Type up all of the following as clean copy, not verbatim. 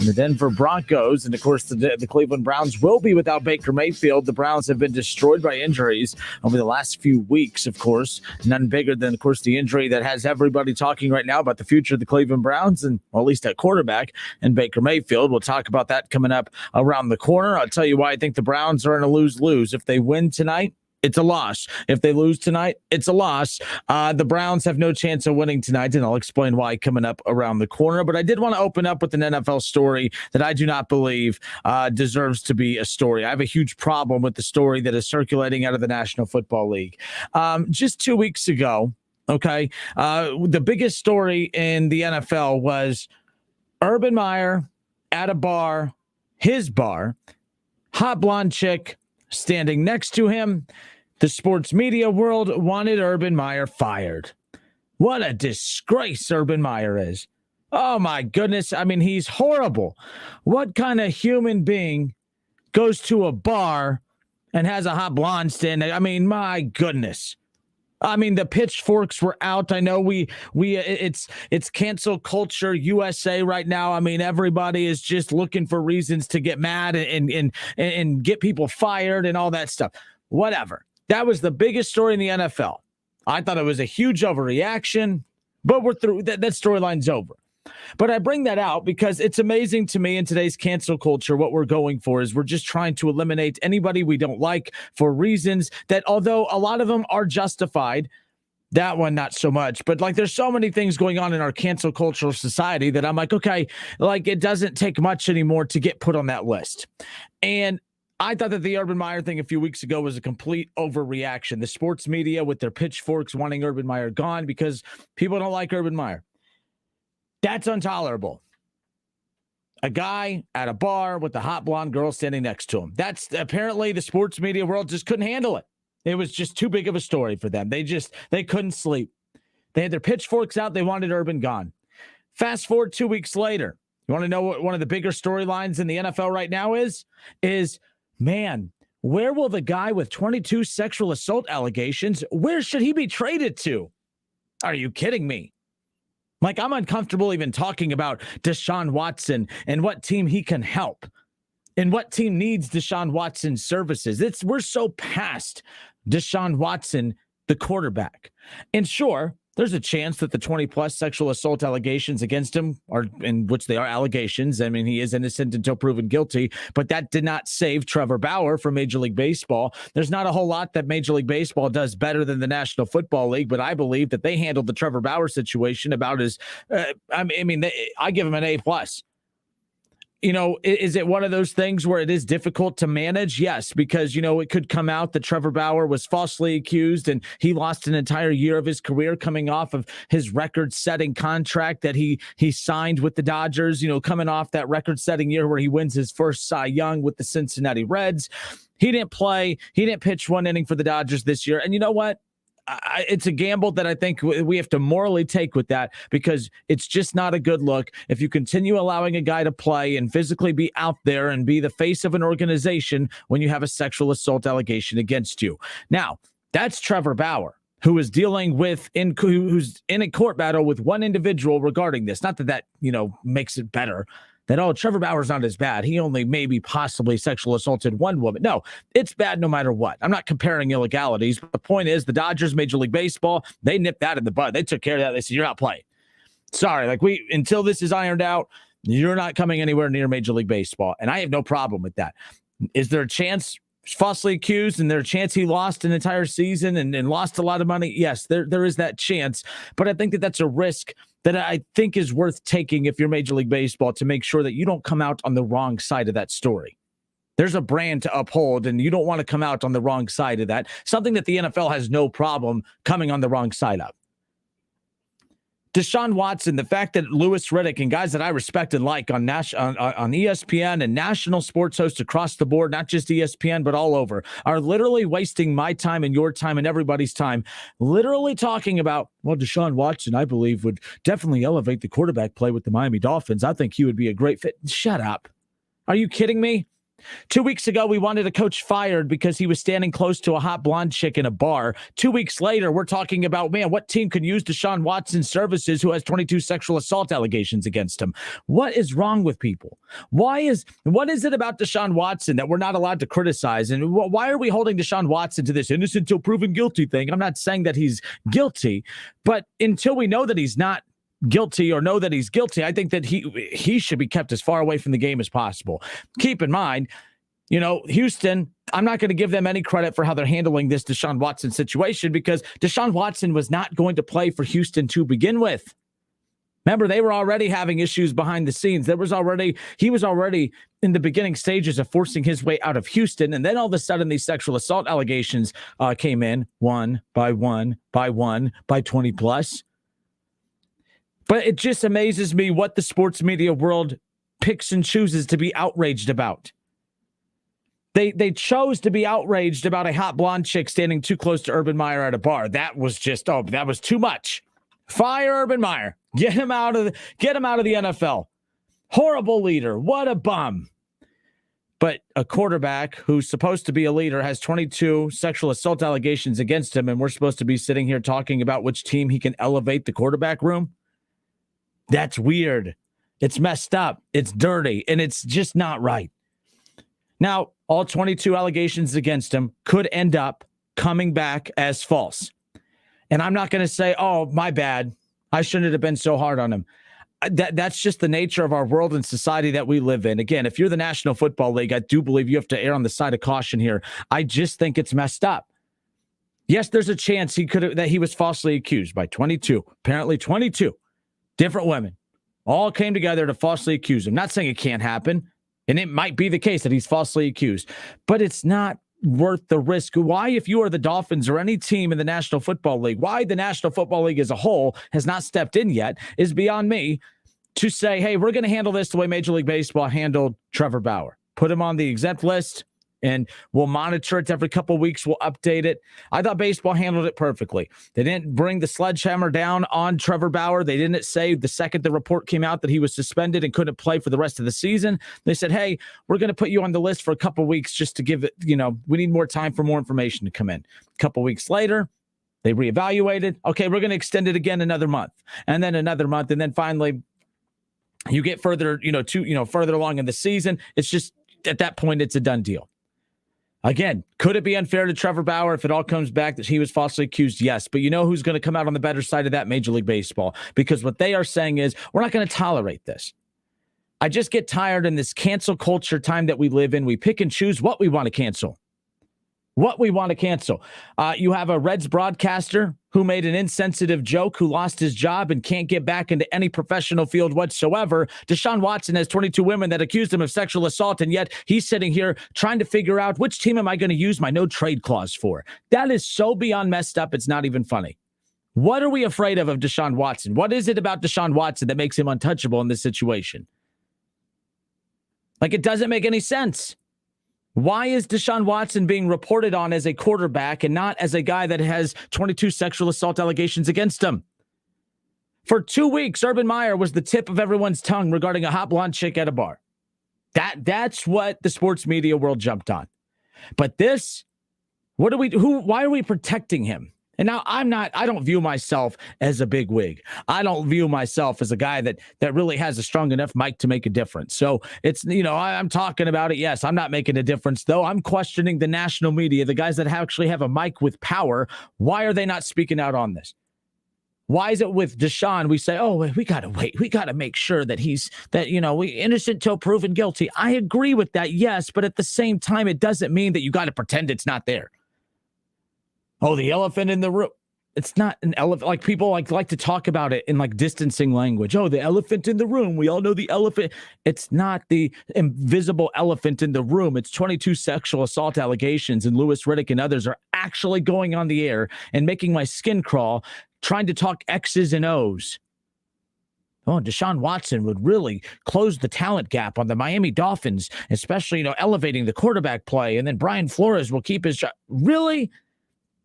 and the Denver Broncos. And, of course, the Cleveland Browns will be without Baker Mayfield. The Browns have been destroyed by injuries over the last few weeks, of course. None bigger than, of course, the injury that has everybody talking right now about the future of the Cleveland Browns, and well, at least at quarterback, and Baker Mayfield. We'll talk about that coming up around the corner. I'll tell you why I think the Browns are in a lose-lose. If they win tonight, it's a loss. If they lose tonight, it's a loss. The Browns have no chance of winning tonight, and I'll explain why coming up around the corner. But I did want to open up with an NFL story that I do not believe deserves to be a story. I have a huge problem with the story that is circulating out of the National Football League. Just 2 weeks ago, the biggest story in the NFL was Urban Meyer at a bar, his bar, hot blonde chick standing next to him. The sports media world wanted Urban Meyer fired. What a disgrace Urban Meyer is. Oh, my goodness. I mean, he's horrible. What kind of human being goes to a bar and has a hot blonde standing? I mean, my goodness. I mean, the pitchforks were out. I know it's cancel culture USA right now. I mean, everybody is just looking for reasons to get mad and get people fired and all that stuff. Whatever. That was the biggest story in the NFL. I thought it was a huge overreaction, but we're through. That storyline's over. But I bring that out because it's amazing to me in today's cancel culture. What we're going for is we're just trying to eliminate anybody we don't like for reasons that, although a lot of them are justified, that one not so much. But like, there's so many things going on in our cancel cultural society that I'm like, okay, like it doesn't take much anymore to get put on that list. And I thought that the Urban Meyer thing a few weeks ago was a complete overreaction. The sports media with their pitchforks wanting Urban Meyer gone because people don't like Urban Meyer. That's intolerable. A guy at a bar with a hot blonde girl standing next to him. That's apparently the sports media world just couldn't handle it. It was just too big of a story for them. They couldn't sleep. They had their pitchforks out. They wanted Urban gone. Fast forward 2 weeks later. You want to know what one of the bigger storylines in the NFL right now is, man, where will the guy with 22 sexual assault allegations, where should he be traded to? Are you kidding me? Like, I'm uncomfortable even talking about Deshaun Watson and what team he can help and what team needs Deshaun Watson's services. We're so past Deshaun Watson, the quarterback. And sure, there's a chance that the 20-plus sexual assault allegations against him are, in which they are allegations. I mean, he is innocent until proven guilty, but that did not save Trevor Bauer from Major League Baseball. There's not a whole lot that Major League Baseball does better than the National Football League, but I believe that they handled the Trevor Bauer situation about as, I give him an A+. You know, is it one of those things where it is difficult to manage? Yes, because, you know, it could come out that Trevor Bauer was falsely accused and he lost an entire year of his career coming off of his record-setting contract that he signed with the Dodgers, you know, coming off that record-setting year where he wins his first Cy Young with the Cincinnati Reds. He didn't play. He didn't pitch one inning for the Dodgers this year. And you know what? It's a gamble that I think we have to morally take with that, because it's just not a good look if you continue allowing a guy to play and physically be out there and be the face of an organization when you have a sexual assault allegation against you. Now, that's Trevor Bauer, who is dealing with who's in a court battle with one individual regarding this. Not that you know, makes it better. That, oh, Trevor Bauer's not as bad. He only maybe possibly sexual assaulted one woman. No, it's bad no matter what. I'm not comparing illegalities, but the point is the Dodgers, Major League Baseball, they nipped that in the bud. They took care of that. They said, you're not playing. Sorry, until this is ironed out, you're not coming anywhere near Major League Baseball. And I have no problem with that. Is there a chance falsely accused and there's a chance he lost an entire season and lost a lot of money? Yes, there is that chance. But I think that that's a risk that I think is worth taking if you're Major League Baseball, to make sure that you don't come out on the wrong side of that story. There's a brand to uphold, and you don't want to come out on the wrong side of that. Something that the NFL has no problem coming on the wrong side of. Deshaun Watson, the fact that Louis Riddick and guys that I respect and like on ESPN and national sports hosts across the board, not just ESPN, but all over, are literally wasting my time and your time and everybody's time, literally talking about, well, Deshaun Watson, I believe, would definitely elevate the quarterback play with the Miami Dolphins. I think he would be a great fit. Shut up. Are you kidding me? 2 weeks ago, we wanted a coach fired because he was standing close to a hot blonde chick in a bar. 2 weeks later, we're talking about, man, what team can use Deshaun Watson's services who has 22 sexual assault allegations against him? What is wrong with people? What is it about Deshaun Watson that we're not allowed to criticize? And why are we holding Deshaun Watson to this innocent until proven guilty thing? I'm not saying that he's guilty, but until we know that he's not guilty or know that he's guilty, I think that he should be kept as far away from the game as possible. Keep in mind, Houston, I'm not going to give them any credit for how they're handling this Deshaun Watson situation because Deshaun Watson was not going to play for Houston to begin with. Remember, they were already having issues behind the scenes. He was already in the beginning stages of forcing his way out of Houston. And then all of a sudden, these sexual assault allegations came in one by 20 plus. But it just amazes me what the sports media world picks and chooses to be outraged about. They chose to be outraged about a hot blonde chick standing too close to Urban Meyer at a bar. That was that was too much. Fire Urban Meyer. Get him out of the NFL. Horrible leader. What a bum. But a quarterback who's supposed to be a leader has 22 sexual assault allegations against him, and we're supposed to be sitting here talking about which team he can elevate the quarterback room? That's weird. It's messed up. It's dirty. And it's just not right. Now, all 22 allegations against him could end up coming back as false. And I'm not going to say, oh, my bad. I shouldn't have been so hard on him. That's just the nature of our world and society that we live in. Again, if you're the National Football League, I do believe you have to err on the side of caution here. I just think it's messed up. Yes, there's a chance that he was falsely accused by 22. Apparently 22. Different women all came together to falsely accuse him. Not saying it can't happen, and it might be the case that he's falsely accused, but it's not worth the risk. Why, if you are the Dolphins or any team in the National Football League, why the National Football League as a whole has not stepped in yet is beyond me to say, hey, we're going to handle this the way Major League Baseball handled Trevor Bauer. Put him on the exempt list, and we'll monitor it every couple of weeks. We'll update it. I thought baseball handled it perfectly. They didn't bring the sledgehammer down on Trevor Bauer. They didn't say the second the report came out that he was suspended and couldn't play for the rest of the season. They said, hey, we're going to put you on the list for a couple of weeks just to give it, we need more time for more information to come in. A couple of weeks later, they reevaluated. Okay, we're going to extend it again another month, and then another month, and then finally you get further, further along in the season. It's just at that point, it's a done deal. Again, could it be unfair to Trevor Bauer if it all comes back that he was falsely accused? Yes. But you know who's going to come out on the better side of that? Major League Baseball. Because what they are saying is, we're not going to tolerate this. I just get tired in this cancel culture time that we live in. We pick and choose what we want to cancel. You have a Reds broadcaster who made an insensitive joke, who lost his job and can't get back into any professional field whatsoever. Deshaun Watson has 22 women that accused him of sexual assault, and yet he's sitting here trying to figure out which team am I going to use my no trade clause for. That is so beyond messed up, it's not even funny. What are we afraid of Deshaun Watson? What is it about Deshaun Watson that makes him untouchable in this situation? It doesn't make any sense. Why is Deshaun Watson being reported on as a quarterback and not as a guy that has 22 sexual assault allegations against him? For 2 weeks, Urban Meyer was the tip of everyone's tongue regarding a hot blonde chick at a bar. That's what the sports media world jumped on. But this, why are we protecting him? And now I don't view myself as a big wig. I don't view myself as a guy that really has a strong enough mic to make a difference. So it's, I'm talking about it. Yes, I'm not making a difference, though. I'm questioning the national media, the guys that actually have a mic with power. Why are they not speaking out on this? Why is it with Deshaun, we say, oh, we got to wait. We got to make sure that we innocent till proven guilty. I agree with that, yes. But at the same time, it doesn't mean that you got to pretend it's not there. Oh, the elephant in the room. It's not an elephant. Like people like to talk about it in distancing language. Oh, the elephant in the room. We all know the elephant. It's not the invisible elephant in the room. It's 22 sexual assault allegations, and Louis Riddick and others are actually going on the air and making my skin crawl, trying to talk X's and O's. Oh, Deshaun Watson would really close the talent gap on the Miami Dolphins, especially, elevating the quarterback play. And then Brian Flores will keep his job. Really?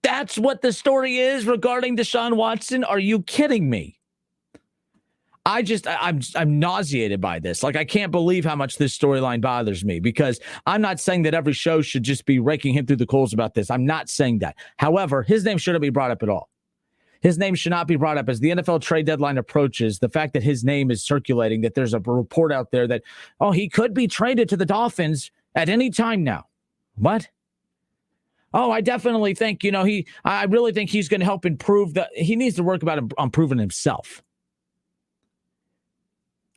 That's what the story is regarding Deshaun Watson? Are you kidding me? I'm nauseated by this. Like, I can't believe how much this storyline bothers me, because I'm not saying that every show should just be raking him through the coals about this. I'm not saying that. However, his name shouldn't be brought up at all. His name should not be brought up as the NFL trade deadline approaches. The fact that his name is circulating, that there's a report out there that, oh, he could be traded to the Dolphins at any time now. What? Oh, I definitely think, I really think he's going to help improve he needs to work on improving himself.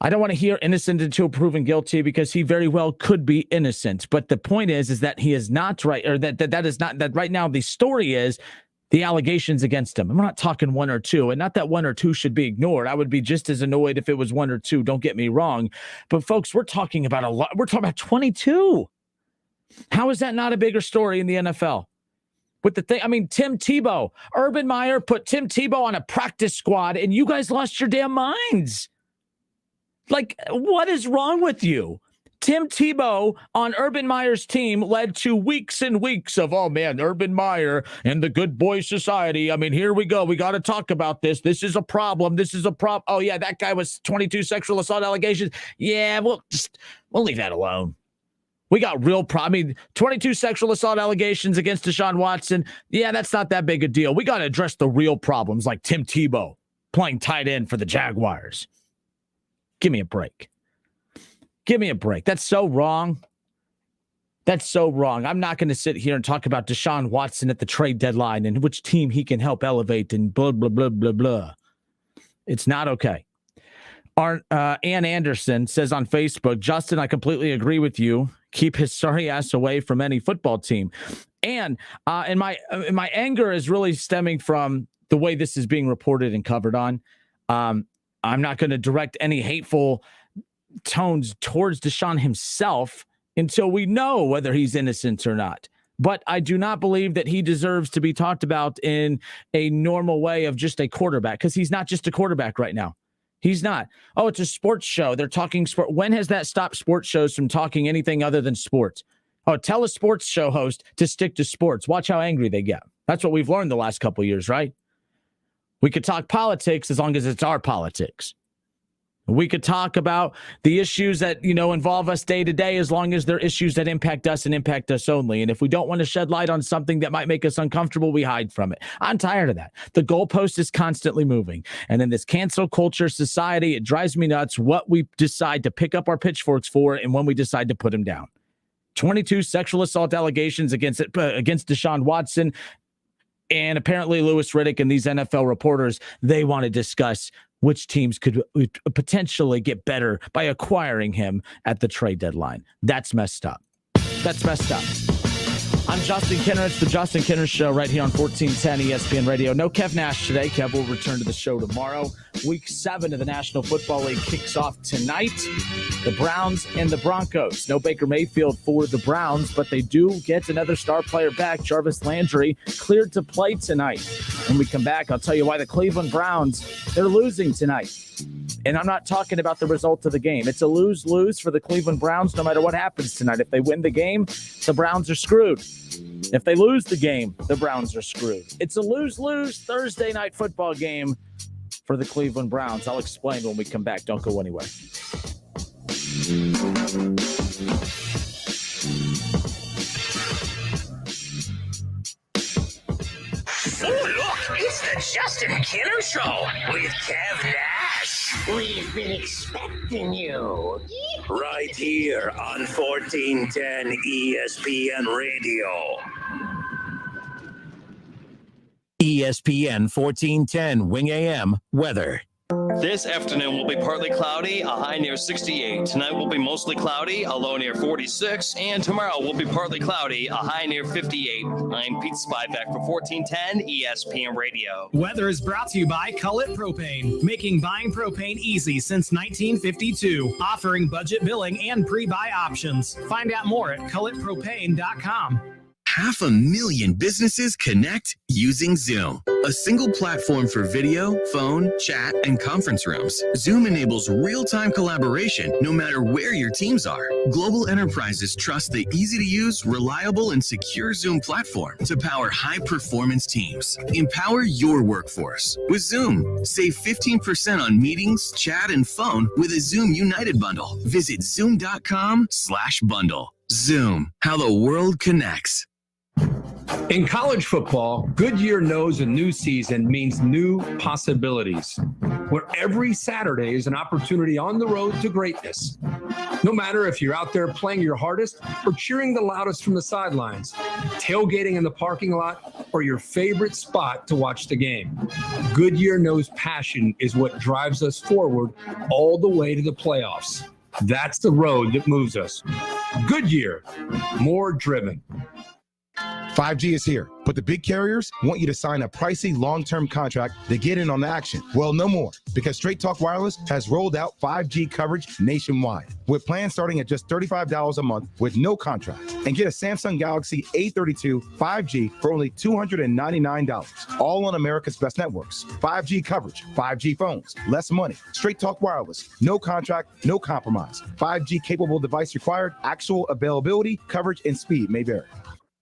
I don't want to hear innocent until proven guilty, because he very well could be innocent. But the point is that he is not right, or that is not, that right now the story is the allegations against him. I'm not talking one or two, and not that one or two should be ignored. I would be just as annoyed if it was one or two. Don't get me wrong. But folks, we're talking about a lot. We're talking about 22. How is that not a bigger story in the NFL? With the thing, I mean, Tim Tebow, Urban Meyer put Tim Tebow on a practice squad, and you guys lost your damn minds. Like, what is wrong with you? Tim Tebow on Urban Meyer's team led to weeks and weeks of, oh man, Urban Meyer and the Good Boy Society. I mean, here we go. We got to talk about this. This is a problem. This is a problem. Oh yeah, that guy was 22 sexual assault allegations. Yeah, we'll leave that alone. We got real I mean, 22 sexual assault allegations against Deshaun Watson. Yeah, that's not that big a deal. We got to address the real problems, like Tim Tebow playing tight end for the Jaguars. Give me a break. Give me a break. That's so wrong. That's so wrong. I'm not going to sit here and talk about Deshaun Watson at the trade deadline and which team he can help elevate and blah, blah, blah, blah, blah. It's not okay. Ann Anderson says on Facebook, Justin, I completely agree with you. Keep his sorry ass away from any football team. And my anger is really stemming from the way this is being reported and covered on. I'm not going to direct any hateful tones towards Deshaun himself until we know whether he's innocent or not. But I do not believe that he deserves to be talked about in a normal way of just a quarterback, because he's not just a quarterback right now. He's not. Oh, it's a sports show. They're talking sport. When has that stopped sports shows from talking anything other than sports? Oh, tell a sports show host to stick to sports. Watch how angry they get. That's what we've learned the last couple of years, right? We could talk politics as long as it's our politics. We could talk about the issues that, involve us day to day, as long as they're issues that impact us and impact us only. And if we don't want to shed light on something that might make us uncomfortable, we hide from it. I'm tired of that. The goalpost is constantly moving. And in this cancel culture society, it drives me nuts what we decide to pick up our pitchforks for and when we decide to put them down. 22 sexual assault allegations against Deshaun Watson. And apparently Louis Riddick and these NFL reporters, they want to discuss which teams could potentially get better by acquiring him at the trade deadline. That's messed up. That's messed up. I'm Justin Kinner. It's the Justin Kinner Show right here on 1410 ESPN Radio. No Kev Nash today. Kev will return to the show tomorrow. Week 7 of the National Football League kicks off tonight. The Browns and the Broncos. No Baker Mayfield for the Browns, but they do get another star player back. Jarvis Landry cleared to play tonight. When we come back, I'll tell you why the Cleveland Browns, they're losing tonight. And I'm not talking about the result of the game. It's a lose-lose for the Cleveland Browns no matter what happens tonight. If they win the game, the Browns are screwed. If they lose the game, the Browns are screwed. It's a lose-lose Thursday night football game for the Cleveland Browns. I'll explain when we come back. Don't go anywhere. Oh, look, it's the Justin Kinner Show with Kev Nash. We've been expecting you. Right here on 1410 ESPN Radio. ESPN 1410 Wing AM weather. This afternoon will be partly cloudy, a high near 68. Tonight will be mostly cloudy, a low near 46. And tomorrow will be partly cloudy, a high near 58. I'm Pete Spivak for 1410 ESPN Radio. Weather is brought to you by Cullet Propane, making buying propane easy since 1952, offering budget billing and pre-buy options. Find out more at culletpropane.com. 500,000 businesses connect using Zoom. A single platform for video, phone, chat, and conference rooms. Zoom enables real-time collaboration no matter where your teams are. Global enterprises trust the easy-to-use, reliable, and secure Zoom platform to power high-performance teams. Empower your workforce with Zoom. Save 15% on meetings, chat, and phone with a Zoom United bundle. Visit zoom.com/bundle. Zoom, how the world connects. In college football, Goodyear knows a new season means new possibilities, where every Saturday is an opportunity on the road to greatness. No matter if you're out there playing your hardest or cheering the loudest from the sidelines, tailgating in the parking lot, or your favorite spot to watch the game, Goodyear knows passion is what drives us forward all the way to the playoffs. That's the road that moves us. Goodyear, more driven. 5G is here, but the big carriers want you to sign a pricey long-term contract to get in on the action. Well, no more, because Straight Talk Wireless has rolled out 5G coverage nationwide, with plans starting at just $35 a month with no contract. And get a Samsung Galaxy A32 5G for only $299, all on America's best networks. 5G coverage, 5G phones, less money. Straight Talk Wireless, no contract, no compromise. 5G capable device required, actual availability, coverage, and speed may vary.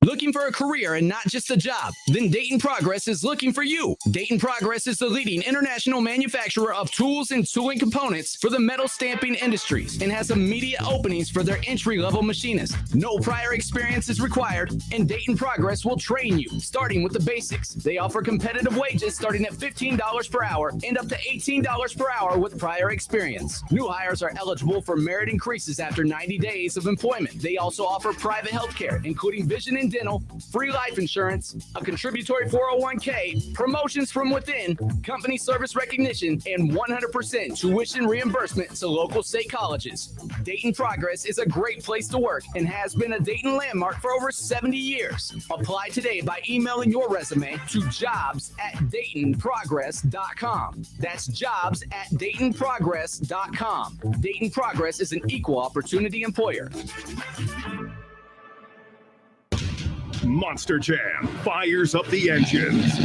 Looking for a career and not just a job? Then Dayton Progress is looking for you. Dayton Progress is the leading international manufacturer of tools and tooling components for the metal stamping industries and has immediate openings for their entry-level machinists. No prior experience is required, and Dayton Progress will train you, starting with the basics. They offer competitive wages starting at $15 per hour and up to $18 per hour with prior experience. New hires are eligible for merit increases after 90 days of employment. They also offer private health care, including vision and dental, free life insurance, a contributory 401k, promotions from within, company service recognition, and 100% tuition reimbursement to local state colleges. Dayton Progress is a great place to work and has been a Dayton landmark for over 70 years. Apply today by emailing your resume to jobs@DaytonProgress.com. That's jobs@DaytonProgress.com. Dayton Progress is an equal opportunity employer. Monster Jam fires up the engines.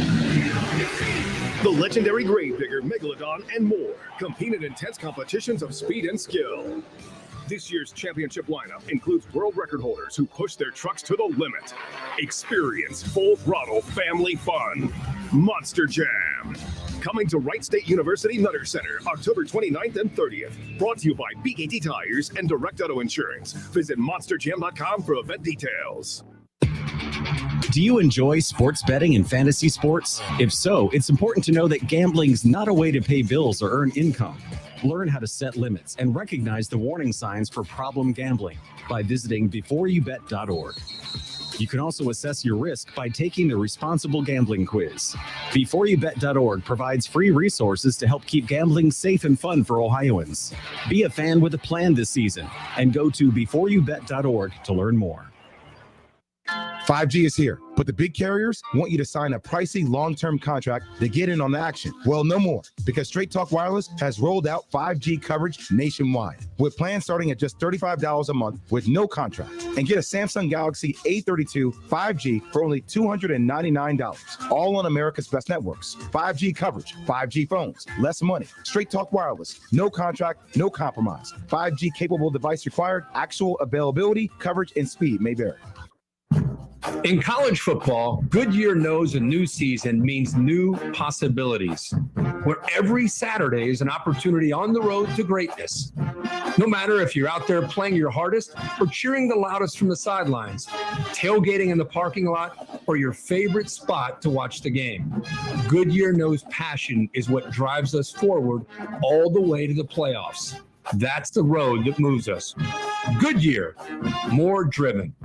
The legendary Gravedigger, Megalodon, and more compete in intense competitions of speed and skill. This year's championship lineup includes world record holders who push their trucks to the limit. Experience full throttle family fun. Monster Jam. Coming to Wright State University Nutter Center, October 29th and 30th. Brought to you by BKT Tires and Direct Auto Insurance. Visit monsterjam.com for event details. Do you enjoy sports betting and fantasy sports? If so, it's important to know that gambling's not a way to pay bills or earn income. Learn how to set limits and recognize the warning signs for problem gambling by visiting beforeyoubet.org. You can also assess your risk by taking the responsible gambling quiz. Beforeyoubet.org provides free resources to help keep gambling safe and fun for Ohioans. Be a fan with a plan this season and go to beforeyoubet.org to learn more. 5G is here, but the big carriers want you to sign a pricey long-term contract to get in on the action. Well, no more, because Straight Talk Wireless has rolled out 5G coverage nationwide, with plans starting at just $35 a month with no contract. And get a Samsung Galaxy A32 5G for only $299, all on America's best networks. 5G coverage, 5G phones, less money. Straight Talk Wireless, no contract, no compromise. 5G capable device required, actual availability, coverage, and speed may vary. In college football, Goodyear knows a new season means new possibilities, where every Saturday is an opportunity on the road to greatness. No matter if you're out there playing your hardest or cheering the loudest from the sidelines, tailgating in the parking lot, or your favorite spot to watch the game, Goodyear knows passion is what drives us forward all the way to the playoffs. That's the road that moves us. Goodyear, more driven.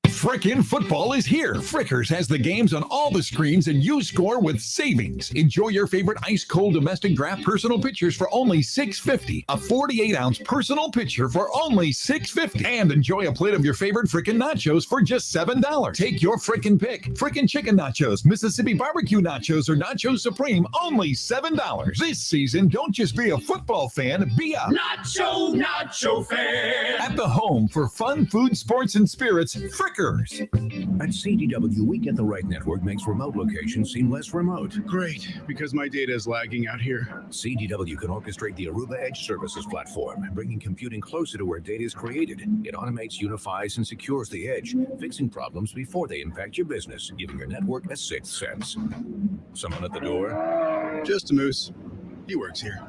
Frickin' football is here. Frickers has the games on all the screens, and you score with savings. Enjoy your favorite ice-cold domestic draft personal pitchers for only $6.50. A 48-ounce personal pitcher for only $6.50. And enjoy a plate of your favorite frickin' nachos for just $7. Take your frickin' pick. Frickin' chicken nachos, Mississippi barbecue nachos, or Nacho Supreme, only $7. This season, don't just be a football fan, be a Nacho fan. At the home for fun, food, sports, and spirits, Frickers. members. At CDW, we get the right network makes remote locations seem less remote. Great, because my data is lagging out here. CDW can orchestrate the Aruba Edge Services platform, bringing computing closer to where data is created. It automates, unifies, and secures the edge, fixing problems before they impact your business, giving your network a sixth sense. Someone at the door? Just a moose. He works here.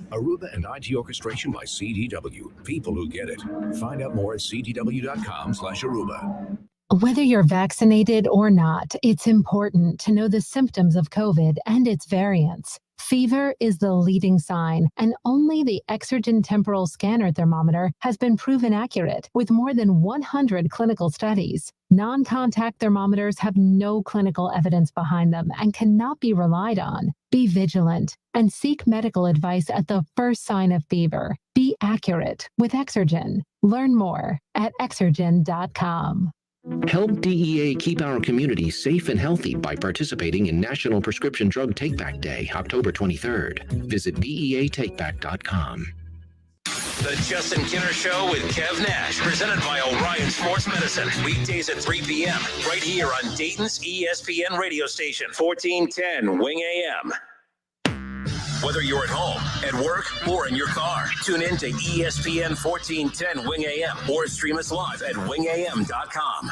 Aruba and IT orchestration by CDW. People who get it. Find out more at cdw.com/Aruba. Whether you're vaccinated or not, it's important to know the symptoms of COVID and its variants. Fever is the leading sign, and only the Exergen temporal scanner thermometer has been proven accurate with more than 100 clinical studies. Non-contact thermometers have no clinical evidence behind them and cannot be relied on. Be vigilant and seek medical advice at the first sign of fever. Be accurate with Exergen. Learn more at exergen.com. Help DEA keep our community safe and healthy by participating in National Prescription Drug Takeback Day, October 23rd. Visit DEATakeback.com. The Justin Kinner Show with Kev Nash, presented by Orion Sports Medicine. Weekdays at 3 p.m. right here on Dayton's ESPN radio station, 1410 Wing AM. Whether you're at home, at work, or in your car, tune in to ESPN 1410 Wing AM or stream us live at wingam.com.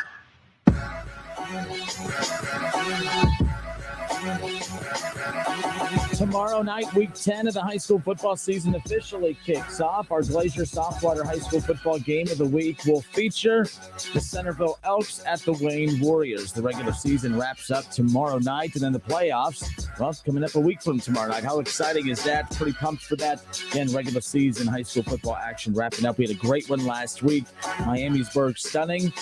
Tomorrow night, week 10 of the high school football season officially kicks off. Our Glacier Softwater High School football game of the week will feature the Centerville Elks at the Wayne Warriors. The regular season wraps up tomorrow night, and then the playoffs, well, it's coming up a week from tomorrow night. How exciting is that? Pretty pumped for that. Again, regular season high school football action wrapping up. We had a great one last week. Miamisburg stunning.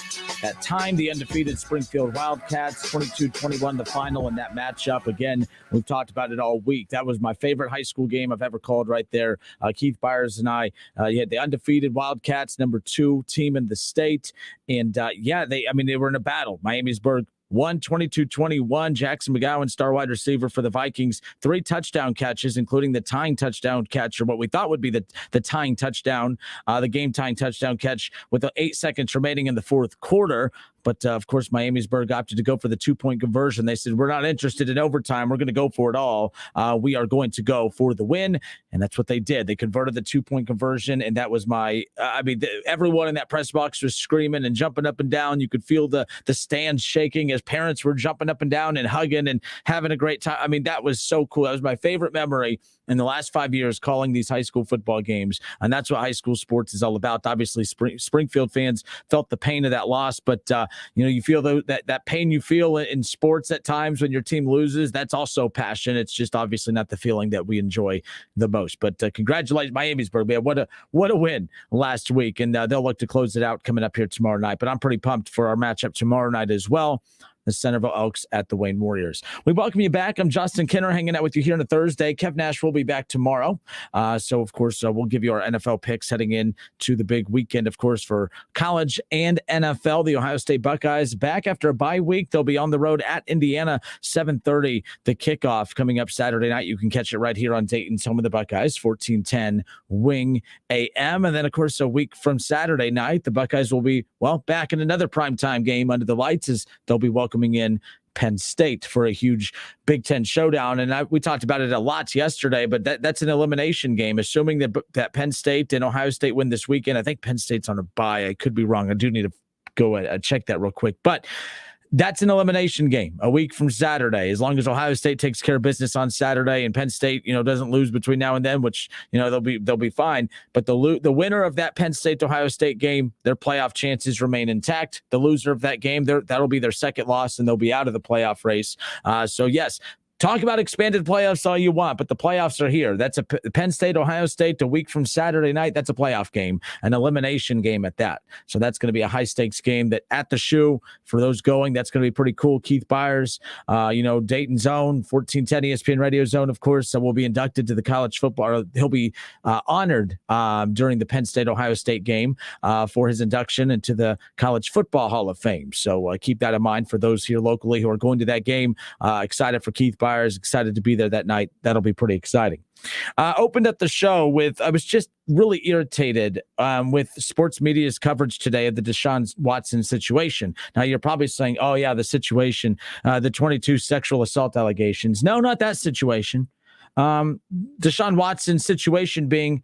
At time, the undefeated Springfield Wildcats, 22-21 the final in that matchup. Again, we've talked about it all week. That was my favorite high school game I've ever called right there. Keith Byers and I, you had the undefeated Wildcats, number 2 team in the state. And they were in a battle. Miamisburg won 22-21. Jackson McGowan, star wide receiver for the Vikings, 3 touchdown catches, including the tying touchdown catch, or what we thought would be the tying touchdown, the game-tying touchdown catch with the 8 seconds remaining in the fourth quarter. But, of course, Miamisburg opted to go for the 2-point conversion. They said, we're not interested in overtime. We're going to go for it all. We are going to go for the win. And that's what they did. They converted the 2-point conversion. And that was everyone in that press box was screaming and jumping up and down. You could feel the stands shaking as parents were jumping up and down and hugging and having a great time. I mean, that was so cool. That was my favorite memory in the last 5 years, calling these high school football games. And that's what high school sports is all about. Obviously, Springfield fans felt the pain of that loss, but you feel that pain you feel in sports at times when your team loses. That's also passion. It's just obviously not the feeling that we enjoy the most. But congratulations, Miamisburg, man. What a win last week. And they'll look to close it out coming up here tomorrow night. But I'm pretty pumped for our matchup tomorrow night as well. The Centerville Elks at the Wayne Warriors. We welcome you back. I'm Justin Kinner, hanging out with you here on a Thursday. Kev Nash will be back tomorrow. So, of course, we'll give you our NFL picks heading in to the big weekend, of course, for college and NFL. The Ohio State Buckeyes back after a bye week. They'll be on the road at Indiana, 7:30, the kickoff coming up Saturday night. You can catch it right here on Dayton's home of the Buckeyes, 1410 Wing AM. And then, of course, a week from Saturday night, the Buckeyes will be, back in another primetime game under the lights as they'll be welcoming in Penn State for a huge Big Ten showdown. And we talked about it a lot yesterday, but that's an elimination game. Assuming that Penn State and Ohio State win this weekend, I think Penn State's on a bye. I could be wrong. I do need to go check that real quick. But that's an elimination game a week from Saturday. As long as Ohio State takes care of business on Saturday and Penn State, doesn't lose between now and then, which, they'll be fine. But the winner of that Penn State Ohio State game, their playoff chances remain intact. The loser of that game, that'll be their second loss, and they'll be out of the playoff race. So yes. Talk about expanded playoffs all you want, but the playoffs are here. That's a Penn State, Ohio State, a week from Saturday night. That's a playoff game, an elimination game at that. So that's going to be a high-stakes game that at the shoe, for those going, that's going to be pretty cool. Keith Byers, Dayton Zone, 1410 ESPN Radio Zone, of course, will be inducted to the college football. Or he'll be honored during the Penn State, Ohio State game for his induction into the College Football Hall of Fame. So keep that in mind for those here locally who are going to that game. Excited for Keith Byers Meyer is excited to be there that night. That'll be pretty exciting. Opened up the show with, I was just really irritated with sports media's coverage today of the Deshaun Watson situation. Now, you're probably saying, oh, yeah, the situation, the 22 sexual assault allegations. No, not that situation. Deshaun Watson's situation being,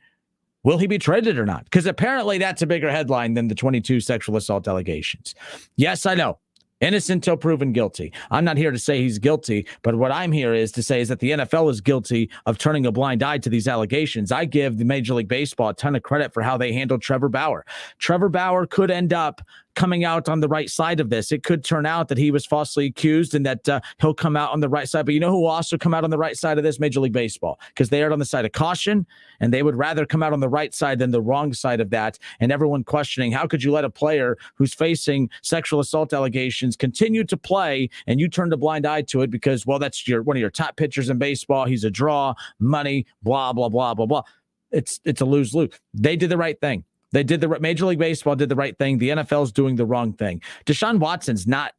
will he be traded or not? Because apparently that's a bigger headline than the 22 sexual assault allegations. Yes, I know. Innocent till proven guilty. I'm not here to say he's guilty, but what I'm here is to say is that the NFL is guilty of turning a blind eye to these allegations. I give the Major League Baseball a ton of credit for how they handled Trevor Bauer. Trevor Bauer could end up coming out on the right side of this. It could turn out that he was falsely accused and that he'll come out on the right side. But you know who will also come out on the right side of this? Major League Baseball, because they are on the side of caution, and they would rather come out on the right side than the wrong side of that. And everyone questioning, how could you let a player who's facing sexual assault allegations continue to play and you turned a blind eye to it because, well, that's one of your top pitchers in baseball. He's a draw, money, blah, blah, blah, blah, blah. It's a lose-lose. They did the right thing. Major League Baseball did the right thing. The NFL's doing the wrong thing. Deshaun Watson's not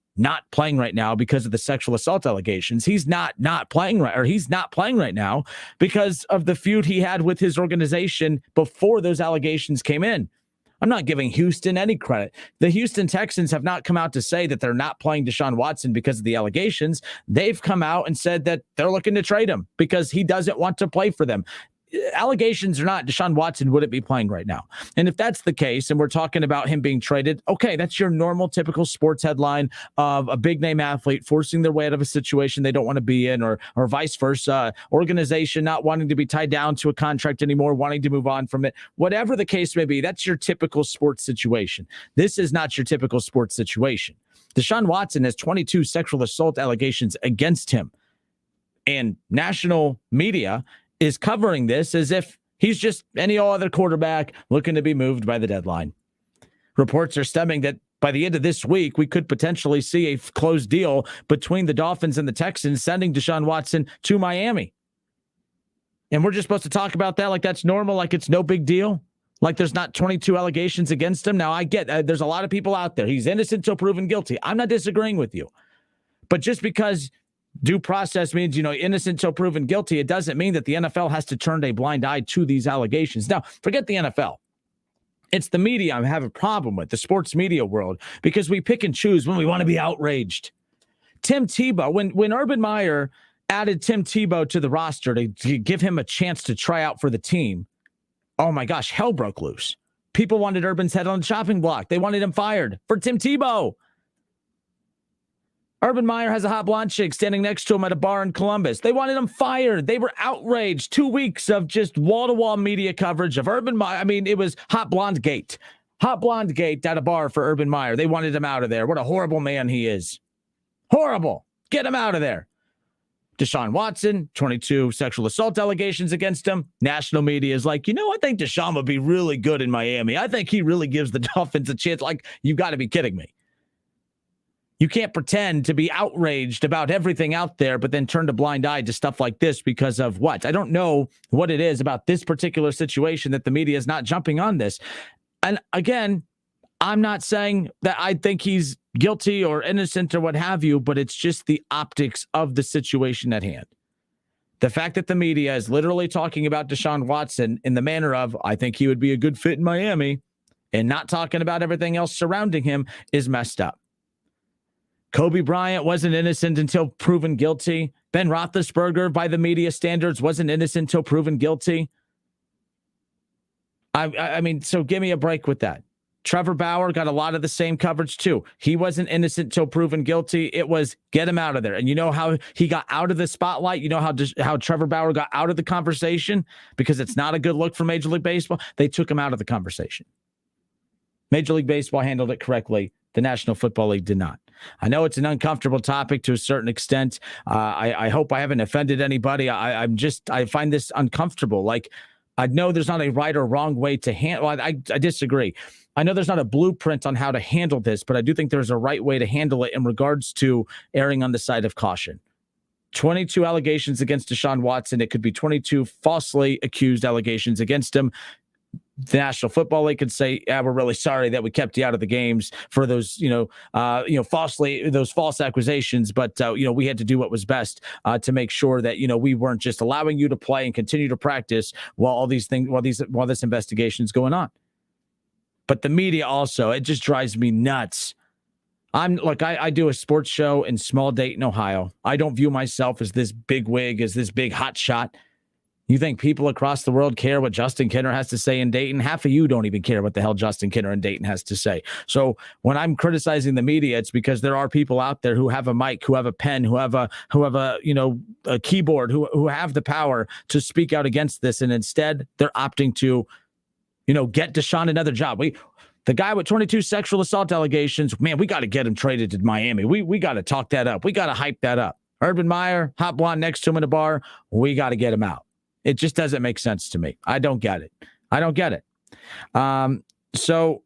playing right now because of the sexual assault allegations. He's not playing right now because of the feud he had with his organization before those allegations came in. I'm not giving Houston any credit. The Houston Texans have not come out to say that they're not playing Deshaun Watson because of the allegations. They've come out and said that they're looking to trade him because he doesn't want to play for them. Allegations or not, Deshaun Watson wouldn't be playing right now. And if that's the case, and we're talking about him being traded, okay, that's your normal, typical sports headline of a big name athlete forcing their way out of a situation they don't want to be in, or vice versa. Organization not wanting to be tied down to a contract anymore, wanting to move on from it. Whatever the case may be, that's your typical sports situation. This is not your typical sports situation. Deshaun Watson has 22 sexual assault allegations against him. And national media is covering this as if he's just any other quarterback looking to be moved by the deadline. Reports are stemming that by the end of this week, we could potentially see a closed deal between the Dolphins and the Texans sending Deshaun Watson to Miami. And we're just supposed to talk about that like that's normal, like it's no big deal, like there's not 22 allegations against him. Now, I get there's a lot of people out there. He's innocent till proven guilty. I'm not disagreeing with you. But just because due process means, innocent till proven guilty, it doesn't mean that the NFL has to turn a blind eye to these allegations. Now, forget the NFL. It's the media I have a problem with, the sports media world, because we pick and choose when we want to be outraged. Tim Tebow, when Urban Meyer added Tim Tebow to the roster to give him a chance to try out for the team, oh my gosh, hell broke loose. People wanted Urban's head on the chopping block. They wanted him fired for Tim Tebow. Urban Meyer has a hot blonde chick standing next to him at a bar in Columbus. They wanted him fired. They were outraged. 2 weeks of just wall-to-wall media coverage of Urban Meyer. I mean, it was hot blonde gate. Hot blonde gate at a bar for Urban Meyer. They wanted him out of there. What a horrible man he is. Horrible. Get him out of there. Deshaun Watson, 22 sexual assault allegations against him. National media is like, I think Deshaun would be really good in Miami. I think he really gives the Dolphins a chance. Like, you've got to be kidding me. You can't pretend to be outraged about everything out there, but then turn a blind eye to stuff like this because of what? I don't know what it is about this particular situation that the media is not jumping on this. And again, I'm not saying that I think he's guilty or innocent or what have you, but it's just the optics of the situation at hand. The fact that the media is literally talking about Deshaun Watson in the manner of, I think he would be a good fit in Miami, and not talking about everything else surrounding him is messed up. Kobe Bryant wasn't innocent until proven guilty. Ben Roethlisberger, by the media standards, wasn't innocent until proven guilty. I mean, so give me a break with that. Trevor Bauer got a lot of the same coverage too. He wasn't innocent until proven guilty. It was get him out of there. And you know how he got out of the spotlight? You know how Trevor Bauer got out of the conversation? Because it's not a good look for Major League Baseball. They took him out of the conversation. Major League Baseball handled it correctly. The National Football League did not. I know it's an uncomfortable topic to a certain extent. I hope I haven't offended anybody. I find this uncomfortable. Like, I know there's not a right or wrong way to handle. I disagree. I know there's not a blueprint on how to handle this, but I do think there's a right way to handle it in regards to erring on the side of caution. 22 allegations against Deshaun Watson. It could be 22 falsely accused allegations against him. the National Football League could say, "Yeah, we're really sorry that we kept you out of the games for those, those false accusations." But we had to do what was best to make sure that we weren't just allowing you to play and continue to practice while this investigation is going on. But the media also, it just drives me nuts. I do a sports show in small Dayton, Ohio. I don't view myself as this big wig, as this big hot shot. You think people across the world care what Justin Kinner has to say in Dayton? Half of you don't even care what the hell Justin Kinner in Dayton has to say. So when I'm criticizing the media, it's because there are people out there who have a mic, who have a pen, who have a keyboard, who have the power to speak out against this, and instead they're opting to, get Deshaun another job. The guy with 22 sexual assault allegations, man, we got to get him traded to Miami. We got to talk that up. We got to hype that up. Urban Meyer, hot blonde next to him in a bar, we got to get him out. It just doesn't make sense to me. I don't get it. So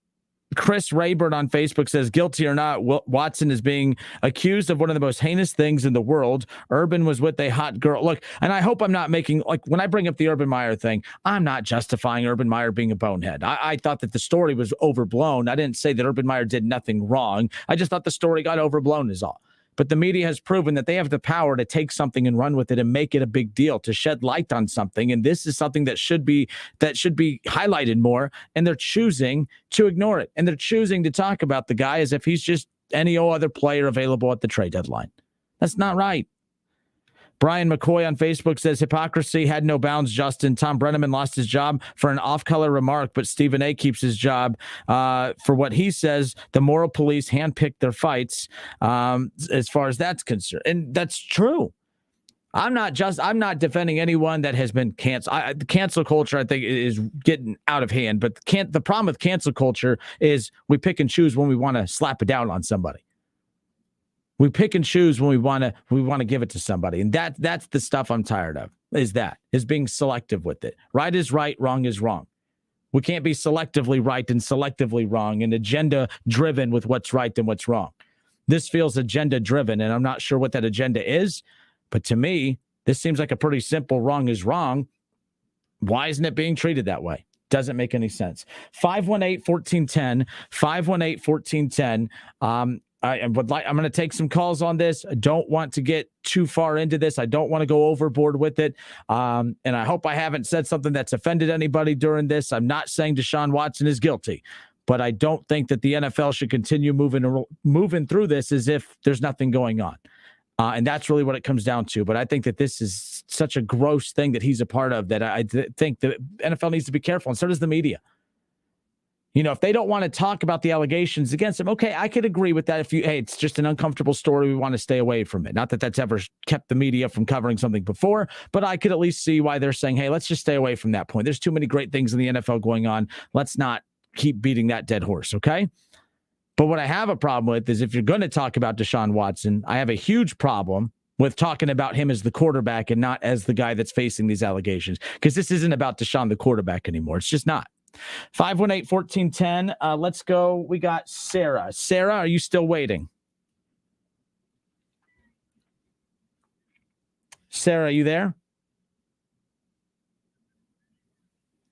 Chris Rayburn on Facebook says, guilty or not, Watson is being accused of one of the most heinous things in the world. Urban was with a hot girl. Look, and I hope I'm not making, when I bring up the Urban Meyer thing, I'm not justifying Urban Meyer being a bonehead. I thought that the story was overblown. I didn't say that Urban Meyer did nothing wrong. I just thought the story got overblown is all. But the media has proven that they have the power to take something and run with it and make it a big deal, to shed light on something. And this is something that should be highlighted more. And they're choosing to ignore it. And they're choosing to talk about the guy as if he's just any other player available at the trade deadline. That's not right. Brian McCoy on Facebook says, hypocrisy had no bounds, Justin. Tom Brenneman lost his job for an off-color remark, but Stephen A. keeps his job for what he says the moral police handpicked their fights as far as that's concerned. And that's true. I'm not defending anyone that has been canceled. The cancel culture, I think, is getting out of hand. But the problem with cancel culture is we pick and choose when we want to slap it down on somebody. We pick and choose when we want to give it to somebody. And that's the stuff I'm tired of, is being selective with it. Right is right, wrong is wrong. We can't be selectively right and selectively wrong and agenda driven with what's right and what's wrong. This feels agenda driven, and I'm not sure what that agenda is. But to me, this seems like a pretty simple wrong is wrong. Why isn't it being treated that way? Doesn't make any sense. 518-1410, 518-1410. I'm going to take some calls on this. I don't want to get too far into this. I don't want to go overboard with it. And I hope I haven't said something that's offended anybody during this. I'm not saying Deshaun Watson is guilty, but I don't think that the NFL should continue moving through this as if there's nothing going on. And that's really what it comes down to. But I think that this is such a gross thing that he's a part of that I think the NFL needs to be careful, and so does the media. If they don't want to talk about the allegations against him, okay, I could agree with that. It's just an uncomfortable story, we want to stay away from it. Not that that's ever kept the media from covering something before, but I could at least see why they're saying, hey, let's just stay away from that point. There's too many great things in the NFL going on. Let's not keep beating that dead horse, okay? But what I have a problem with is if you're going to talk about Deshaun Watson, I have a huge problem with talking about him as the quarterback and not as the guy that's facing these allegations, because this isn't about Deshaun the quarterback anymore. It's just not. 518-1410. Let's go. We got Sarah. Sarah, are you still waiting? Sarah, are you there?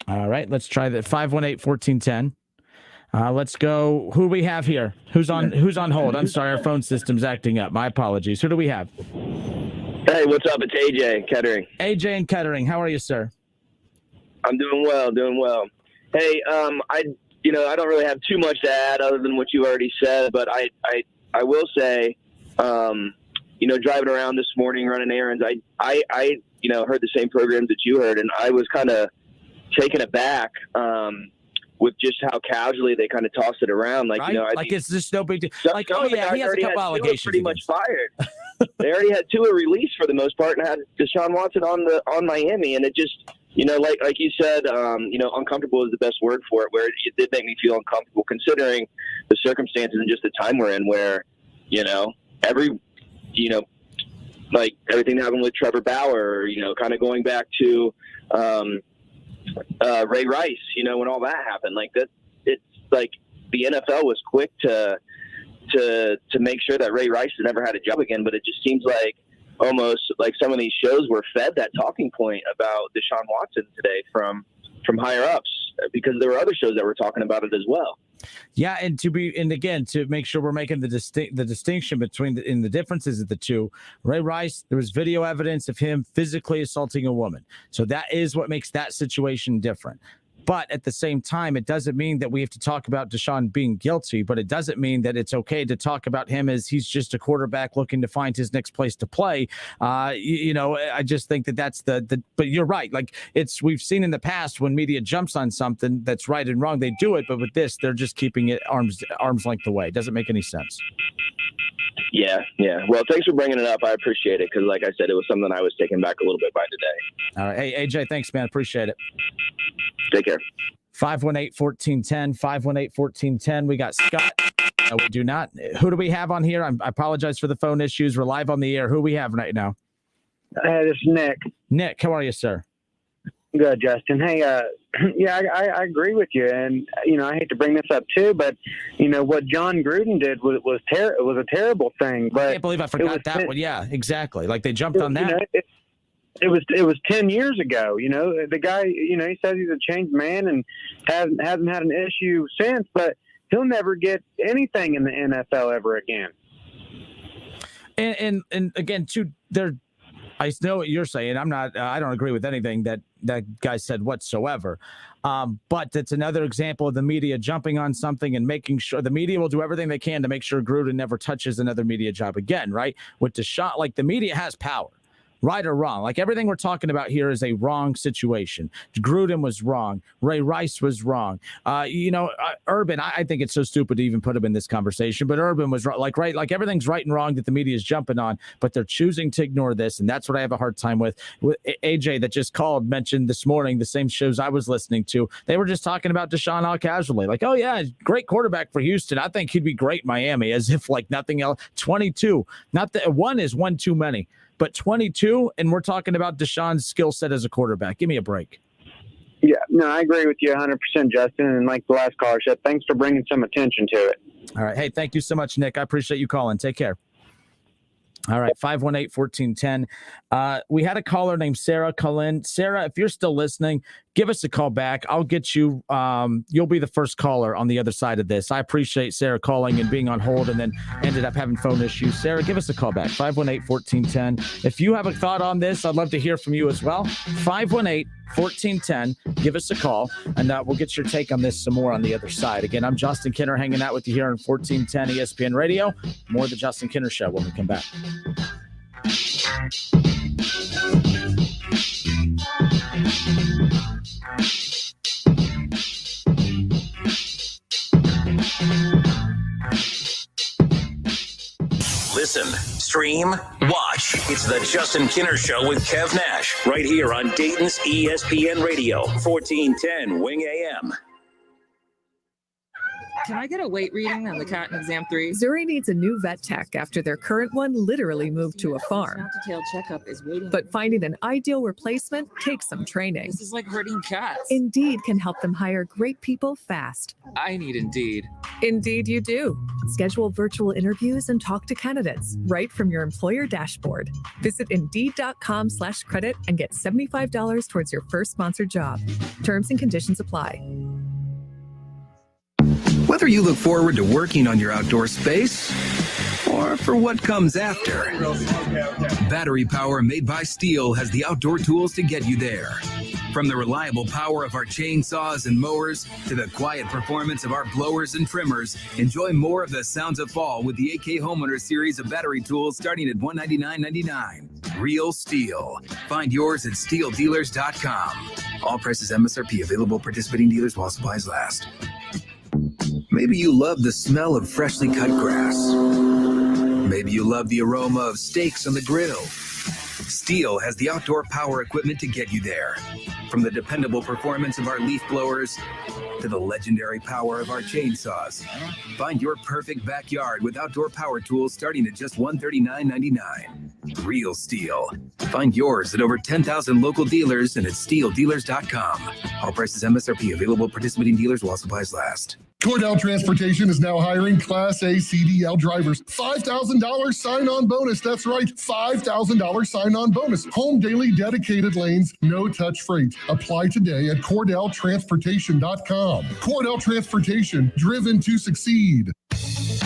All right, let's try that. 518-1410. Let's go. Who do we have here? Who's on hold? I'm sorry, our phone system's acting up. My apologies. Who do we have? Hey, what's up? It's AJ in Kettering. AJ in Kettering. How are you, sir? I'm doing well. Hey, I don't really have too much to add other than what you already said, but I will say, driving around this morning running errands, I heard the same programs that you heard, and I was kind of taken aback with just how casually they kind of toss it around. It's just no big deal. He has a couple allegations. Pretty much fired. They already had two released for the most part, and had Deshaun Watson on Miami, and it just. Like you said, uncomfortable is the best word for it, where it did make me feel uncomfortable considering the circumstances and just the time we're in where, everything happened with Trevor Bauer, kind of going back to Ray Rice, when all that happened. It's like the NFL was quick to make sure that Ray Rice never had a job again, but it just seems like almost like some of these shows were fed that talking point about Deshaun Watson today from higher ups. because there were other shows that were talking about it as well. Yeah, and again, to make sure we're making the distinction between the differences of the two. Ray Rice, there was video evidence of him physically assaulting a woman, so that is what makes that situation different. But at the same time, it doesn't mean that we have to talk about Deshaun being guilty, but it doesn't mean that it's okay to talk about him as he's just a quarterback looking to find his next place to play. I just think that's but you're right. Like we've seen in the past when media jumps on something that's right and wrong, they do it. But with this, they're just keeping it arm's length away. It doesn't make any sense. Yeah. Well, thanks for bringing it up. I appreciate it because, like I said, it was something I was taken back a little bit by today. All right. Hey, AJ, thanks, man. Appreciate it. Take care. 518-1410, 518-1410. We got Scott. No, we do not. Who do we have on here? I apologize for the phone issues. We're live on the air. Who we have right now? This is Nick. Nick, how are you, sir? Good, Justin. Hey, yeah, I agree with you, and I hate to bring this up too, but what John Gruden did was a terrible thing. But I can't believe I forgot that one. Yeah, exactly. Like they jumped on that. It was 10 years ago. The guy, he says he's a changed man and hasn't had an issue since, but he'll never get anything in the NFL ever again. And again, too, I know what you're saying. I don't agree with anything that guy said whatsoever. But it's another example of the media jumping on something and making sure the media will do everything they can to make sure Gruden never touches another media job again, right? With Deshaun, like the media has power. Right or wrong. Like everything we're talking about here is a wrong situation. Gruden was wrong. Ray Rice was wrong. Urban, I think it's so stupid to even put him in this conversation, but Urban was wrong. Like everything's right and wrong that the media is jumping on, but they're choosing to ignore this. And that's what I have a hard time with. AJ that just called mentioned this morning, the same shows I was listening to. They were just talking about Deshaun all casually. Like, oh yeah, great quarterback for Houston. I think he'd be great in Miami, as if like nothing else. 22. Not that one is one too many. But 22, and we're talking about Deshaun's skill set as a quarterback. Give me a break. Yeah, no, I agree with you 100%, Justin. And like the last caller said, thanks for bringing some attention to it. All right. Hey, thank you so much, Nick. I appreciate you calling. Take care. All right, 518-1410. We had a caller named Sarah call in. Sarah, if you're still listening, give us a call back. I'll get you. You'll be the first caller on the other side of this. I appreciate Sarah calling and being on hold and then ended up having phone issues. Sarah, give us a call back, 518-1410. If you have a thought on this, I'd love to hear from you as well. 518-1410. Give us a call, and we'll get your take on this some more on the other side. Again, I'm Justin Kinner hanging out with you here on 1410 ESPN Radio. More of the Justin Kinner Show when we come back. Listen, stream, watch. It's the Justin Kinner Show with Kev Nash, right here on Dayton's ESPN Radio, 1410 Wing AM. Can I get a weight reading on the cat in exam 3? Zuri needs a new vet tech after their current one literally moved to a farm. Detailed checkup is waiting. But finding an ideal replacement takes some training. This is like herding cats. Indeed can help them hire great people fast. I need Indeed. Indeed you do. Schedule virtual interviews and talk to candidates right from your employer dashboard. Visit Indeed.com/credit and get $75 towards your first sponsored job. Terms and conditions apply. Whether you look forward to working on your outdoor space or for what comes after, battery power made by Steel has the outdoor tools to get you there. From the reliable power of our chainsaws and mowers to the quiet performance of our blowers and trimmers, enjoy more of the sounds of fall with the AK Homeowner series of battery tools starting at $199.99. Real Steel. Find yours at SteelDealers.com. All prices MSRP. Available participating dealers while supplies last. Maybe you love the smell of freshly cut grass. Maybe you love the aroma of steaks on the grill. Steel has the outdoor power equipment to get you there. From the dependable performance of our leaf blowers to the legendary power of our chainsaws. Find your perfect backyard with outdoor power tools starting at just $139.99. Real Steel. Find yours at over 10,000 local dealers and at SteelDealers.com. All prices MSRP. Available participating dealers while supplies last. Cordell Transportation is now hiring Class A CDL drivers. $5,000 sign-on bonus. That's right, $5,000 sign-on bonus. Home daily dedicated lanes, no-touch freight. Apply today at CordellTransportation.com. Cordell Transportation, driven to succeed.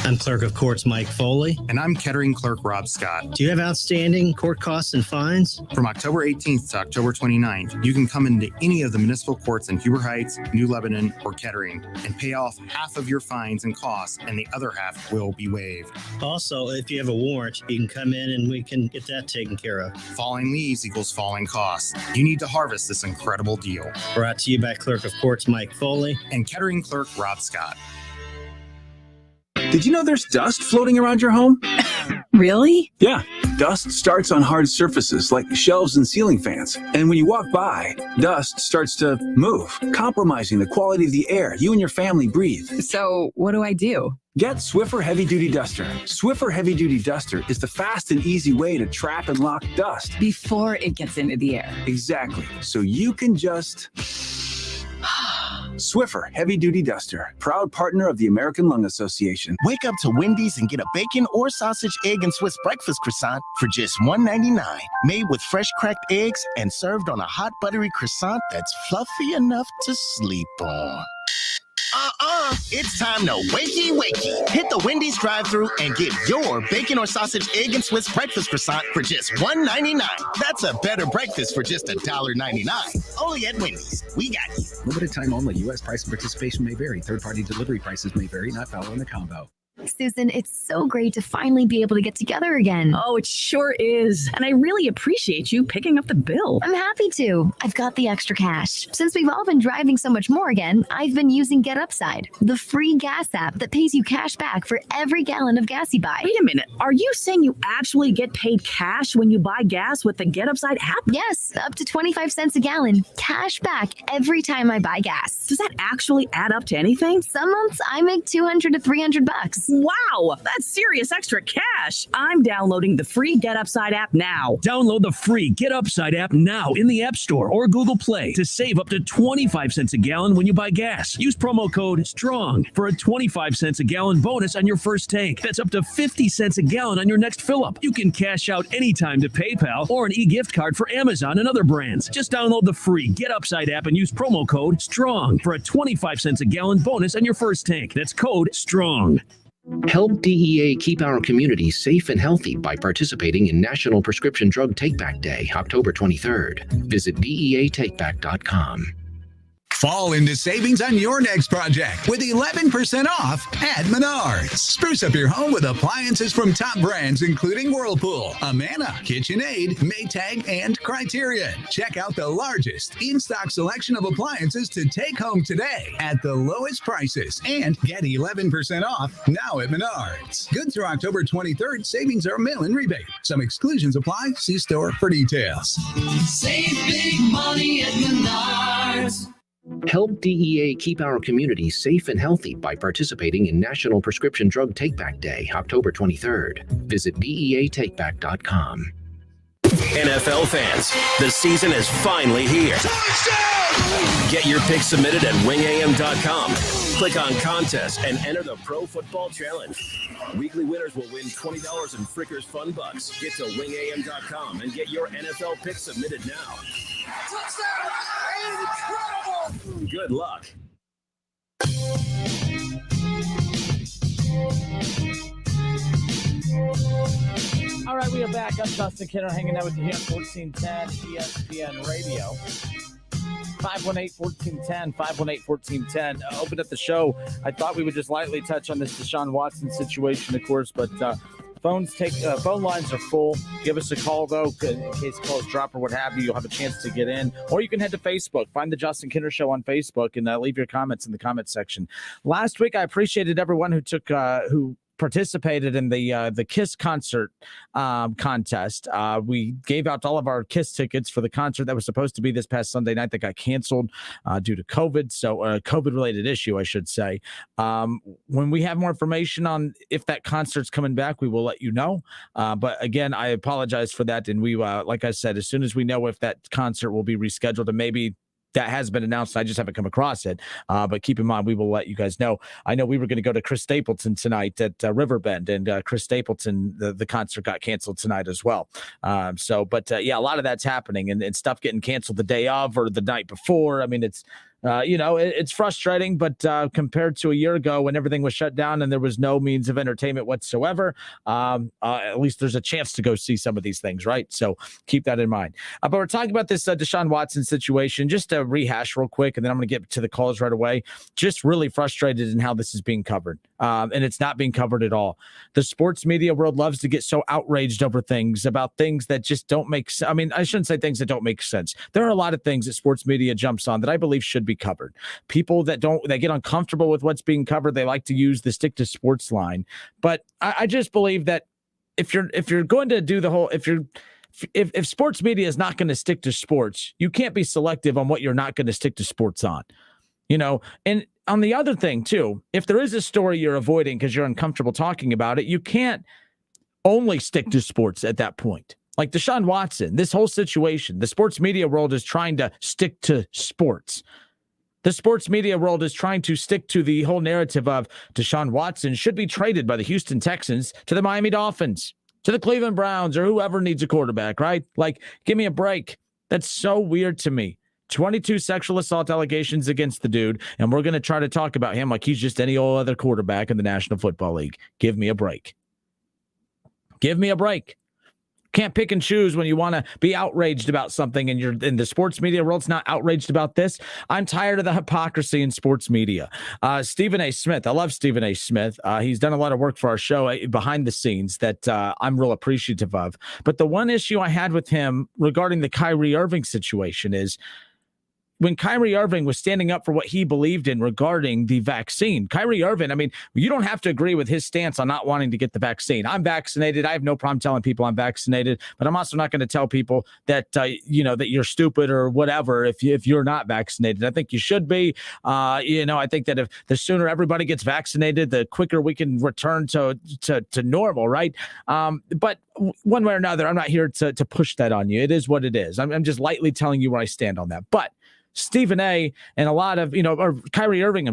I'm Clerk of Courts Mike Foley. And I'm Kettering Clerk Rob Scott. Do you have outstanding court costs and fines? From October 18th to October 29th, you can come into any of the municipal courts in Huber Heights, New Lebanon, or Kettering and pay off half of your fines and costs, and the other half will be waived. Also, if you have a warrant, you can come in and we can get that taken care of. Falling leaves equals falling costs. You need to harvest this incredible deal. Brought to you by Clerk of Courts Mike Foley and Kettering Clerk Rob Scott. Did you know there's dust floating around your home? Really? Yeah. Dust starts on hard surfaces like shelves and ceiling fans. And when you walk by, dust starts to move, compromising the quality of the air you and your family breathe. So what do I do? Get Swiffer Heavy Duty Duster. Swiffer Heavy Duty Duster is the fast and easy way to trap and lock dust. Before it gets into the air. Exactly. So you can just... Swiffer Heavy Duty Duster, proud partner of the American Lung Association. Wake up to Wendy's and get a bacon or sausage, egg, and Swiss breakfast croissant for just $1.99. Made with fresh cracked eggs and served on a hot buttery croissant that's fluffy enough to sleep on. It's time to wakey. Hit the Wendy's drive-thru and get your bacon or sausage, egg, and Swiss breakfast croissant for just $1.99. That's a better breakfast for just $1.99. Only at Wendy's. We got you. Limited time only. U.S. price and participation may vary. Third-party delivery prices may vary. Not following the combo. Susan, it's so great to finally be able to get together again. Oh, it sure is. And I really appreciate you picking up the bill. I'm happy to. I've got the extra cash. Since we've all been driving so much more again, I've been using Get Upside, the free gas app that pays you cash back for every gallon of gas you buy. Wait a minute. Are you saying you actually get paid cash when you buy gas with the Get Upside app? Yes, up to 25 cents a gallon. Cash back every time I buy gas. Does that actually add up to anything? Some months I make $200 to $300. Wow, that's serious extra cash. I'm downloading the free Get Upside app now. Download the free Get Upside app now in the App Store or Google Play to save up to 25 cents a gallon when you buy gas. Use promo code STRONG for a 25 cents a gallon bonus on your first tank. That's up to 50 cents a gallon on your next fill-up. You can cash out anytime to PayPal or an e-gift card for Amazon and other brands. Just download the free Get Upside app and use promo code STRONG for a 25 cents a gallon bonus on your first tank. That's code STRONG. Help DEA keep our community safe and healthy by participating in National Prescription Drug Takeback Day, October 23rd. Visit DEATakeback.com. Fall into savings on your next project with 11% off at Menards. Spruce up your home with appliances from top brands including Whirlpool, Amana, KitchenAid, Maytag, and Criterion. Check out the largest in-stock selection of appliances to take home today at the lowest prices and get 11% off now at Menards. Good through October 23rd, savings are mail-in rebate. Some exclusions apply. See store for details. Save big money at Menards. Help DEA keep our community safe and healthy by participating in National Prescription Drug Takeback Day, October 23rd. Visit DEATakeback.com. NFL fans, the season is finally here. Get your picks submitted at wingam.com. Click on contest and enter the Pro Football Challenge. Weekly winners will win $20 in Frickers Fun Bucks. Get to wingam.com and get your NFL picks submitted now. Touchdown! Incredible! Good luck. All right, we are back. I'm Justin Kinner hanging out with you here on 1410 ESPN Radio. 518-1410, 518-1410. Opened up the show. I thought we would just lightly touch on this Deshaun Watson situation, of course, but phone lines are full. Give us a call, though, in case calls drop or what have you. You'll have a chance to get in. Or you can head to Facebook. Find the Justin Kinner Show on Facebook and leave your comments in the comment section. Last week, I appreciated everyone who participated in the Kiss concert contest. We gave out all of our Kiss tickets for the concert that was supposed to be this past Sunday night that got canceled due to COVID. So a COVID-related issue, I should say. When we have more information on if that concert's coming back, we will let you know. But again, I apologize for that. And we, like I said, as soon as we know if that concert will be rescheduled and maybe that has been announced. I just haven't come across it. But keep in mind, we will let you guys know. I know we were going to go to Chris Stapleton tonight at Riverbend, and Chris Stapleton, the concert got canceled tonight as well. But a lot of that's happening, and stuff getting canceled the day of or the night before. I mean, it's it's frustrating, but compared to a year ago when everything was shut down and there was no means of entertainment whatsoever, at least there's a chance to go see some of these things, right? So keep that in mind. But we're talking about this Deshaun Watson situation. Just to rehash real quick, and then I'm going to get to the calls right away. Just really frustrated in how this is being covered, and it's not being covered at all. The sports media world loves to get so outraged over things, about things that just don't make sense. I mean, I shouldn't say things that don't make sense. There are a lot of things that sports media jumps on that I believe should be covered. People that get uncomfortable with what's being covered, they like to use the stick to sports line. But I just believe that if you're going to do the whole, if sports media is not going to stick to sports, you can't be selective on what you're not going to stick to sports on. And on the other thing too, if there is a story you're avoiding because you're uncomfortable talking about it, you can't only stick to sports at that point. Like Deshaun Watson, this whole situation, the sports media world is trying to stick to sports. The sports media world is trying to stick to the whole narrative of Deshaun Watson should be traded by the Houston Texans to the Miami Dolphins, to the Cleveland Browns, or whoever needs a quarterback, right? Like, give me a break. That's so weird to me. 22 sexual assault allegations against the dude, and we're going to try to talk about him like he's just any old other quarterback in the National Football League. Give me a break. Give me a break. Can't pick and choose when you want to be outraged about something and you're in the sports media world's not outraged about this. I'm tired of the hypocrisy in sports media. Stephen A. Smith. I love Stephen A. Smith. He's done a lot of work for our show behind the scenes that I'm real appreciative of. But the one issue I had with him regarding the Kyrie Irving situation is when Kyrie Irving was standing up for what he believed in regarding the vaccine. Kyrie Irving, I mean, you don't have to agree with his stance on not wanting to get the vaccine. I'm vaccinated. I have no problem telling people I'm vaccinated, but I'm also not going to tell people that, that you're stupid or whatever if you're not vaccinated. I think you should be. I think that if the sooner everybody gets vaccinated, the quicker we can return to normal, right? But one way or another, I'm not here to push that on you. It is what it is. I'm just lightly telling you where I stand on that. But Stephen A. and a lot of, or Kyrie Irving,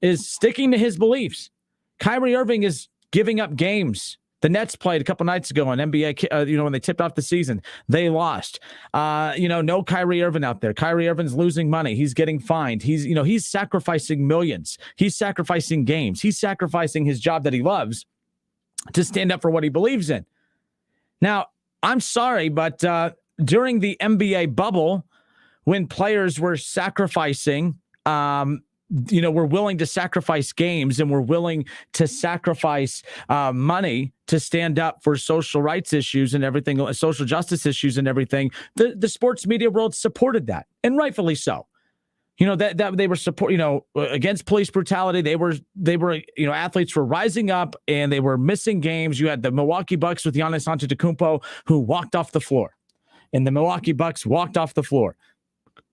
is sticking to his beliefs. Kyrie Irving is giving up games. The Nets played a couple nights ago on NBA, when they tipped off the season, they lost. No Kyrie Irving out there. Kyrie Irving's losing money. He's getting fined. He's sacrificing millions. He's sacrificing games. He's sacrificing his job that he loves to stand up for what he believes in. Now, I'm sorry, but during the NBA bubble, when players were sacrificing, we're willing to sacrifice games and we're willing to sacrifice money to stand up for social rights issues and everything, social justice issues and everything. The sports media world supported that, and rightfully so. That they were against police brutality. They were athletes were rising up and they were missing games. You had the Milwaukee Bucks with Giannis Antetokounmpo who walked off the floor, and the Milwaukee Bucks walked off the floor.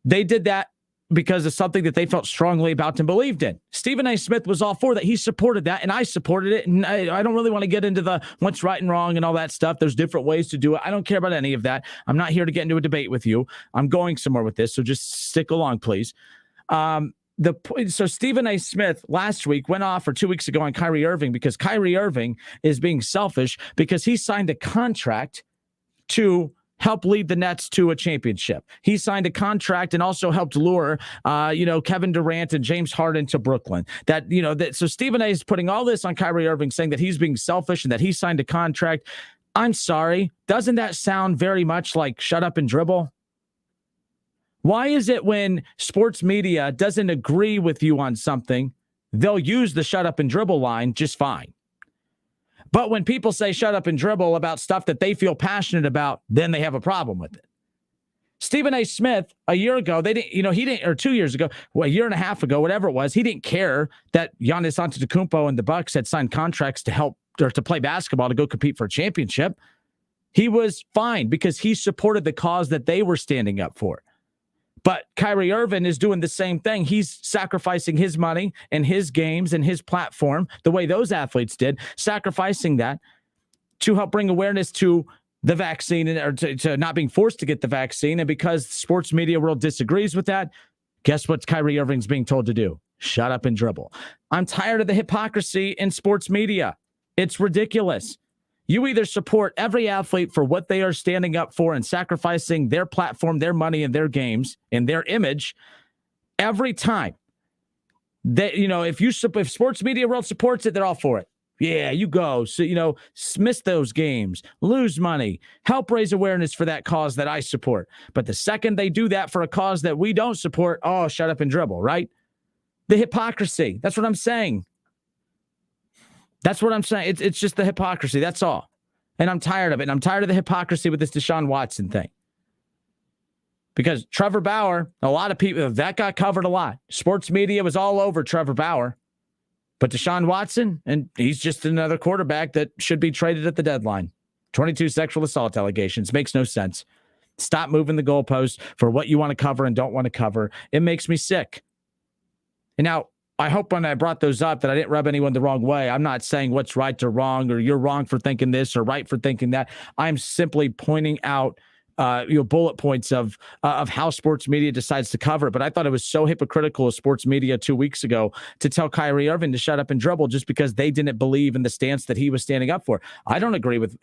They did that because of something that they felt strongly about and believed in. Stephen A. Smith was all for that. He supported that, and I supported it. And I don't really want to get into the what's right and wrong and all that stuff. There's different ways to do it. I don't care about any of that. I'm not here to get into a debate with you. I'm going somewhere with this, so just stick along, please. So Stephen A. Smith last week went off, or 2 weeks ago, on Kyrie Irving because Kyrie Irving is being selfish because he signed a contract to help lead the Nets to a championship. He signed a contract and also helped lure, Kevin Durant and James Harden to Brooklyn. So Stephen A. is putting all this on Kyrie Irving, saying that he's being selfish and that he signed a contract. I'm sorry. Doesn't that sound very much like shut up and dribble? Why is it when sports media doesn't agree with you on something, they'll use the shut up and dribble line just fine? But when people say shut up and dribble about stuff that they feel passionate about, then they have a problem with it. Stephen A. Smith, a year ago, or 2 years ago, a year and a half ago, whatever it was, he didn't care that Giannis Antetokounmpo and the Bucks had signed contracts to help or to play basketball to go compete for a championship. He was fine because he supported the cause that they were standing up for. But Kyrie Irving is doing the same thing. He's sacrificing his money and his games and his platform the way those athletes did, sacrificing that to help bring awareness to the vaccine or to not being forced to get the vaccine. And because the sports media world disagrees with that, Guess what Kyrie Irving's being told to do? Shut up and dribble. I'm tired of the hypocrisy in sports media. It's ridiculous. You either support every athlete for what they are standing up for and sacrificing their platform, their money, and their games and their image every time. That, if sports media world supports it, they're all for it. Yeah, you go. So, miss those games, lose money, help raise awareness for that cause that I support. But the second they do that for a cause that we don't support, oh, shut up and dribble, right? The hypocrisy. That's what I'm saying. That's what I'm saying. It's just the hypocrisy. That's all. And I'm tired of it. And I'm tired of the hypocrisy with this Deshaun Watson thing. Because Trevor Bauer, a lot of people, that got covered a lot. Sports media was all over Trevor Bauer. But Deshaun Watson, and he's just another quarterback that should be traded at the deadline. 22 sexual assault allegations. Makes no sense. Stop moving the goalposts for what you want to cover and don't want to cover. It makes me sick. And now, I hope when I brought those up that I didn't rub anyone the wrong way. I'm not saying what's right or wrong, or you're wrong for thinking this or right for thinking that. I'm simply pointing out bullet points of how sports media decides to cover it. But I thought it was so hypocritical of sports media 2 weeks ago to tell Kyrie Irving to shut up and dribble just because they didn't believe in the stance that he was standing up for. I don't agree with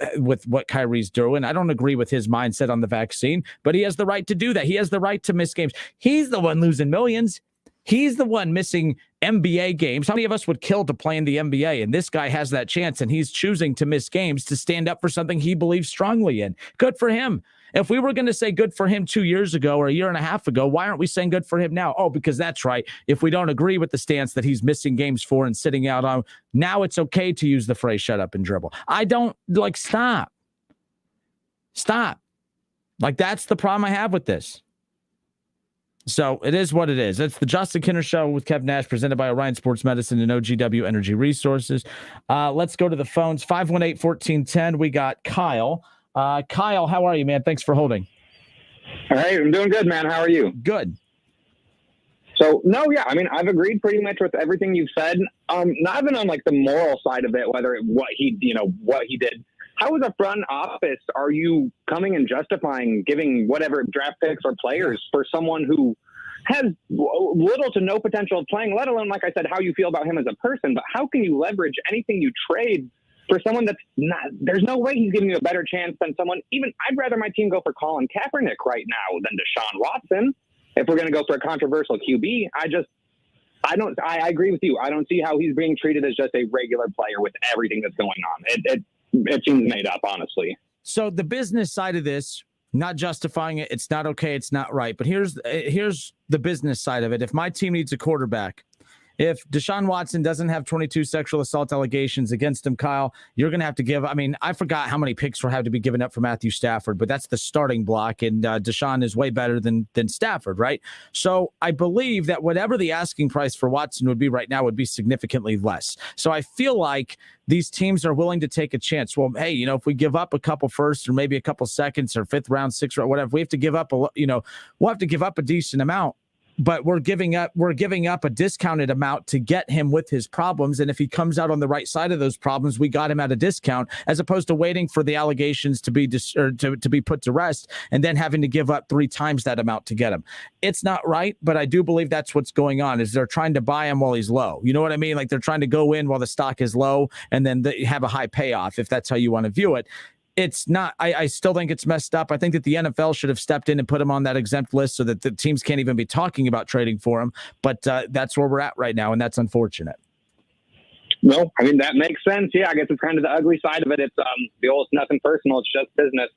what Kyrie's doing. I don't agree with his mindset on the vaccine, but he has the right to do that. He has the right to miss games. He's the one losing millions. He's the one missing NBA games. How many of us would kill to play in the NBA? And this guy has that chance, and he's choosing to miss games to stand up for something he believes strongly in. Good for him. If we were going to say good for him 2 years ago or a year and a half ago, why aren't we saying good for him now? Oh, because that's right. If we don't agree with the stance that he's missing games for and sitting out on, now it's okay to use the phrase shut up and dribble. I don't stop. Stop. That's the problem I have with this. So it is what it is. It's the Justin Kinner Show with Kev Nash, presented by Orion Sports Medicine and OGW Energy Resources. Let's go to the phones. 518-1410. We got Kyle. Kyle, how are you, man? Thanks for holding. Hey, I'm doing good, man. How are you? Good. So, I've agreed pretty much with everything you've said. Not even on the moral side of it, whether what he did. How as a front office are you coming and justifying giving whatever draft picks or players for someone who has little to no potential of playing, let alone, like I said, how you feel about him as a person? But how can you leverage anything you trade for someone that's not, there's no way he's giving you a better chance than someone, even I'd rather my team go for Colin Kaepernick right now than Deshaun Watson. If we're going to go for a controversial QB, I agree with you. I don't see how he's being treated as just a regular player with everything that's going on. It seems made up, honestly. So the business side of this, not justifying it, it's not okay, it's not right. But here's the business side of it. If my team needs a quarterback, if Deshaun Watson doesn't have 22 sexual assault allegations against him, Kyle, you're going to have to give, I forgot how many picks were have to be given up for Matthew Stafford, but that's the starting block, and Deshaun is way better than Stafford, right? So I believe that whatever the asking price for Watson would be right now would be significantly less. So I feel like these teams are willing to take a chance. Well, hey, if we give up a couple firsts or maybe a couple seconds or fifth round, sixth round, whatever, we have to give up we'll have to give up a decent amount. But we're giving up a discounted amount to get him with his problems. And if he comes out on the right side of those problems, we got him at a discount, as opposed to waiting for the allegations to be to be put to rest and then having to give up 3 times that amount to get him. It's not right, but I do believe that's what's going on, is they're trying to buy him while he's low. You know what I mean? They're trying to go in while the stock is low and then they have a high payoff, if that's how you want to view it. It's not, I still think it's messed up. I think that the NFL should have stepped in and put him on that exempt list so that the teams can't even be talking about trading for him. But that's where we're at right now, and that's unfortunate. No, that makes sense. Yeah, I guess it's kind of the ugly side of it. It's the old, it's nothing personal. It's just business.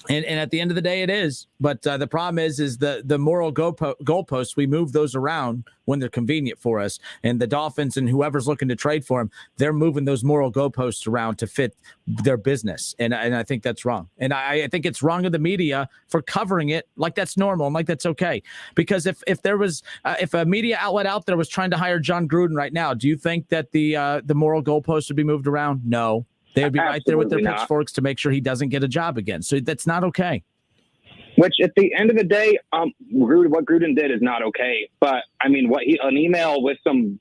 And at the end of the day, it is. But the problem is the moral goalposts, we move those around when they're convenient for us. And the Dolphins and whoever's looking to trade for him, they're moving those moral goalposts around to fit their business. And I think that's wrong. And I think it's wrong of the media for covering it like that's normal and like that's okay. Because if there was if a media outlet out there was trying to hire John Gruden right now, do you think that the moral goalposts would be moved around? No. They'd be right there with their pitchforks to make sure he doesn't get a job again. So that's not okay. Which, at the end of the day, what Gruden did is not okay. But an email with some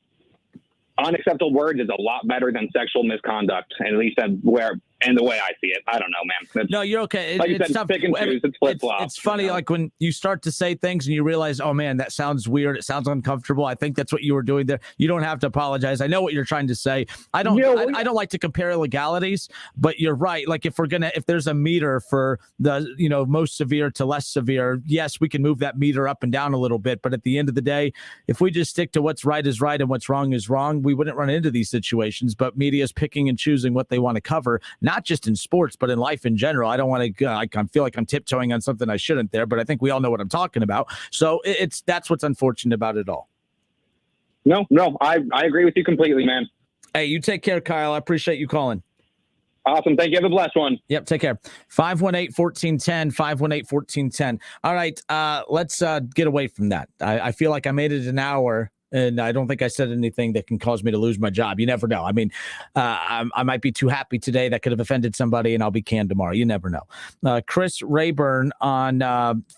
unacceptable words is a lot better than sexual misconduct. At least where and the way I see it. I don't know, man. No, you're okay. Like you It's said, tough. pick and choose. It's flip-flop. It's funny, like when you start to say things and you realize, oh man, that sounds weird. It sounds uncomfortable. I think that's what you were doing there. You don't have to apologize. I know what you're trying to say. I don't like to compare legalities, but you're right. Like if there's a meter for the, most severe to less severe, yes, we can move that meter up and down a little bit. But at the end of the day, if we just stick to what's right is right and what's wrong is wrong, we wouldn't run into these situations. But media is picking and choosing what they want to cover, not just in sports, but in life in general. I don't want to, I feel like I'm tiptoeing on something I shouldn't there, but I think we all know what I'm talking about. So that's what's unfortunate about it all. No, I agree with you completely, man. Hey, you take care, Kyle. I appreciate you calling. Awesome. Thank you. Have a blessed one. Yep. Take care. 518-1410, 518-1410. All right. Let's get away from that. I feel like I made it an hour, and I don't think I said anything that can cause me to lose my job. You never know. I mean, I might be too happy today. That could have offended somebody, and I'll be canned tomorrow. You never know. Chris Rayburn on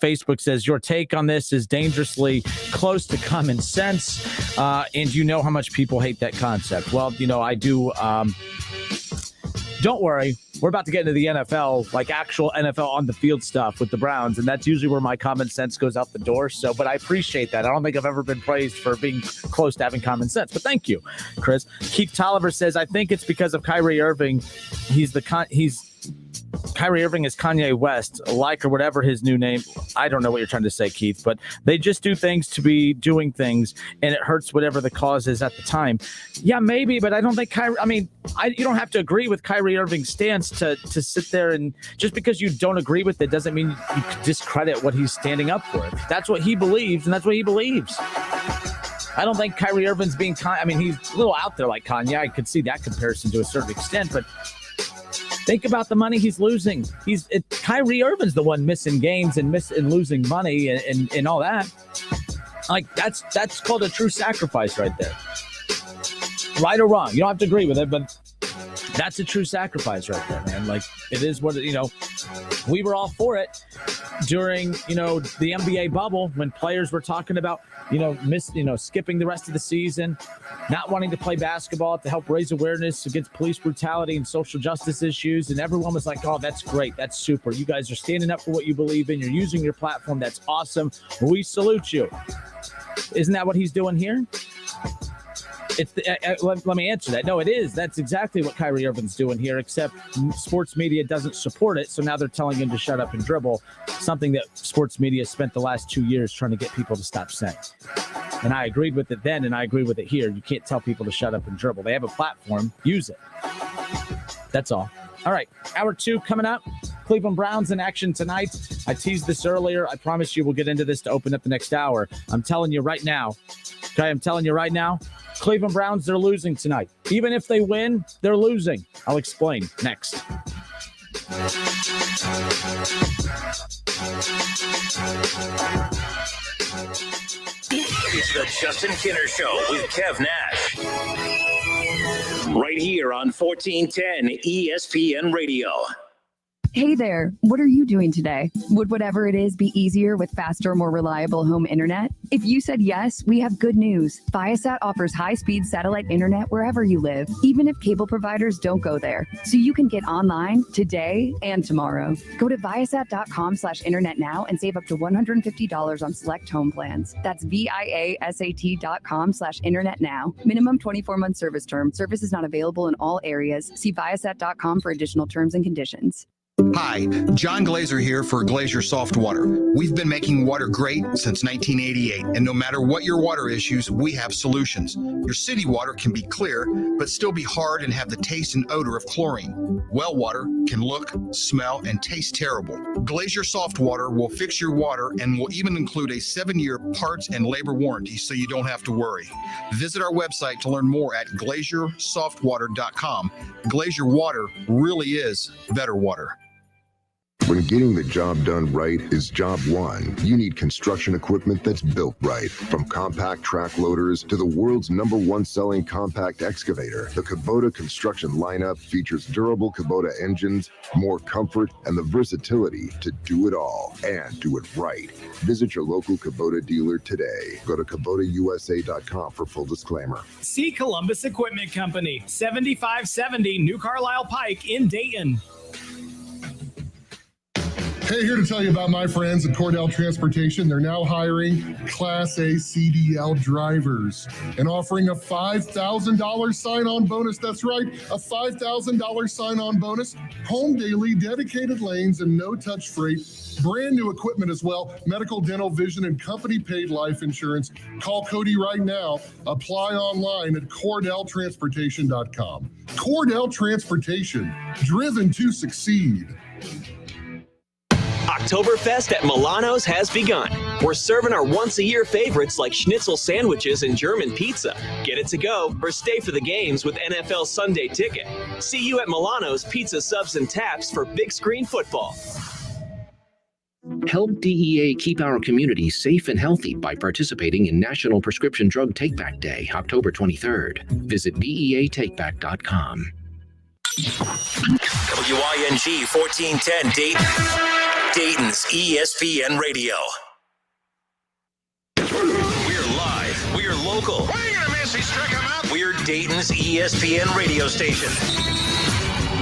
Facebook says, your take on this is dangerously close to common sense, and you know how much people hate that concept. Well, I do. Don't worry. We're about to get into the NFL, like actual NFL on the field stuff with the Browns. And that's usually where my common sense goes out the door. So, but I appreciate that. I don't think I've ever been praised for being close to having common sense, but thank you, Chris. Keith Tolliver says, I think it's because of Kyrie Irving. Kyrie Irving is Kanye West, like, or whatever his new name. I don't know what you're trying to say, Keith, but they just do things to be doing things, and it hurts whatever the cause is at the time. Yeah, maybe, but I don't think Kyrie. I mean, you don't have to agree with Kyrie Irving's stance to sit there, and just because you don't agree with it doesn't mean you discredit what he's standing up for. That's what he believes, and that's what he believes. I don't think Kyrie Irving's being. I mean, he's a little out there like Kanye. I could see that comparison to a certain extent, but. Think about the money he's losing. Kyrie Irving's the one missing games and losing money and all that. Like that's called a true sacrifice right there. Right or wrong, you don't have to agree with it, but that's a true sacrifice right there, man. Like it is what we were all for it during the NBA bubble when players were talking about skipping the rest of the season, not wanting to play basketball to help raise awareness against police brutality and social justice issues, and everyone was like, oh, that's great, that's super, you guys are standing up for what you believe in, you're using your platform, that's awesome, we salute you. Isn't that what he's doing here? Let me answer that. No, it is. That's exactly what Kyrie Irving's doing here, except sports media doesn't support it. So now they're telling him to shut up and dribble, something that sports media spent the last 2 years trying to get people to stop saying. And I agreed with it then, and I agree with it here. You can't tell people to shut up and dribble. They have a platform. Use it. That's all. All right. Hour 2 coming up. Cleveland Browns in action tonight. I teased this earlier. I promise you we'll get into this to open up the next hour. I'm telling you right now. Okay, I'm telling you right now. Cleveland Browns, they're losing tonight. Even if they win, they're losing. I'll explain next. It's the Justin Kinner Show with Kev Nash. Right here on 1410 ESPN Radio. Hey there, what are you doing today? Would whatever it is be easier with faster, more reliable home internet? If you said yes, we have good news. Viasat offers high-speed satellite internet wherever you live, even if cable providers don't go there. So you can get online today and tomorrow. Go to Viasat.com/internet now and save up to $150 on select home plans. That's Viasat.com/internet now. Minimum 24-month service term. Service is not available in all areas. See Viasat.com for additional terms and conditions. Hi, John Glazer here for Glazer Soft Water. We've been making water great since 1988, and no matter what your water issues, we have solutions. Your city water can be clear, but still be hard and have the taste and odor of chlorine. Well water can look, smell, and taste terrible. Glazer Soft Water will fix your water and will even include a 7-year parts and labor warranty so you don't have to worry. Visit our website to learn more at glazersoftwater.com. Glazer Water really is better water. When getting the job done right is job one, you need construction equipment that's built right. From compact track loaders to the world's #1 selling compact excavator, the Kubota construction lineup features durable Kubota engines, more comfort, and the versatility to do it all and do it right. Visit your local Kubota dealer today. Go to KubotaUSA.com for full disclaimer. See Columbus Equipment Company, 7570 New Carlisle Pike in Dayton. Hey, here to tell you about my friends at Cordell Transportation. They're now hiring Class A CDL drivers and offering a $5,000 sign-on bonus. That's right, a $5,000 sign-on bonus, home daily, dedicated lanes, and no-touch freight. Brand new equipment as well, medical, dental, vision, and company-paid life insurance. Call Cody right now. Apply online at CordellTransportation.com. Cordell Transportation, driven to succeed. Oktoberfest at Milano's has begun. We're serving our once-a-year favorites like schnitzel sandwiches and German pizza. Get it to go or stay for the games with NFL Sunday Ticket. See you at Milano's Pizza Subs and Taps for big screen football. Help DEA keep our communities safe and healthy by participating in National Prescription Drug Takeback Day, October 23rd. Visit DEATakeback.com. WING 1410 Dayton. Dayton's ESPN Radio. We're live. We're local. What are you gonna miss? Strike him out. We're Dayton's ESPN radio station.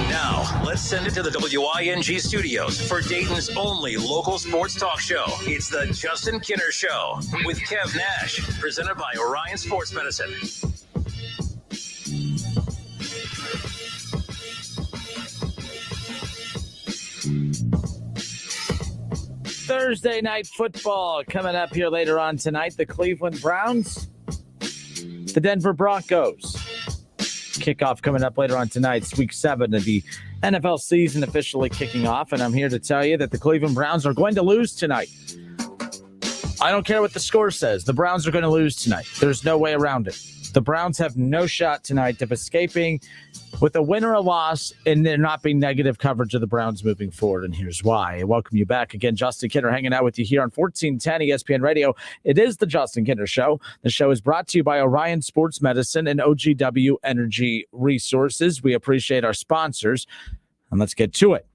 Now, let's send it to the WING studios for Dayton's only local sports talk show. It's the Justin Kinner Show with Kev Nash, presented by Orion Sports Medicine. Thursday night football coming up here later on tonight. The Cleveland Browns, the Denver Broncos. Kickoff coming up later on tonight. It's week 7 of the NFL season officially kicking off, and I'm here to tell you that the Cleveland Browns are going to lose tonight. I don't care what the score says. The Browns are going to lose tonight. There's no way around it. The Browns have no shot tonight of escaping with a win or a loss, and there not being negative coverage of the Browns moving forward. And here's why. I welcome you back again. Justin Kinner hanging out with you here on 1410 ESPN Radio. It is the Justin Kinner Show. The show is brought to you by Orion Sports Medicine and OGW Energy Resources. We appreciate our sponsors, and let's get to it.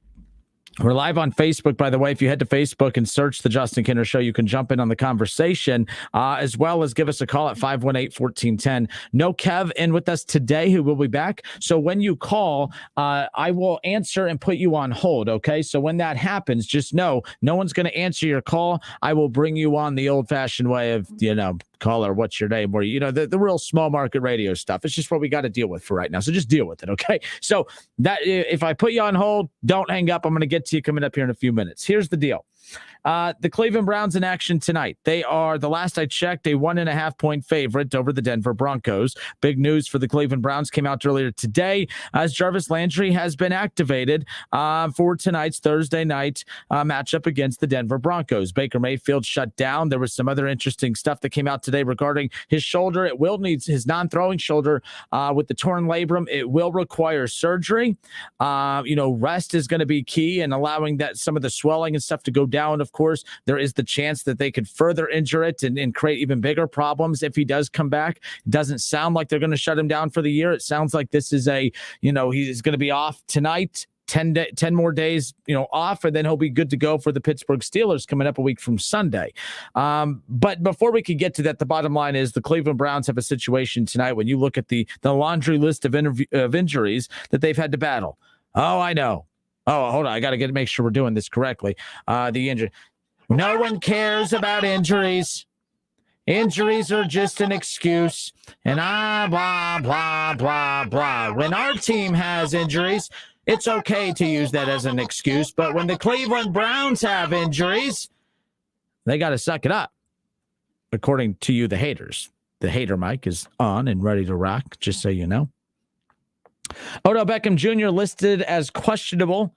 We're live on Facebook, by the way. If you head to Facebook and search The Justin Kinner Show, you can jump in on the conversation, as well as give us a call at 518-1410. No Kev in with us today, who will be back. So when you call, I will answer and put you on hold, okay? So when that happens, just know no one's going to answer your call. I will bring you on the old-fashioned way of, caller, what's your name? Or, the real small market radio stuff. It's just what we got to deal with for right now. So just deal with it, okay? So that if I put you on hold, don't hang up. I'm going to get to you coming up here in a few minutes. Here's the deal. The Cleveland Browns in action tonight. They are, the last I checked, a 1.5-point favorite over the Denver Broncos. Big news for the Cleveland Browns came out earlier today as Jarvis Landry has been activated for tonight's Thursday night matchup against the Denver Broncos. Baker Mayfield shut down. There was some other interesting stuff that came out today regarding his shoulder. It will need his non-throwing shoulder with the torn labrum. It will require surgery. Rest is going to be key and allowing that some of the swelling and stuff to go down. Of course, there is the chance that they could further injure it and create even bigger problems if he does come back. It doesn't sound like they're going to shut him down for the year. It sounds like this is he's going to be off tonight, 10 more days, off, and then he'll be good to go for the Pittsburgh Steelers coming up a week from Sunday. But before we can get to that, the bottom line is the Cleveland Browns have a situation tonight when you look at the laundry list of injuries that they've had to battle. Oh, I know. Oh, hold on. I got to make sure we're doing this correctly. The injury. No one cares about injuries. Injuries are just an excuse. And blah, blah, blah, blah. When our team has injuries, it's okay to use that as an excuse. But when the Cleveland Browns have injuries, they got to suck it up. According to you, the haters. The hater mic is on and ready to rock, just so you know. Odell Beckham Jr. listed as questionable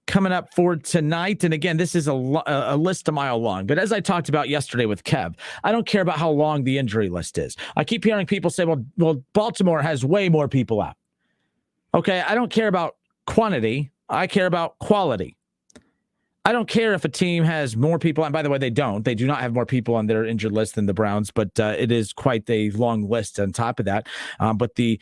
coming up for tonight. And again, this is a list a mile long. But as I talked about yesterday with Kev, I don't care about how long the injury list is. I keep hearing people say, well, Baltimore has way more people out. Okay, I don't care about quantity. I care about quality. I don't care if a team has more people, and by the way, they don't. They do not have more people on their injured list than the Browns, but it is quite a long list on top of that. But the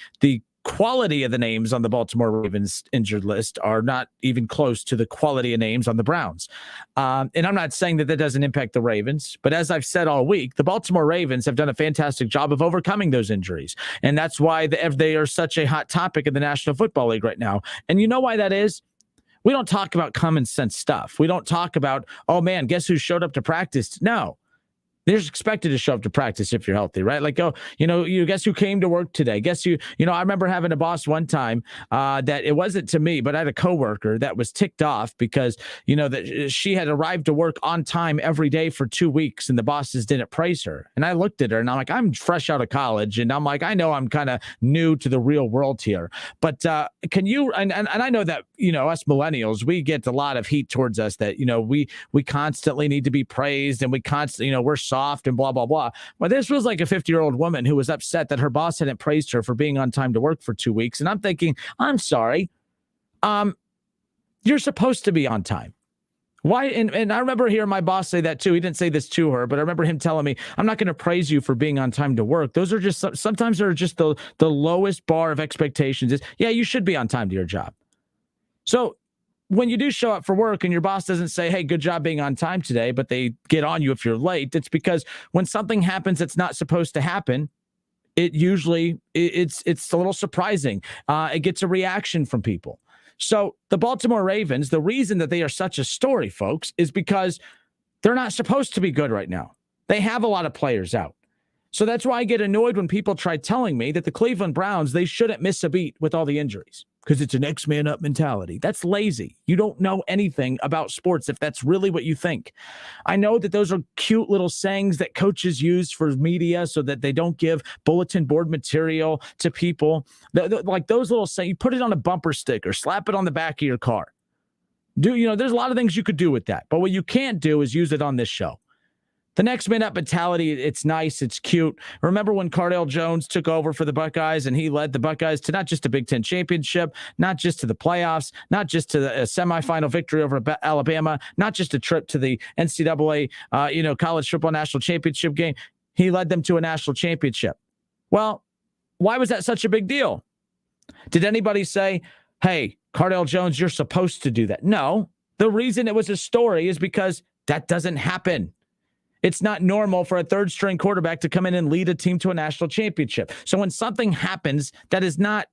quality of the names on the Baltimore Ravens injured list are not even close to the quality of names on the Browns. And I'm not saying that doesn't impact the Ravens, but as I've said all week, the Baltimore Ravens have done a fantastic job of overcoming those injuries. And that's why they are such a hot topic in the National Football League right now. And you know why that is? We don't talk about common sense stuff. We don't talk about, oh man, guess who showed up to practice? No. They're expected to show up to practice if you're healthy, right? Like, oh, you guess who came to work today? Guess I remember having a boss one time that it wasn't to me, but I had a coworker that was ticked off because, that she had arrived to work on time every day for 2 weeks and the bosses didn't praise her. And I looked at her and I'm like, I'm fresh out of college. And I'm like, I know I'm kind of new to the real world here, but can you, and I know that, us millennials, we get a lot of heat towards us that, we constantly need to be praised and we constantly, we're soft and blah, blah, blah. Well, this was like a 50-year-old woman who was upset that her boss hadn't praised her for being on time to work for 2 weeks. And I'm thinking, I'm sorry. You're supposed to be on time. Why? And I remember hearing my boss say that too. He didn't say this to her, but I remember him telling me, I'm not going to praise you for being on time to work. Those are just, sometimes they're just the lowest bar of expectations is, yeah, you should be on time to your job. So when you do show up for work and your boss doesn't say, hey, good job being on time today, but they get on you if you're late, it's because when something happens that's not supposed to happen, it usually, it's a little surprising. It gets a reaction from people. So the Baltimore Ravens, the reason that they are such a story, folks, is because they're not supposed to be good right now. They have a lot of players out. So that's why I get annoyed when people try telling me that the Cleveland Browns, they shouldn't miss a beat with all the injuries because it's an next man up mentality. That's lazy. You don't know anything about sports if that's really what you think. I know that those are cute little sayings that coaches use for media so that they don't give bulletin board material to people. Like those little sayings, you put it on a bumper sticker, slap it on the back of your car. There's a lot of things you could do with that. But what you can't do is use it on this show. The next man up mentality, it's nice, it's cute. Remember when Cardale Jones took over for the Buckeyes and he led the Buckeyes to not just a Big Ten championship, not just to the playoffs, not just to a semifinal victory over Alabama, not just a trip to the NCAA, college football national championship game. He led them to a national championship. Well, why was that such a big deal? Did anybody say, hey, Cardale Jones, you're supposed to do that? No. The reason it was a story is because that doesn't happen. It's not normal for a third-string quarterback to come in and lead a team to a national championship. So when something happens that is not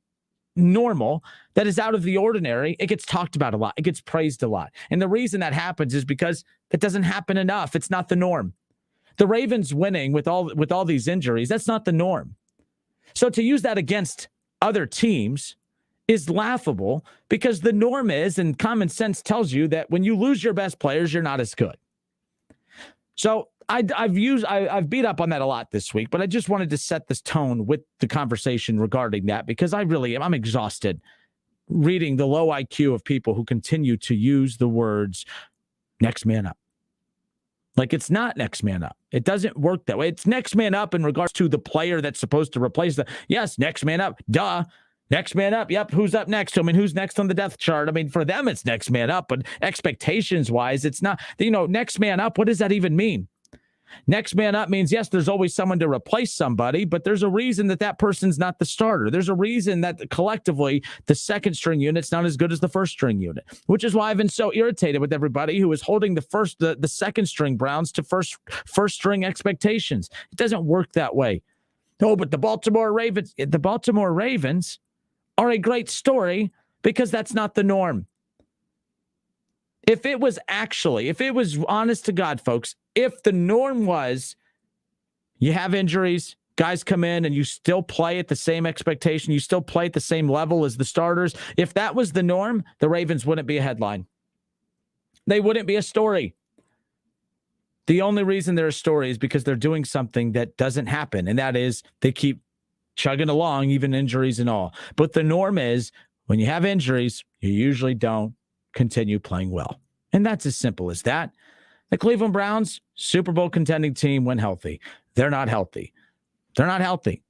normal, that is out of the ordinary, it gets talked about a lot. It gets praised a lot. And the reason that happens is because it doesn't happen enough. It's not the norm. The Ravens winning with all these injuries, that's not the norm. So to use that against other teams is laughable because the norm is, and common sense tells you that when you lose your best players, you're not as good. So I've beat up on that a lot this week, but I just wanted to set this tone with the conversation regarding that because I'm exhausted reading the low IQ of people who continue to use the words next man up. Like it's not next man up. It doesn't work that way. It's next man up in regards to the player that's supposed to replace the, yes, next man up. Duh. Next man up. Yep. Who's up next? Who's next on the depth chart? I mean, for them, it's next man up, but expectations wise, it's not, next man up. What does that even mean? Next man up means, yes, there's always someone to replace somebody, but there's a reason that person's not the starter. There's a reason that collectively the second string unit's not as good as the first string unit, which is why I've been so irritated with everybody who is holding the second string Browns to first string expectations. It doesn't work that way. No, but the Baltimore Ravens are a great story because that's not the norm. If it was honest to God, folks, if the norm was you have injuries, guys come in and you still play at the same expectation, you still play at the same level as the starters, if that was the norm, the Ravens wouldn't be a headline. They wouldn't be a story. The only reason they're a story is because they're doing something that doesn't happen, and that is they keep chugging along, even injuries and all. But the norm is when you have injuries, you usually don't continue playing well. And that's as simple as that. The Cleveland Browns, Super Bowl contending team when healthy. They're not healthy. They're not healthy.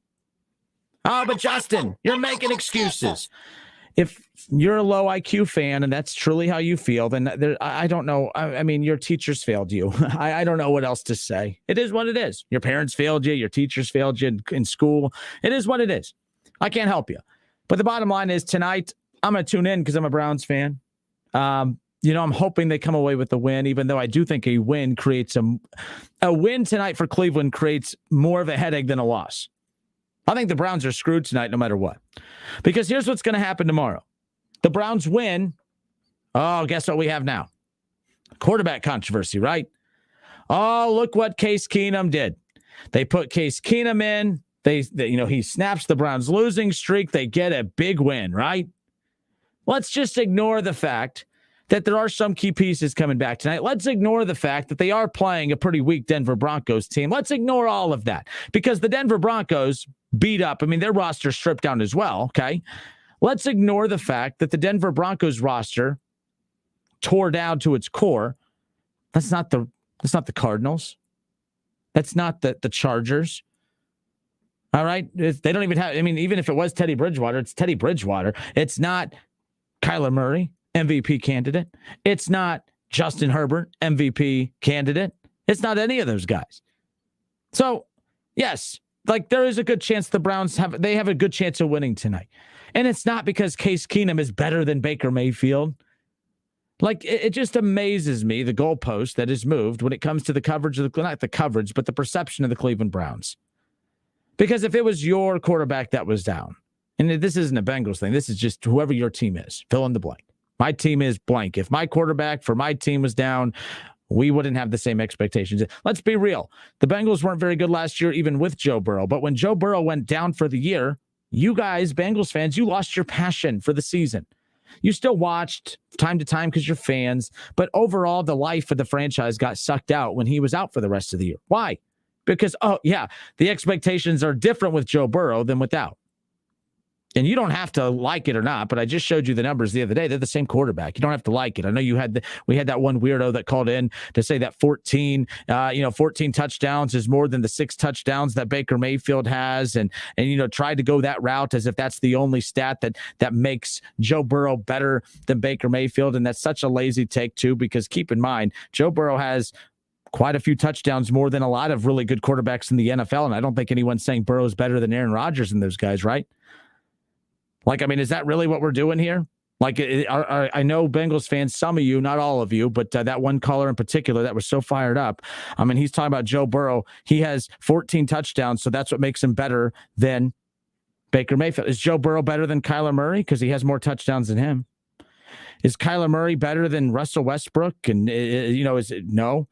Oh, but Justin, you're making excuses. if you're a low IQ fan and that's truly how you feel, then I don't know. I mean, your teachers failed you. I don't know what else to say. It is what it is. Your parents failed you. Your teachers failed you in school. It is what it is. I can't help you. But the bottom line is tonight, I'm going to tune in because I'm a Browns fan. I'm hoping they come away with the win, even though I do think a win creates a win tonight for Cleveland creates more of a headache than a loss. I think the Browns are screwed tonight no matter what. Because here's what's going to happen tomorrow. The Browns win. Oh, guess what we have now? Quarterback controversy, right? Oh, look what Case Keenum did. They put Case Keenum in. He snaps the Browns' losing streak. They get a big win, right? Let's just ignore the fact that there are some key pieces coming back tonight. Let's ignore the fact that they are playing a pretty weak Denver Broncos team. Let's ignore all of that because the Denver Broncos beat up. I mean, their roster stripped down as well, okay? Let's ignore the fact that the Denver Broncos roster tore down to its core. That's not the Cardinals. That's not the Chargers. All right? They don't even have, I mean, even if it was Teddy Bridgewater, it's Teddy Bridgewater. It's not Kyler Murray, MVP candidate. It's not Justin Herbert, MVP candidate. It's not any of those guys. So, yes, there is a good chance the Browns have a good chance of winning tonight. And it's not because Case Keenum is better than Baker Mayfield. It just amazes me, the goalpost that is moved when it comes to the coverage of not the coverage, but the perception of the Cleveland Browns. Because if it was your quarterback that was down, and this isn't a Bengals thing, this is just whoever your team is, fill in the blank. My team is blank. If my quarterback for my team was down, we wouldn't have the same expectations. Let's be real. The Bengals weren't very good last year, even with Joe Burrow. But when Joe Burrow went down for the year, you guys, Bengals fans, you lost your passion for the season. You still watched time to time because you're fans. But overall, the life of the franchise got sucked out when he was out for the rest of the year. Why? Because, the expectations are different with Joe Burrow than without. And you don't have to like it or not, but I just showed you the numbers the other day. They're the same quarterback. You don't have to like it. I know we had that one weirdo that called in to say that 14 touchdowns is more than the 6 touchdowns that Baker Mayfield has, and tried to go that route as if that's the only stat that makes Joe Burrow better than Baker Mayfield. And that's such a lazy take too, because keep in mind, Joe Burrow has quite a few touchdowns more than a lot of really good quarterbacks in the NFL. And I don't think anyone's saying Burrow's better than Aaron Rodgers and those guys, right? Is that really what we're doing here? I know Bengals fans, some of you, not all of you, but that one caller in particular that was so fired up. I mean, he's talking about Joe Burrow. He has 14 touchdowns, so that's what makes him better than Baker Mayfield. Is Joe Burrow better than Kyler Murray? Because he has more touchdowns than him. Is Kyler Murray better than Russell Westbrook? And, is it no?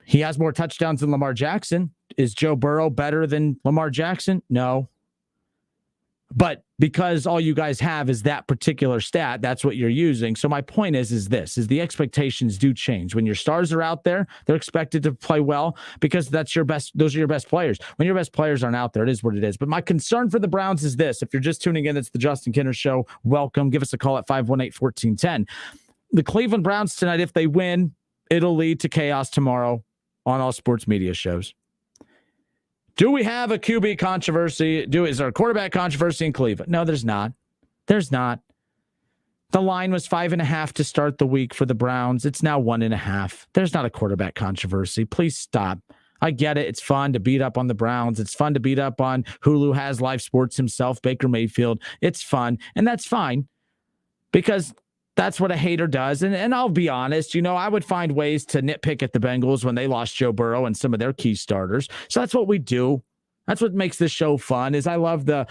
He has more touchdowns than Lamar Jackson. Is Joe Burrow better than Lamar Jackson? No. But because all you guys have is that particular stat, that's what you're using. So my point is the expectations do change. When your stars are out there, they're expected to play well because those are your best players. When your best players aren't out there, it is what it is. But my concern for the Browns is this. If you're just tuning in, it's the Justin Kinner Show. Welcome. Give us a call at 518-1410. The Cleveland Browns tonight, if they win, it'll lead to chaos tomorrow on all sports media shows. Do we have a QB controversy? Is there a quarterback controversy in Cleveland? No, there's not. There's not. The line was 5.5 to start the week for the Browns. It's now 1.5. There's not a quarterback controversy. Please stop. I get it. It's fun to beat up on the Browns. It's fun to beat up on Hulu has live sports himself, Baker Mayfield. It's fun. And that's fine because that's what a hater does. And I'll be honest, I would find ways to nitpick at the Bengals when they lost Joe Burrow and some of their key starters. So that's what we do. That's what makes this show fun is I love the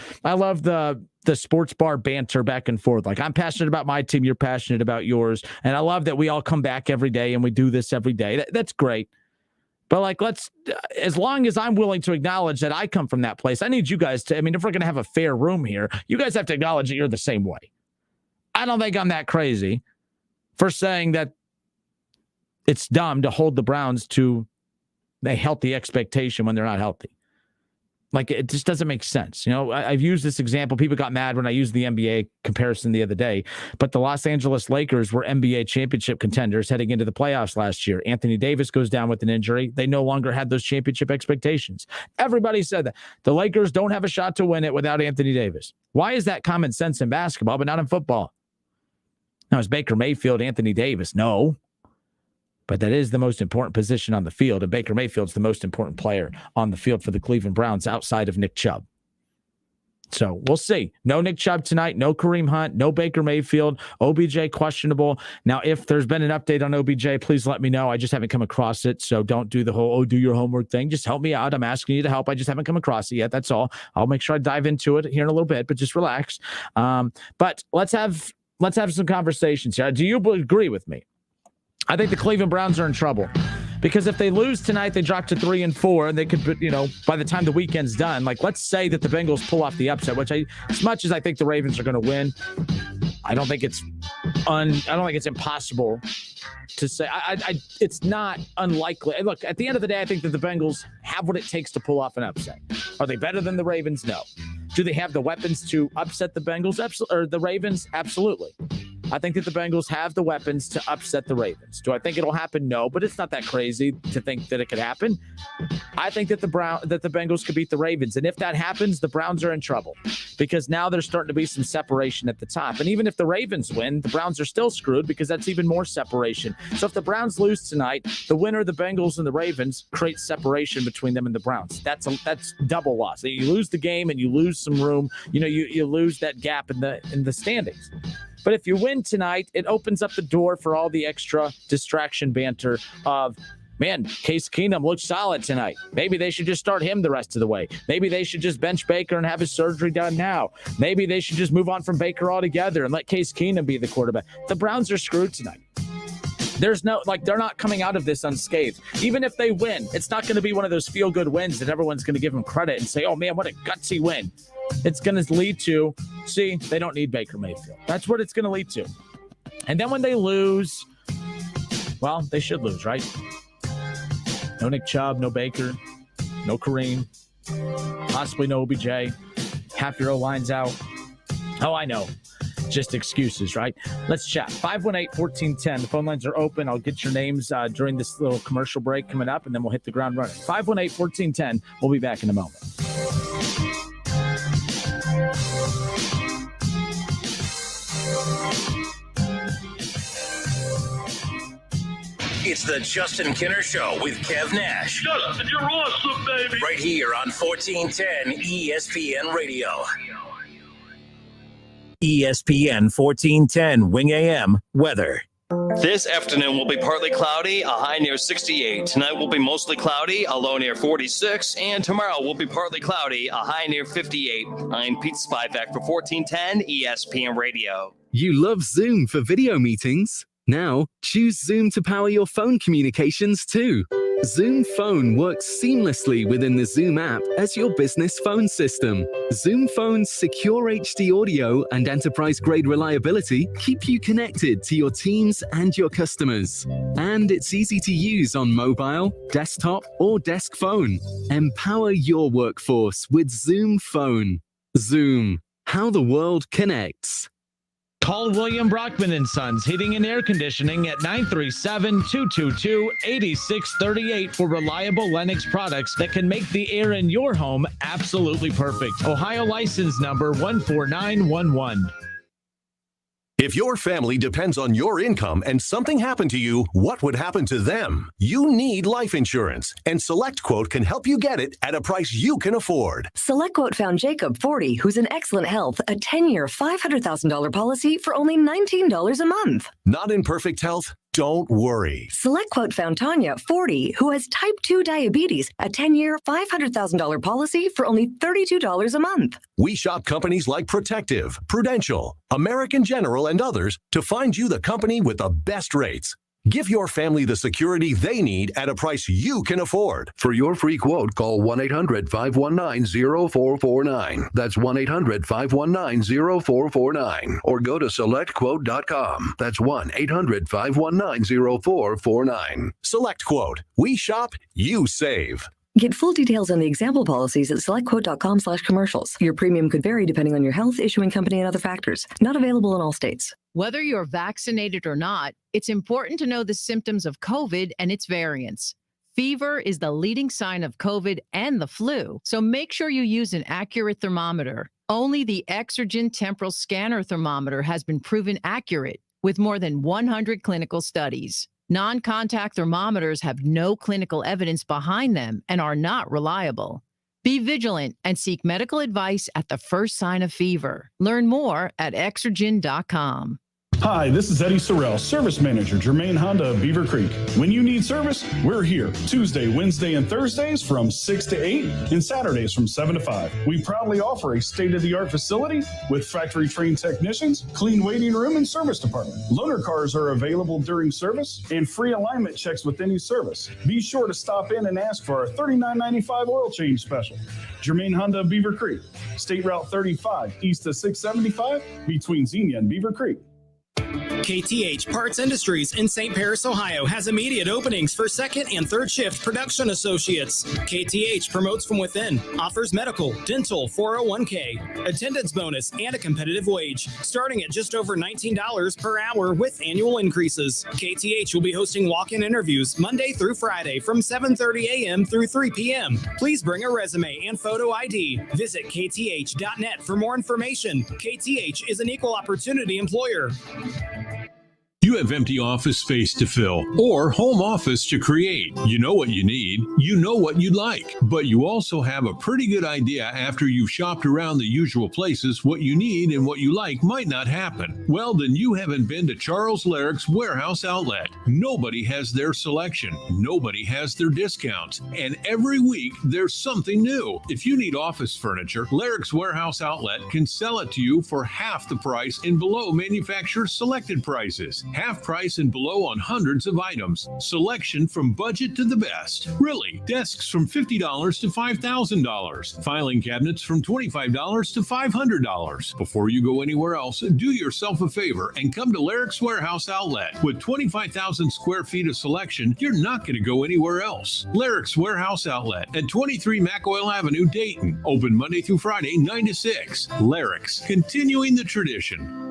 sports bar banter back and forth. I'm passionate about my team. You're passionate about yours. And I love that we all come back every day and we do this every day. That's great. But as long as I'm willing to acknowledge that I come from that place, I need you guys to, if we're going to have a fair room here, you guys have to acknowledge that you're the same way. I don't think I'm that crazy for saying that it's dumb to hold the Browns to a healthy expectation when they're not healthy. Like, it just doesn't make sense. I've used this example. People got mad when I used the NBA comparison the other day, but the Los Angeles Lakers were NBA championship contenders heading into the playoffs last year. Anthony Davis goes down with an injury. They no longer had those championship expectations. Everybody said that. The Lakers don't have a shot to win it without Anthony Davis. Why is that common sense in basketball, but not in football? Now, is Baker Mayfield Anthony Davis? No. But that is the most important position on the field, and Baker Mayfield's the most important player on the field for the Cleveland Browns outside of Nick Chubb. So we'll see. No Nick Chubb tonight, no Kareem Hunt, no Baker Mayfield, OBJ questionable. Now, if there's been an update on OBJ, please let me know. I just haven't come across it, so don't do the whole, do your homework thing. Just help me out. I'm asking you to help. I just haven't come across it yet. That's all. I'll make sure I dive into it here in a little bit, but just relax. But let's have some conversations here. Do you agree with me? I think the Cleveland Browns are in trouble because if they lose tonight, they drop to 3-4, and they could, by the time the weekend's done, like, let's say that the Bengals pull off the upset, which as much as I think the Ravens are going to win, I don't think it's impossible to say. It's not unlikely. Look, at the end of the day, I think that the Bengals have what it takes to pull off an upset. Are they better than the Ravens? No. Do they have the weapons to upset the Bengals or the Ravens? Absolutely. I think that the Bengals have the weapons to upset the Ravens. Do I think it'll happen? No, but it's not that crazy to think that it could happen. I think that the Bengals could beat the Ravens, and if that happens, the Browns are in trouble because now there's starting to be some separation at the top. And even if the Ravens win, the Browns are still screwed because that's even more separation. So if the Browns lose tonight, the winner, the Bengals and the Ravens, creates separation between them and the Browns. That's double loss. You lose the game and you lose some room. You lose that gap in the standings. But if you win tonight, it opens up the door for all the extra distraction banter of, man, Case Keenum looks solid tonight. Maybe they should just start him the rest of the way. Maybe they should just bench Baker and have his surgery done now. Maybe they should just move on from Baker altogether and let Case Keenum be the quarterback. The Browns are screwed tonight. There's they're not coming out of this unscathed. Even if they win, it's not going to be one of those feel-good wins that everyone's going to give them credit and say, oh, man, what a gutsy win. It's going to lead to, see, they don't need Baker Mayfield. That's what it's going to lead to. And then when they lose, well, they should lose, right? No Nick Chubb, no Baker, no Kareem, possibly no OBJ. Half your O-line's out. Oh, I know. Just excuses, right? Let's chat. 518-1410. The phone lines are open. I'll get your names during this little commercial break coming up, and then we'll hit the ground running. 518-1410. We'll be back in a moment. It's the Justin Kinner Show with Kev Nash. Justin, you're awesome, baby. Right here on 1410 ESPN Radio. ESPN 1410 Wing AM weather. This afternoon will be partly cloudy, a high near 68. Tonight will be mostly cloudy, a low near 46. And tomorrow will be partly cloudy, a high near 58. I'm Pete Spivak for 1410 ESPN Radio. You love Zoom for video meetings? Now, choose Zoom to power your phone communications too. Zoom Phone works seamlessly within the Zoom app as your business phone system. Zoom Phone's secure HD audio and enterprise-grade reliability keep you connected to your teams and your customers. And it's easy to use on mobile, desktop, or desk phone. Empower your workforce with Zoom Phone. Zoom, how the world connects. Call William Brockman & Sons Heating and Air Conditioning at 937-222-8638 for reliable Lennox products that can make the air in your home absolutely perfect. Ohio license number 14911. If your family depends on your income and something happened to you, what would happen to them? You need life insurance, and SelectQuote can help you get it at a price you can afford. SelectQuote found Jacob, 40, who's in excellent health, a 10-year, $500,000 policy for only $19 a month. Not in perfect health? Don't worry. SelectQuote found Tanya, 40, who has type 2 diabetes, a 10-year, $500,000 policy for only $32 a month. We shop companies like Protective, Prudential, American General, and others to find you the company with the best rates. Give your family the security they need at a price you can afford. For your free quote, call 1-800-519-0449. That's 1-800-519-0449. Or go to SelectQuote.com. That's 1-800-519-0449. SelectQuote. We shop, you save. Get full details on the example policies at selectquote.com/commercials. Your premium could vary depending on your health, issuing company, and other factors. Not available in all states. Whether you're vaccinated or not, it's important to know the symptoms of COVID and its variants. Fever is the leading sign of COVID and the flu, so make sure you use an accurate thermometer. Only the Exergen temporal scanner thermometer has been proven accurate with more than 100 clinical studies. Non-contact thermometers have no clinical evidence behind them and are not reliable. Be vigilant and seek medical advice at the first sign of fever. Learn more at Exergen.com. Hi, this is Eddie Sorrell, Service Manager, Germain Honda of Beaver Creek. When you need service, we're here. Tuesday, Wednesday, and Thursdays from 6 to 8, and Saturdays from 7 to 5. We proudly offer a state-of-the-art facility with factory-trained technicians, clean waiting room, and service department. Loaner cars are available during service, and free alignment checks with any service. Be sure to stop in and ask for our $39.95 oil change special. Germain Honda of Beaver Creek, State Route 35, east of 675, between Xenia and Beaver Creek. KTH Parts Industries in St. Paris, Ohio has immediate openings for second and third shift production associates. KTH promotes from within, offers medical, dental, 401k, attendance bonus, and a competitive wage, starting at just over $19 per hour with annual increases. KTH will be hosting walk-in interviews Monday through Friday from 7:30 a.m. through 3 p.m. Please bring a resume and photo ID. Visit kth.net for more information. KTH is an equal opportunity employer. You have empty office space to fill or home office to create. You know what you need. You know what you'd like. But you also have a pretty good idea after you've shopped around the usual places what you need and what you like might not happen. Well, then you haven't been to Charles Larrick's Warehouse Outlet. Nobody has their selection. Nobody has their discounts. And every week there's something new. If you need office furniture, Larrick's Warehouse Outlet can sell it to you for half the price and below manufacturer's selected prices. Half price and below on hundreds of items. Selection from budget to the best. Really, desks from $50 to $5,000. Filing cabinets from $25 to $500. Before you go anywhere else, do yourself a favor and come to Larrick's Warehouse Outlet. With 25,000 square feet of selection, you're not going to go anywhere else. Larrick's Warehouse Outlet at 23 McOil Avenue, Dayton. Open Monday through Friday, 9 to 6. Larrick's, continuing the tradition.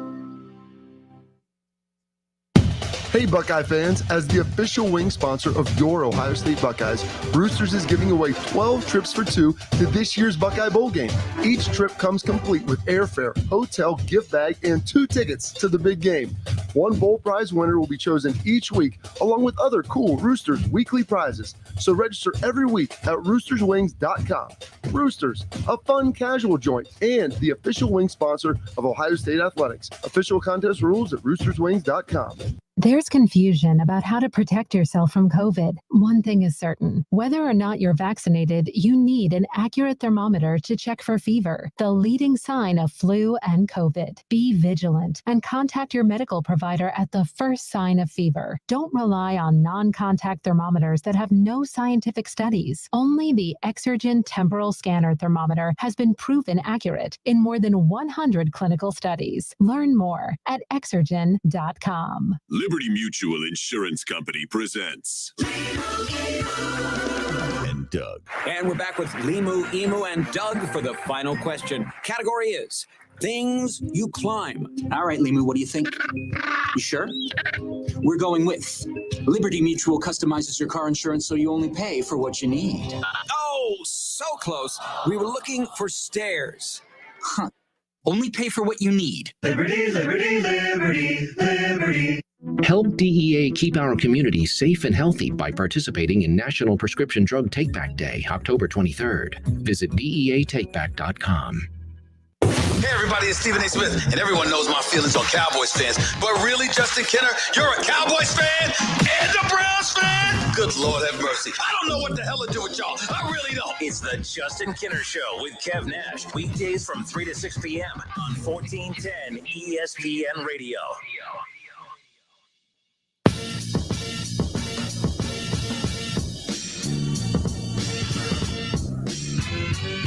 Hey Buckeye fans, as the official wing sponsor of your Ohio State Buckeyes, Roosters is giving away 12 trips for two to this year's Buckeye Bowl game. Each trip comes complete with airfare, hotel, gift bag, and 2 tickets to the big game. One bowl prize winner will be chosen each week, along with other cool Roosters weekly prizes. So register every week at roosterswings.com. Roosters, a fun casual joint, and the official wing sponsor of Ohio State Athletics. Official contest rules at roosterswings.com. There's confusion about how to protect yourself from COVID. One thing is certain. Whether or not you're vaccinated, you need an accurate thermometer to check for fever, the leading sign of flu and COVID. Be vigilant and contact your medical provider at the first sign of fever. Don't rely on non-contact thermometers that have no scientific studies. Only the Exergen temporal scanner thermometer has been proven accurate in more than 100 clinical studies. Learn more at Exergen.com. Liberty Mutual Insurance Company presents and Doug. And we're back with Limu, Emu, and Doug for the final question. Category is things you climb. All right, Limu, what do you think? You sure? We're going with Liberty Mutual customizes your car insurance so you only pay for what you need. Oh, so close. We were looking for stairs. Huh. Only pay for what you need. Liberty, liberty, liberty, liberty. Help DEA keep our community safe and healthy by participating in National Prescription Drug Take-Back Day, October 23rd. Visit DEATakeback.com. Hey everybody, it's Stephen A. Smith, and everyone knows my feelings on Cowboys fans. But really, Justin Kenner, you're a Cowboys fan and a Browns fan? Good Lord have mercy. I don't know what the hell to do with y'all. I really don't. It's the Justin Kenner Show with Kev Nash. Weekdays from 3 to 6 p.m. on 1410 ESPN Radio.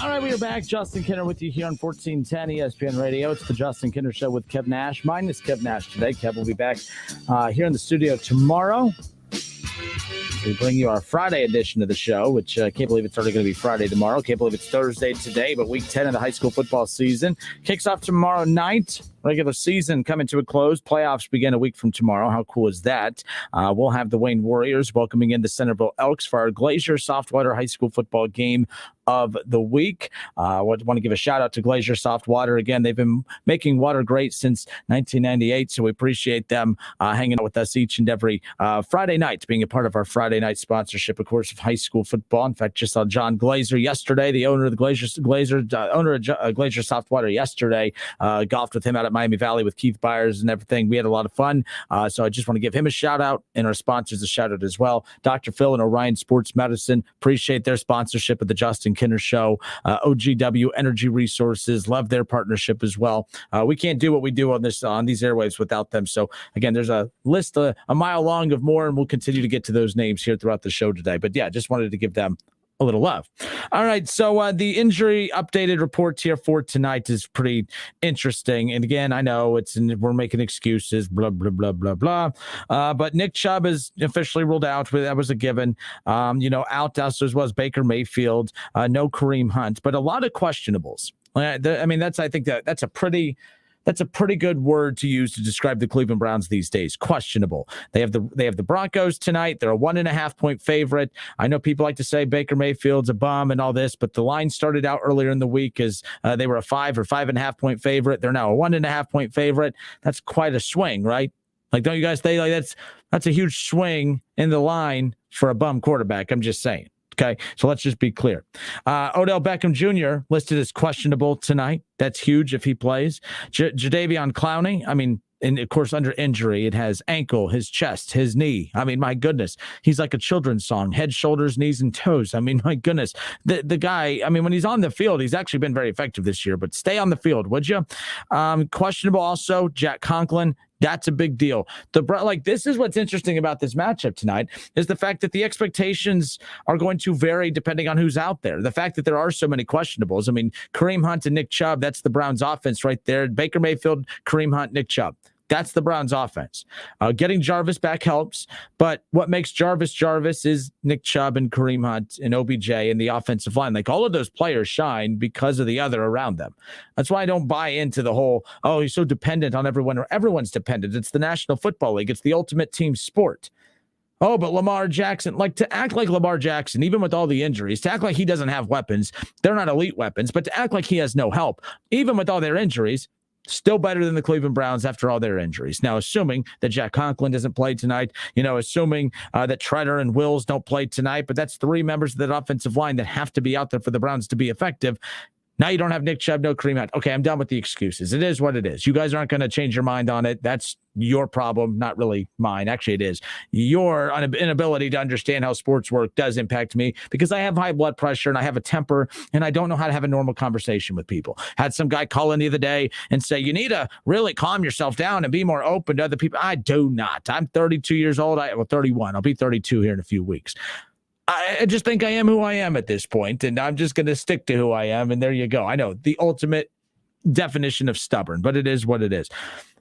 All right, we are back. Justin Kenner with you here on 1410 ESPN Radio. It's the Justin Kenner Show with Kev Nash. Minus Kev Nash today. Kev will be back here in the studio tomorrow We bring you our Friday edition of the show, which I can't believe it's already going to be Friday tomorrow. Can't believe it's Thursday today, but week 10 of the high school football season kicks off tomorrow night. Regular season coming to a close. Playoffs begin a week from tomorrow. How cool is that? We'll have the Wayne Warriors welcoming in the Centerville Elks for our Glacier Softwater high school football game of the week. I want to give a shout out to Glacier Softwater. Again, they've been making water great since 1998, so we appreciate them hanging out with us each and every Friday night, being a part of our Friday night sponsorship, of course, of high school football. In fact, just saw John Glazer yesterday, the owner of the owner of Glacier Softwater yesterday. Golfed with him out at Miami Valley with Keith Byers and everything. We had a lot of fun. So I just want to give him a shout out and our sponsors a shout out as well. Dr. Phil and Orion Sports Medicine, appreciate their sponsorship of the Justin Kinner Show. OGW Energy Resources, love their partnership as well. We can't do what we do on these airwaves without them. So again, there's a list a mile long of more, and we'll continue to get to those names here throughout the show today. But yeah, just wanted to give them a little love. All right, so the injury updated report here for tonight is pretty interesting. And again, I know we're making excuses, blah, blah, blah, blah, blah. But Nick Chubb is officially ruled out. That was a given. Out as well as Baker Mayfield, no Kareem Hunt, but a lot of questionables. That's a pretty good word to use to describe the Cleveland Browns these days. Questionable. They have the Broncos tonight. They're a 1.5-point favorite. I know people like to say Baker Mayfield's a bum and all this, but the line started out earlier in the week as they were a 5 or 5.5-point favorite. They're now a 1.5-point favorite. That's quite a swing, right? Like, don't you guys think that's a huge swing in the line for a bum quarterback? I'm just saying. Okay, so let's just be clear. Odell Beckham Jr. listed as questionable tonight. That's huge if he plays. Jadeveon Clowney, and of course, under injury, it has ankle, his chest, his knee. My goodness. He's like a children's song, head, shoulders, knees, and toes. My goodness. The guy, when he's on the field, he's actually been very effective this year, but stay on the field, would you? Questionable also, Jack Conklin. That's a big deal. This is what's interesting about this matchup tonight is the fact that the expectations are going to vary depending on who's out there. The fact that there are so many questionables. Kareem Hunt and Nick Chubb, that's the Browns offense right there. Baker Mayfield, Kareem Hunt, Nick Chubb. That's the Browns offense. Getting Jarvis back helps, but what makes Jarvis is Nick Chubb and Kareem Hunt and OBJ and the offensive line. All of those players shine because of the other around them. That's why I don't buy into the whole, he's so dependent on everyone, or everyone's dependent. It's the National Football League. It's the ultimate team sport. Oh, but Lamar Jackson, to act like Lamar Jackson, even with all the injuries, to act like he doesn't have weapons, they're not elite weapons, but to act like he has no help, even with all their injuries, still better than the Cleveland Browns after all their injuries. Now, assuming that Jack Conklin doesn't play tonight, assuming that Treader and Wills don't play tonight, but that's 3 members of that offensive line that have to be out there for the Browns to be effective. Now you don't have Nick Chubb, no Kareem Hunt. Okay, I'm done with the excuses. It is what it is. You guys aren't going to change your mind on it. That's your problem, not really mine. Actually, it is. Your inability to understand how sports work does impact me because I have high blood pressure and I have a temper and I don't know how to have a normal conversation with people. Had some guy call in the other day and say, you need to really calm yourself down and be more open to other people. I do not. I'm 32 years old. 31. I'll be 32 here in a few weeks. I just think I am who I am at this point, and I'm just going to stick to who I am, and there you go. I know, the ultimate definition of stubborn, but it is what it is.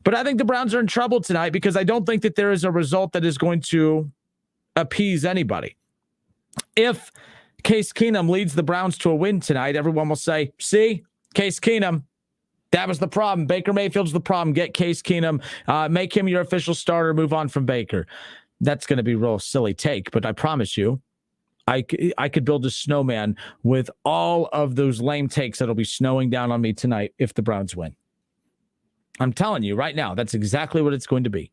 But I think the Browns are in trouble tonight because I don't think that there is a result that is going to appease anybody. If Case Keenum leads the Browns to a win tonight, everyone will say, see, Case Keenum, that was the problem. Baker Mayfield's the problem. Get Case Keenum, make him your official starter, move on from Baker. That's going to be a real silly take, but I promise you, I could build a snowman with all of those lame takes that'll be snowing down on me tonight if the Browns win. I'm telling you right now, that's exactly what it's going to be.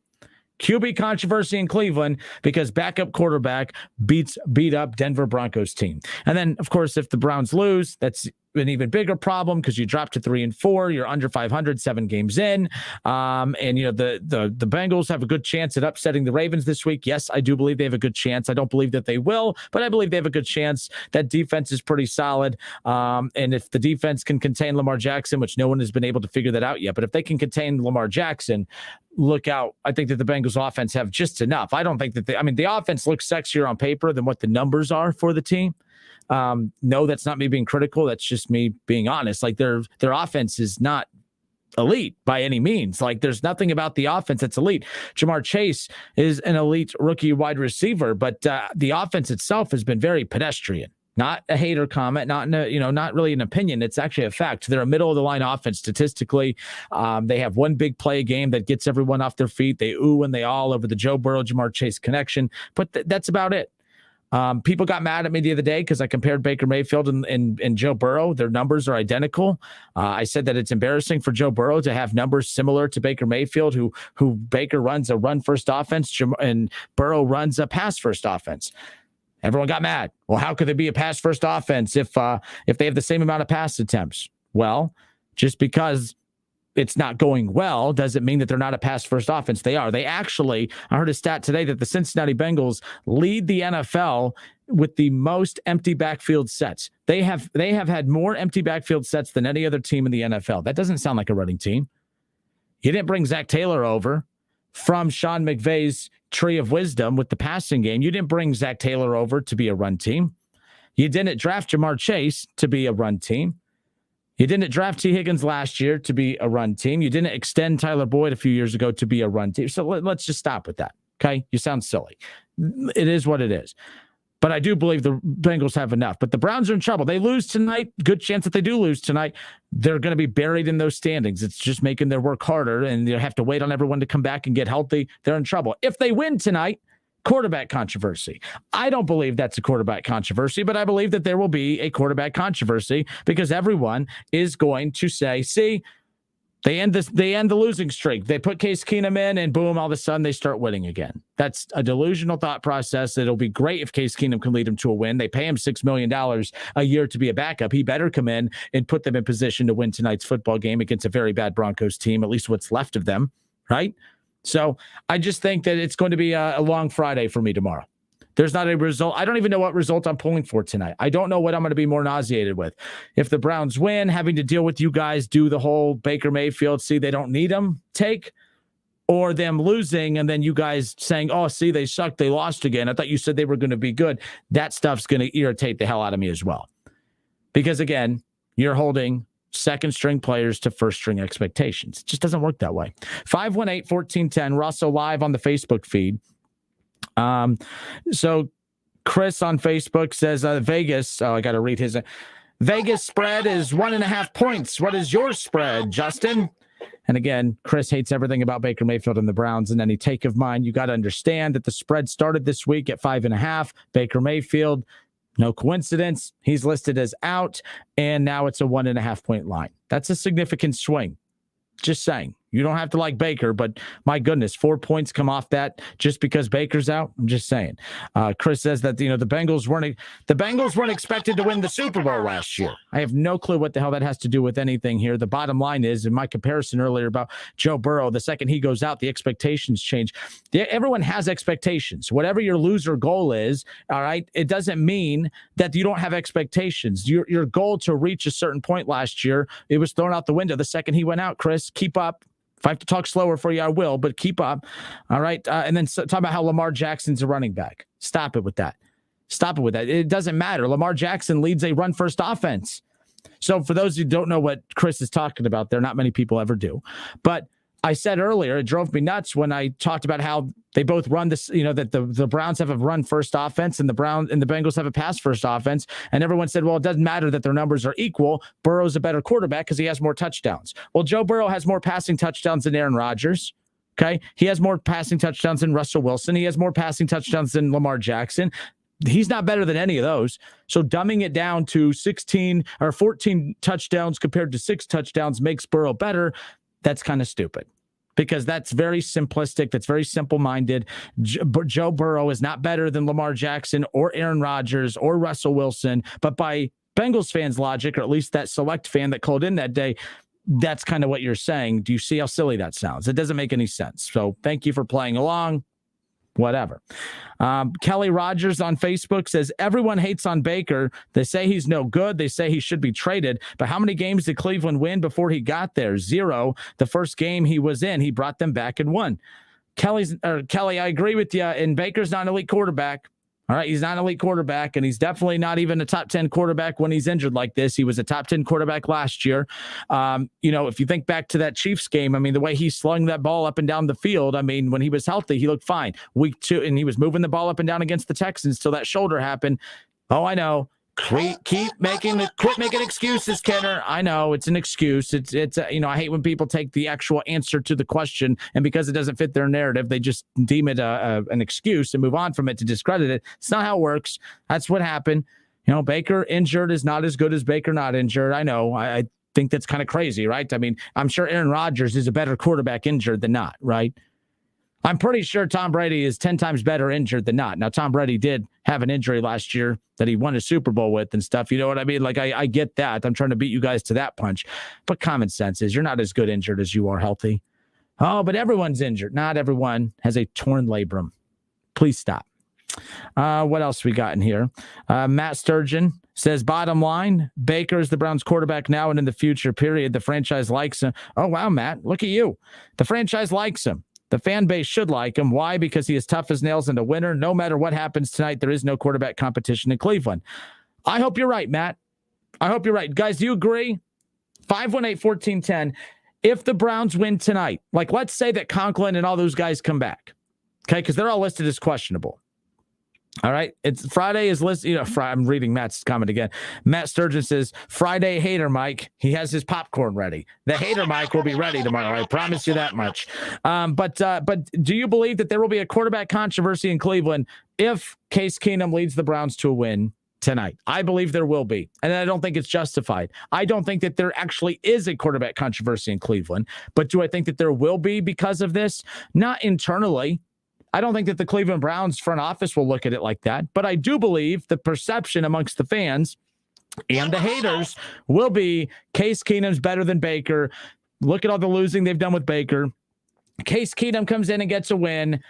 QB controversy in Cleveland because backup quarterback beat up Denver Broncos team. And then, of course, if the Browns lose, that's an even bigger problem because you drop to 3-4. You're under 500, 7 games in. And the Bengals have a good chance at upsetting the Ravens this week. Yes, I do believe they have a good chance. I don't believe that they will, but I believe they have a good chance. That defense is pretty solid. And if the defense can contain Lamar Jackson, which no one has been able to figure that out yet, but if they can contain Lamar Jackson, look out. I think that the Bengals offense have just enough. I don't think that the offense looks sexier on paper than what the numbers are for the team. No, that's not me being critical. That's just me being honest. Their offense is not elite by any means. Like, there's nothing about the offense that's elite. Jamar Chase is an elite rookie wide receiver, but the offense itself has been very pedestrian. Not a hater comment, not really an opinion. It's actually a fact. They're a middle of the line offense statistically. They have one big play a game that gets everyone off their feet. They ooh and they all over the Joe Burrow, Jamar Chase connection, but that's about it. People got mad at me the other day because I compared Baker Mayfield and Joe Burrow. Their numbers are identical. I said that it's embarrassing for Joe Burrow to have numbers similar to Baker Mayfield, who Baker runs a run-first offense and Burrow runs a pass-first offense. Everyone got mad. Well, how could there be a pass-first offense if they have the same amount of pass attempts? Well, just because it's not going well doesn't mean that they're not a pass-first offense. They are. They actually, I heard a stat today that the Cincinnati Bengals lead the NFL with the most empty backfield sets. They have had more empty backfield sets than any other team in the NFL. That doesn't sound like a running team. You didn't bring Zach Taylor over from Sean McVay's tree of wisdom with the passing game. You didn't bring Zach Taylor over to be a run team. You didn't draft Jamar Chase to be a run team. You didn't draft T. Higgins last year to be a run team. You didn't extend Tyler Boyd a few years ago to be a run team. So let's just stop with that. Okay. You sound silly. It is what it is. But I do believe the Bengals have enough. But the Browns are in trouble. They lose tonight. Good chance that they do lose tonight. They're going to be buried in those standings. It's just making their work harder, and they have to wait on everyone to come back and get healthy. They're in trouble. If they win tonight, quarterback controversy. I don't believe that's a quarterback controversy, but I believe that there will be a quarterback controversy because everyone is going to say, see, they end the losing streak. They put Case Keenum in, and boom, all of a sudden they start winning again. That's a delusional thought process. It'll be great if Case Keenum can lead them to a win. They pay him $6 million a year to be a backup. He better come in and put them in position to win tonight's football game against a very bad Broncos team, at least what's left of them, right? So I just think that it's going to be a long Friday for me tomorrow. There's not a result. I don't even know what result I'm pulling for tonight. I don't know what I'm going to be more nauseated with. If the Browns win, having to deal with you guys do the whole Baker Mayfield, see, they don't need him take, or them losing and then you guys saying, oh, see, they sucked. They lost again. I thought you said they were going to be good. That stuff's going to irritate the hell out of me as well. Because, again, you're holding second-string players to first-string expectations. It just doesn't work that way. 518-1410. We're also live on the Facebook feed. So Chris on Facebook says Vegas. Oh, I got to read his. Vegas spread is 1.5 points. What is your spread, Justin? And again, Chris hates everything about Baker Mayfield and the Browns. And any take of mine, you got to understand that the spread started this week at 5.5. Baker Mayfield, no coincidence. He's listed as out, and now it's a 1.5 point line. That's a significant swing. Just saying. You don't have to like Baker, but my goodness, 4 points come off that just because Baker's out. I'm just saying. Chris says that the Bengals weren't expected to win the Super Bowl last year. I have no clue what the hell that has to do with anything here. The bottom line is, in my comparison earlier about Joe Burrow, the second he goes out, the expectations change. Everyone has expectations. Whatever your loser goal is, all right, it doesn't mean that you don't have expectations. Your goal to reach a certain point last year, it was thrown out the window the second he went out. Chris, keep up. If I have to talk slower for you, I will, but keep up. All right. And then talk about how Lamar Jackson's a running back. Stop it with that. It doesn't matter. Lamar Jackson leads a run-first offense. So for those who don't know what Chris is talking about, there, not many people ever do. But I said earlier, it drove me nuts when I talked about how they both run this, that the Browns have a run-first offense and the Bengals have a pass-first offense. And everyone said, well, it doesn't matter that their numbers are equal. Burrow's a better quarterback because he has more touchdowns. Well, Joe Burrow has more passing touchdowns than Aaron Rodgers. Okay. He has more passing touchdowns than Russell Wilson. He has more passing touchdowns than Lamar Jackson. He's not better than any of those. So dumbing it down to 16 or 14 touchdowns compared to 6 touchdowns makes Burrow better. That's kind of stupid because that's very simplistic. That's very simple-minded. Joe Burrow is not better than Lamar Jackson or Aaron Rodgers or Russell Wilson, but by Bengals fans' logic, or at least that select fan that called in that day, that's kind of what you're saying. Do you see how silly that sounds? It doesn't make any sense. So thank you for playing along. Whatever. Kelly Rogers on Facebook says, everyone hates on Baker. They say he's no good. They say he should be traded. But how many games did Cleveland win before he got there? 0. The first game he was in, he brought them back and won. Kelly, I agree with you. And Baker's not an elite quarterback. All right, he's not an elite quarterback, and he's definitely not even a top 10 quarterback when he's injured like this. He was a top 10 quarterback last year. If you think back to that Chiefs game, I mean, the way he slung that ball up and down the field, I mean, when he was healthy, he looked fine. Week 2, and he was moving the ball up and down against the Texans till that shoulder happened. Oh, I know. Quit making excuses, Kenner. I know it's an excuse. It's I hate when people take the actual answer to the question, and because it doesn't fit their narrative, they just deem it an excuse and move on from it to discredit it. It's not how it works. That's what happened. Baker injured is not as good as Baker not injured. I know. I think that's kind of crazy, right? I mean, I'm sure Aaron Rodgers is a better quarterback injured than not, right? I'm pretty sure Tom Brady is 10 times better injured than not. Now, Tom Brady did have an injury last year that he won a Super Bowl with and stuff. You know what I mean? Like, I get that. I'm trying to beat you guys to that punch. But common sense is you're not as good injured as you are healthy. Oh, but everyone's injured. Not everyone has a torn labrum. Please stop. What else we got in here? Matt Sturgeon says, bottom line, Baker is the Browns quarterback now and in the future, period. The franchise likes him. Oh, wow, Matt, look at you. The franchise likes him. The fan base should like him. Why? Because he is tough as nails and a winner. No matter what happens tonight, there is no quarterback competition in Cleveland. I hope you're right, Matt. I hope you're right. Guys, do you agree? 518-1410. If the Browns win tonight, like let's say that Conklin and all those guys come back, okay, because they're all listed as questionable. All right. It's Friday is listed. I'm reading Matt's comment again. Matt Sturgeon says, Friday hater Mike. He has his popcorn ready. The hater Mike will be ready tomorrow. I promise you that much. But do you believe that there will be a quarterback controversy in Cleveland if Case Keenum leads the Browns to a win tonight? I believe there will be. And I don't think it's justified. I don't think that there actually is a quarterback controversy in Cleveland. But do I think that there will be because of this? Not internally. I don't think that the Cleveland Browns front office will look at it like that, but I do believe the perception amongst the fans and the haters will be Case Keenum's better than Baker. Look at all the losing they've done with Baker. Case Keenum comes in and gets a win.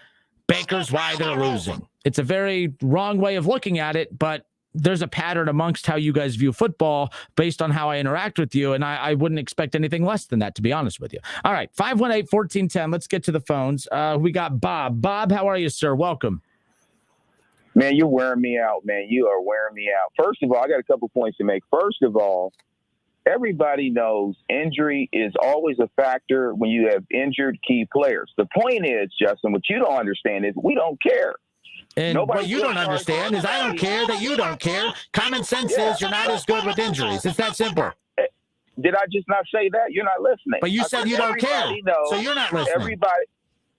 Baker's why they're losing. It's a very wrong way of looking at it, but there's a pattern amongst how you guys view football based on how I interact with you, and I wouldn't expect anything less than that, to be honest with you. All right, 518-1410. Let's get to the phones. We got Bob. Bob, how are you, sir? Welcome. Man, you're wearing me out, man. You are wearing me out. First of all, I got a couple points to make. First of all, everybody knows injury is always a factor when you have injured key players. The point is, Justin, what you don't understand is we don't care. And what you don't understand is I don't care that you don't care. Common sense is you're not as good with injuries. It's that simple. Did I just not say that? You're not listening. But you said you don't care, so you're not listening.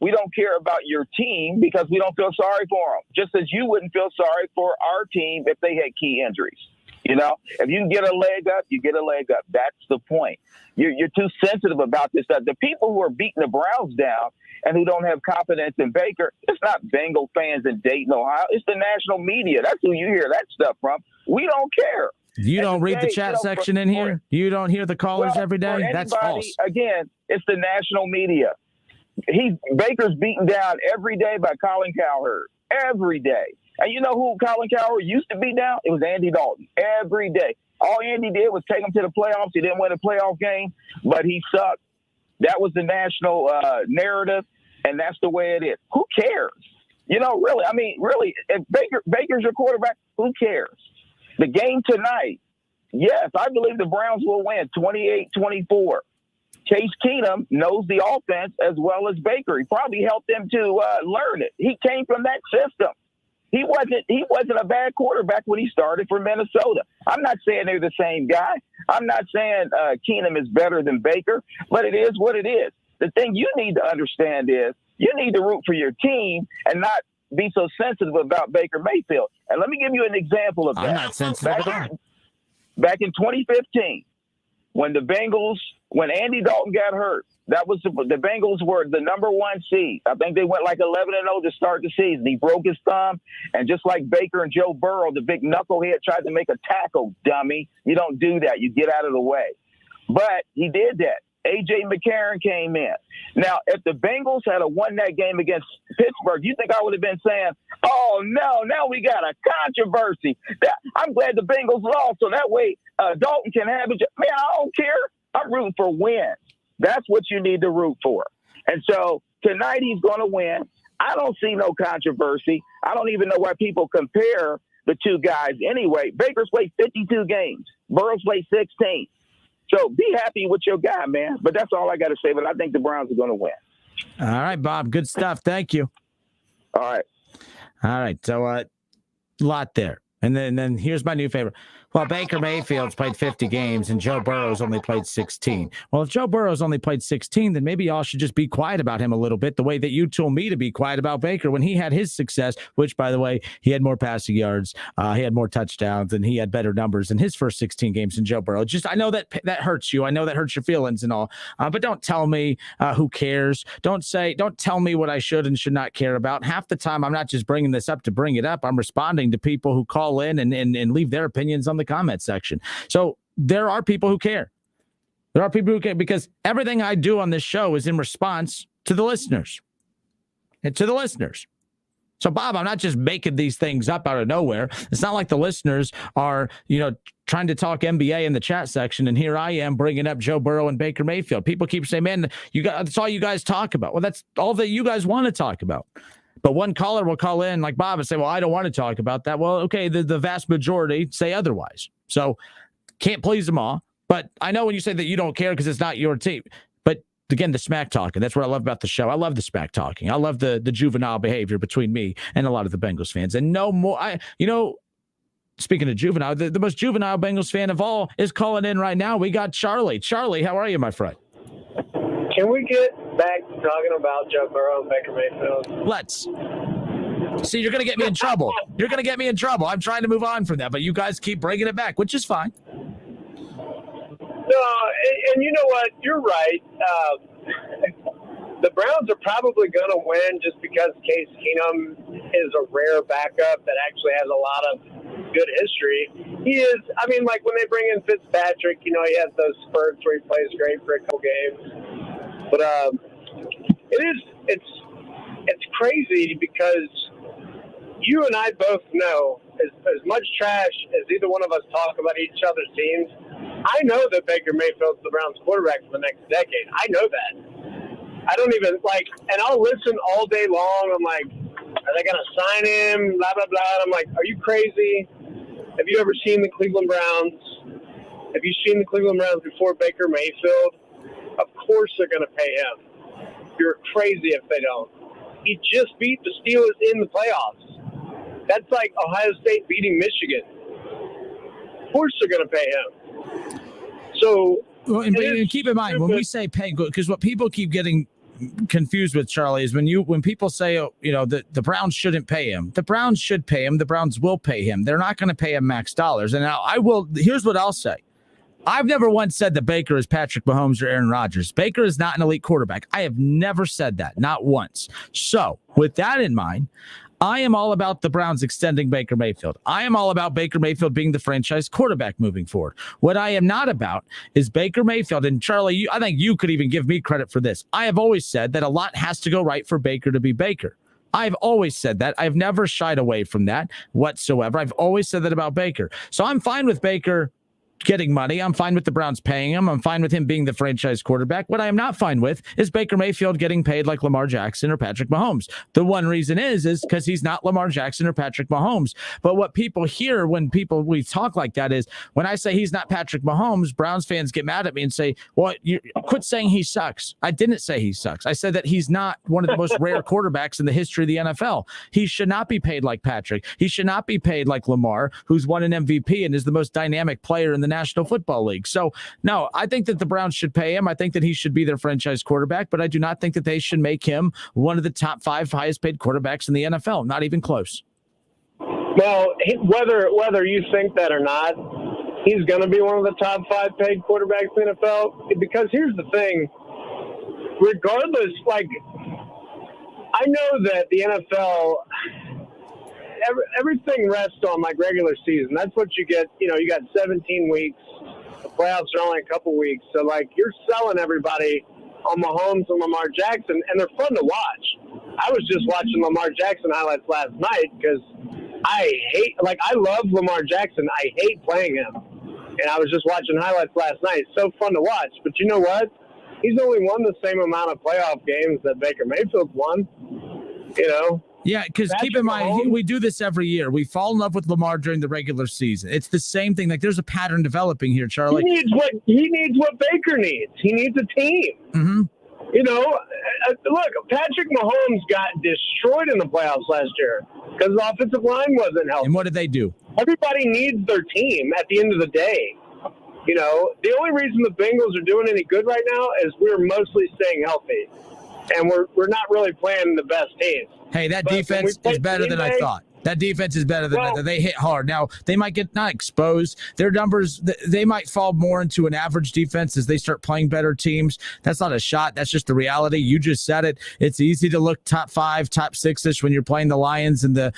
We don't care about your team because we don't feel sorry for them. Just as you wouldn't feel sorry for our team if they had key injuries. If you can get a leg up, you get a leg up. That's the point. You're too sensitive about this stuff. The people who are beating the Browns down and who don't have confidence in Baker, it's not Bengal fans in Dayton, Ohio. It's the national media. That's who you hear that stuff from. We don't care. You don't read the chat section in here? You don't hear the callers every day? That's false. Again, it's the national media. Baker's beaten down every day by Colin Cowherd. Every day. And you know who Colin Cowherd used to beat down? It was Andy Dalton. Every day. All Andy did was take him to the playoffs. He didn't win a playoff game, but he sucked. That was the national narrative, and that's the way it is. Who cares? Really, if Baker's your quarterback, who cares? The game tonight, yes, I believe the Browns will win 28-24. Case Keenum knows the offense as well as Baker. He probably helped them to learn it. He came from that system. He wasn't a bad quarterback when he started for Minnesota. I'm not saying they're the same guy. I'm not saying Keenum is better than Baker, but it is what it is. The thing you need to understand is you need to root for your team and not be so sensitive about Baker Mayfield. And let me give you an example of that. I'm not sensitive at all. Back in 2015, when Andy Dalton got hurt, the Bengals were the number 1 seed. I think they went like 11-0 to start the season. He broke his thumb, and just like Baker and Joe Burrow, the big knucklehead tried to make a tackle, dummy. You don't do that. You get out of the way. But he did that. A.J. McCarron came in. Now, if the Bengals had won that game against Pittsburgh, you think I would have been saying, oh, no, now we got a controversy. I'm glad the Bengals lost, so that way Dalton can have it. Man, I don't care. I'm rooting for wins. That's what you need to root for. And so tonight he's going to win. I don't see no controversy. I don't even know why people compare the two guys anyway. Baker's played 52 games. Burrow's played 16. So be happy with your guy, man. But that's all I got to say. But I think the Browns are going to win. All right, Bob. Good stuff. Thank you. All right. All right. So a lot there. And then here's my new favorite. Well, Baker Mayfield's played 50 games and Joe Burrow's only played 16. Well, if Joe Burrow's only played 16, then maybe y'all should just be quiet about him a little bit, the way that you told me to be quiet about Baker when he had his success, which, by the way, he had more passing yards, he had more touchdowns, and he had better numbers in his first 16 games than Joe Burrow. Just, I know that hurts you. I know that hurts your feelings and all, but don't tell me who cares. Don't tell me what I should and should not care about. Half the time, I'm not just bringing this up to bring it up. I'm responding to people who call in and leave their opinions on the comment section. So there are people who care. There are people who care because everything I do on this show is in response to the listeners. So, Bob, I'm not just making these things up out of nowhere. It's not like the listeners are, trying to talk NBA in the chat section, and here I am bringing up Joe Burrow and Baker Mayfield. People keep saying, man, that's all you guys talk about. Well, that's all that you guys want to talk about. But one caller will call in like Bob and say, well, I don't want to talk about that. Well, okay, the vast majority say otherwise. So can't please them all. But I know when you say that you don't care because it's not your team. But again, the smack talking, that's what I love about the show. I love the smack talking. I love the juvenile behavior between me and a lot of the Bengals fans. And no more, speaking of juvenile, the most juvenile Bengals fan of all is calling in right now. We got Charlie. Charlie, how are you, my friend? Can we get back to talking about Joe Burrow and Baker Mayfield? Let's. See, you're going to get me in trouble. I'm trying to move on from that, but you guys keep bringing it back, which is fine. No, and you know what? You're right. The Browns are probably going to win just because Case Keenum is a rare backup that actually has a lot of good history. He is, like when they bring in Fitzpatrick, he has those spurts where he plays great for a couple games. But it's crazy because you and I both know as much trash as either one of us talk about each other's teams, I know that Baker Mayfield's the Browns quarterback for the next decade. I know that. I don't even and I'll listen all day long. I'm like, are they going to sign him? Blah, blah, blah. And I'm like, are you crazy? Have you ever seen the Cleveland Browns? Have you seen the Cleveland Browns before Baker Mayfield? Of course they're going to pay him. You're crazy if they don't. He just beat the Steelers in the playoffs. That's like Ohio State beating Michigan. Of course they're going to pay him. So, and keep in mind, when we say pay, because what people keep getting confused with, Charlie, is when people say, the Browns shouldn't pay him. The Browns should pay him. The Browns will pay him. They're not going to pay him max dollars. And now here's what I'll say. I've never once said that Baker is Patrick Mahomes or Aaron Rodgers. Baker is not an elite quarterback. I have never said that, not once. So with that in mind, I am all about the Browns extending Baker Mayfield. I am all about Baker Mayfield being the franchise quarterback moving forward. What I am not about is Baker Mayfield. And Charlie, I think you could even give me credit for this. I have always said that a lot has to go right for Baker to be Baker. I've always said that. I've never shied away from that whatsoever. I've always said that about Baker. So I'm fine with Baker getting money. I'm fine with the Browns paying him. I'm fine with him being the franchise quarterback. What I am not fine with is Baker Mayfield getting paid like Lamar Jackson or Patrick Mahomes. The one reason is because he's not Lamar Jackson or Patrick Mahomes. But what people hear when we talk like that is when I say he's not Patrick Mahomes, Browns fans get mad at me and say, well, you quit saying he sucks. I didn't say he sucks. I said that he's not one of the most rare quarterbacks in the history of the NFL. He should not be paid like Patrick. He should not be paid like Lamar, who's won an MVP and is the most dynamic player in the National Football League. So, no, I think that the Browns should pay him. I think that he should be their franchise quarterback, but I do not think that they should make him one of the top 5 highest paid quarterbacks in the NFL. Not even close. Well, whether you think that or not, he's going to be one of the top 5 paid quarterbacks in the NFL. Because here's the thing, regardless, I know that the NFL, everything rests on regular season. That's what you get. You got 17 weeks. The playoffs are only a couple weeks. So you're selling everybody on Mahomes and Lamar Jackson, and they're fun to watch. I was just watching Lamar Jackson highlights last night because I love Lamar Jackson. I hate playing him. And I was just watching highlights last night. It's so fun to watch. But you know what? He's only won the same amount of playoff games that Baker Mayfield's won. You know? Yeah, because keep in mind, we do this every year. We fall in love with Lamar during the regular season. It's the same thing. Like, there's a pattern developing here, Charlie. He needs what Baker needs. He needs a team. Mm-hmm. You know, look, Patrick Mahomes got destroyed in the playoffs last year because the offensive line wasn't healthy. And what did they do? Everybody needs their team at the end of the day. You know, the only reason the Bengals are doing any good right now is we're mostly staying healthy. And we're not really playing the best teams. Hey, that defense is better than I thought. That defense is better than that. They hit hard. Now, they might get not exposed. Their numbers, they might fall more into an average defense as they start playing better teams. That's not a shot. That's just the reality. You just said it. It's easy to look top 5, top 6-ish when you're playing the Lions and the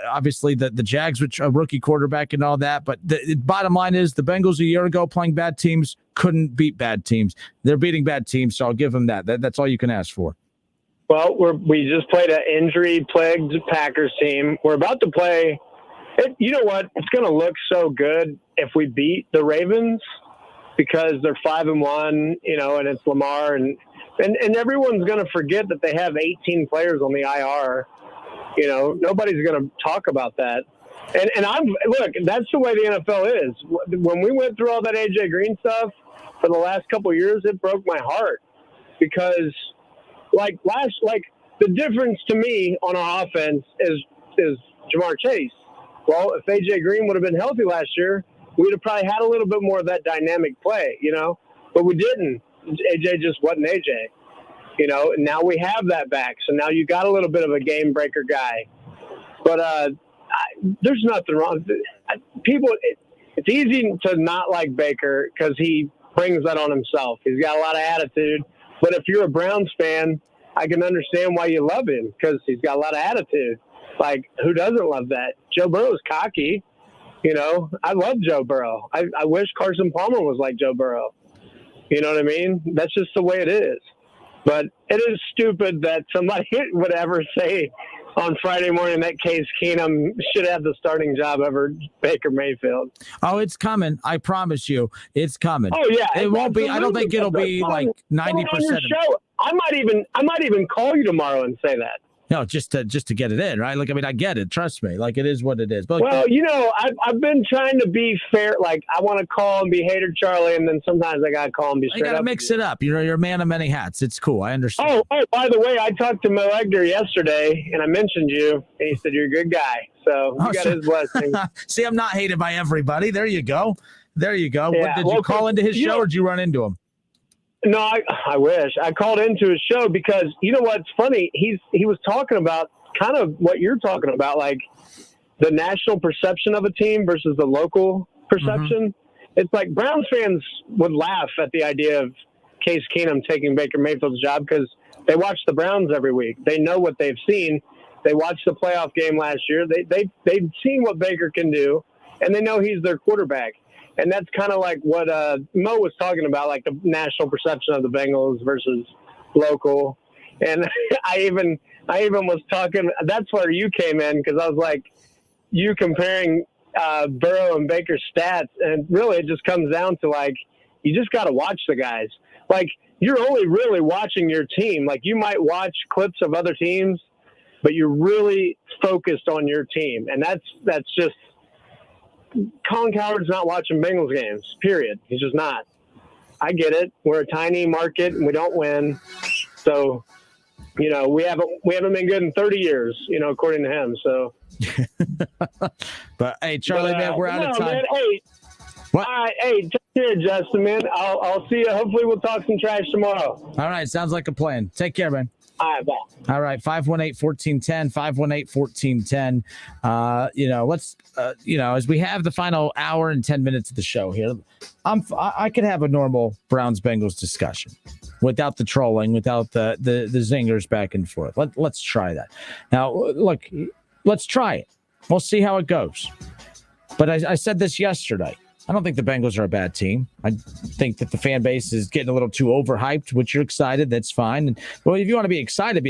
obviously the Jags, which a rookie quarterback and all that. But the bottom line is the Bengals a year ago playing bad teams couldn't beat bad teams. They're beating bad teams, so I'll give them that. That's all you can ask for. Well, we just played an injury-plagued Packers team. We're about to play. You know what? It's going to look so good if we beat the Ravens because they're 5-1. You know, and it's Lamar, and everyone's going to forget that they have 18 players on the IR. You know, nobody's going to talk about that. And look, that's the way the NFL is. When we went through all that AJ Green stuff for the last couple of years, it broke my heart because. Like the difference to me on our offense is Jamar Chase. Well, if AJ Green would have been healthy last year, we would have probably had a little bit more of that dynamic play, you know. But we didn't. AJ just wasn't AJ, you know. And now we have that back, so now you got a little bit of a game breaker guy. But there's nothing wrong. It's easy to not like Baker because he brings that on himself. He's got a lot of attitude. But if you're a Browns fan, I can understand why you love him because he's got a lot of attitude. Like, who doesn't love that? Joe Burrow's cocky. You know, I love Joe Burrow. I wish Carson Palmer was like Joe Burrow. You know what I mean? That's just the way it is. But it is stupid that somebody would ever say on Friday morning that Case Keenum should have the starting job over Baker Mayfield. Oh, it's coming. I promise you, it's coming. Oh yeah, it won't be. I don't think it'll be like 90%. I might even call you tomorrow and say that. No, just to get it in, right? Like, I mean, I get it. Trust me. Like, it is what it is. But well, you know, I've been trying to be fair. Like, I want to call and be hater Charlie, and then sometimes I gotta call and be straight up. You gotta mix it up. You're a man of many hats. It's cool. I understand. Oh, by the way, I talked to Mo Egner yesterday, and I mentioned you, and he said you're a good guy. So you got his blessing. See, I'm not hated by everybody. There you go. There you go. Yeah, Did you call into his show, or did you run into him? No, I wish. I called into his show because you know what's funny? He was talking about kind of what you're talking about, like the national perception of a team versus the local perception. Mm-hmm. It's like Browns fans would laugh at the idea of Case Keenum taking Baker Mayfield's job because they watch the Browns every week. They know what they've seen. They watched the playoff game last year. They've seen what Baker can do, and they know he's their quarterback. And that's kind of like what Mo was talking about, like the national perception of the Bengals versus local. And I even was talking. That's where you came in because I was like, you comparing Burrow and Baker's stats, and really it just comes down to like you just got to watch the guys. Like you're only really watching your team. Like you might watch clips of other teams, but you're really focused on your team, and that's just. Colin Cowherd's not watching Bengals games, period. He's just not. I get it. We're a tiny market and we don't win. So, you know, we haven't been good in 30 years, you know, according to him. So but hey, Charlie, man, we're out of time. Man, hey, what? All right, hey, take care, Justin, man. I'll see you. Hopefully we'll talk some trash tomorrow. All right, sounds like a plan. Take care, man. All right, bye. All right, 518-1410, 518-1410. You know, let's, you know, as we have the final hour and 10 minutes of the show here, I could have a normal Browns-Bengals discussion without the trolling, without the zingers back and forth. Let's try that. Now, look, let's try it. We'll see how it goes. But I said this yesterday. I don't think the Bengals are a bad team. I think that the fan base is getting a little too overhyped, which you're excited. That's fine. And, well, if you want to be excited,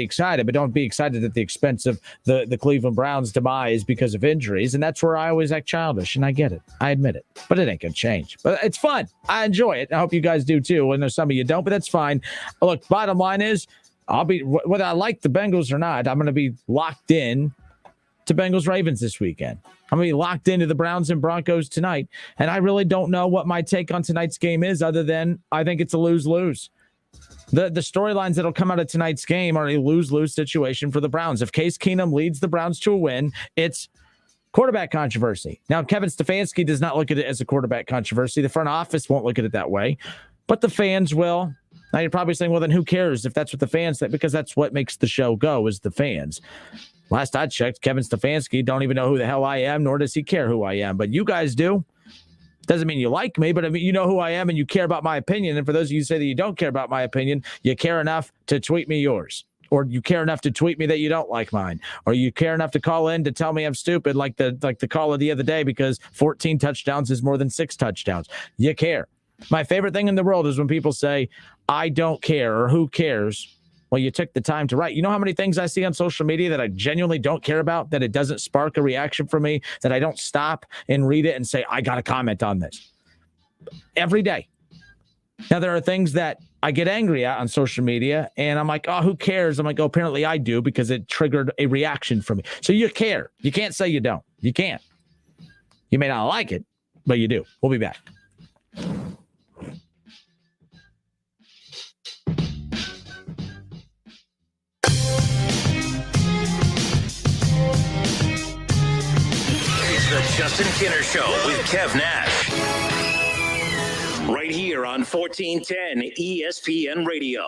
but don't be excited at the expense of the Cleveland Browns' demise because of injuries. And that's where I always act childish, and I get it. I admit it. But it ain't going to change. But it's fun. I enjoy it. I hope you guys do too. I know some of you don't, but that's fine. Look, bottom line is, I'll be, whether I like the Bengals or not, I'm going to be locked in to Bengals Ravens this weekend. I'm going to be locked into the Browns and Broncos tonight. And I really don't know what my take on tonight's game is, other than I think it's a lose-lose. The storylines that'll come out of tonight's game are a lose-lose situation for the Browns. If Case Keenum leads the Browns to a win, it's quarterback controversy. Now, Kevin Stefanski does not look at it as a quarterback controversy. The front office won't look at it that way, but the fans will. Now, you're probably saying, well, then who cares if that's what the fans think? Because that's what makes the show go, is the fans. Last I checked, Kevin Stefanski don't even know who the hell I am, nor does he care who I am. But you guys do. Doesn't mean you like me, but I mean, you know who I am and you care about my opinion. And for those of you who say that you don't care about my opinion, you care enough to tweet me yours. Or you care enough to tweet me that you don't like mine. Or you care enough to call in to tell me I'm stupid, like the call of the other day, because 14 touchdowns is more than 6 touchdowns. You care. My favorite thing in the world is when people say, I don't care, or who cares? Well, you took the time to write. You know how many things I see on social media that I genuinely don't care about, that it doesn't spark a reaction from me, that I don't stop and read it and say, I got to comment on this. Every day. Now, there are things that I get angry at on social media, and I'm like, oh, who cares? I'm like, oh, apparently I do, because it triggered a reaction from me. So you care. You can't say you don't. You can't. You may not like it, but you do. We'll be back. The Justin Kinner Show with Kev Nash. Right here on 1410 ESPN Radio.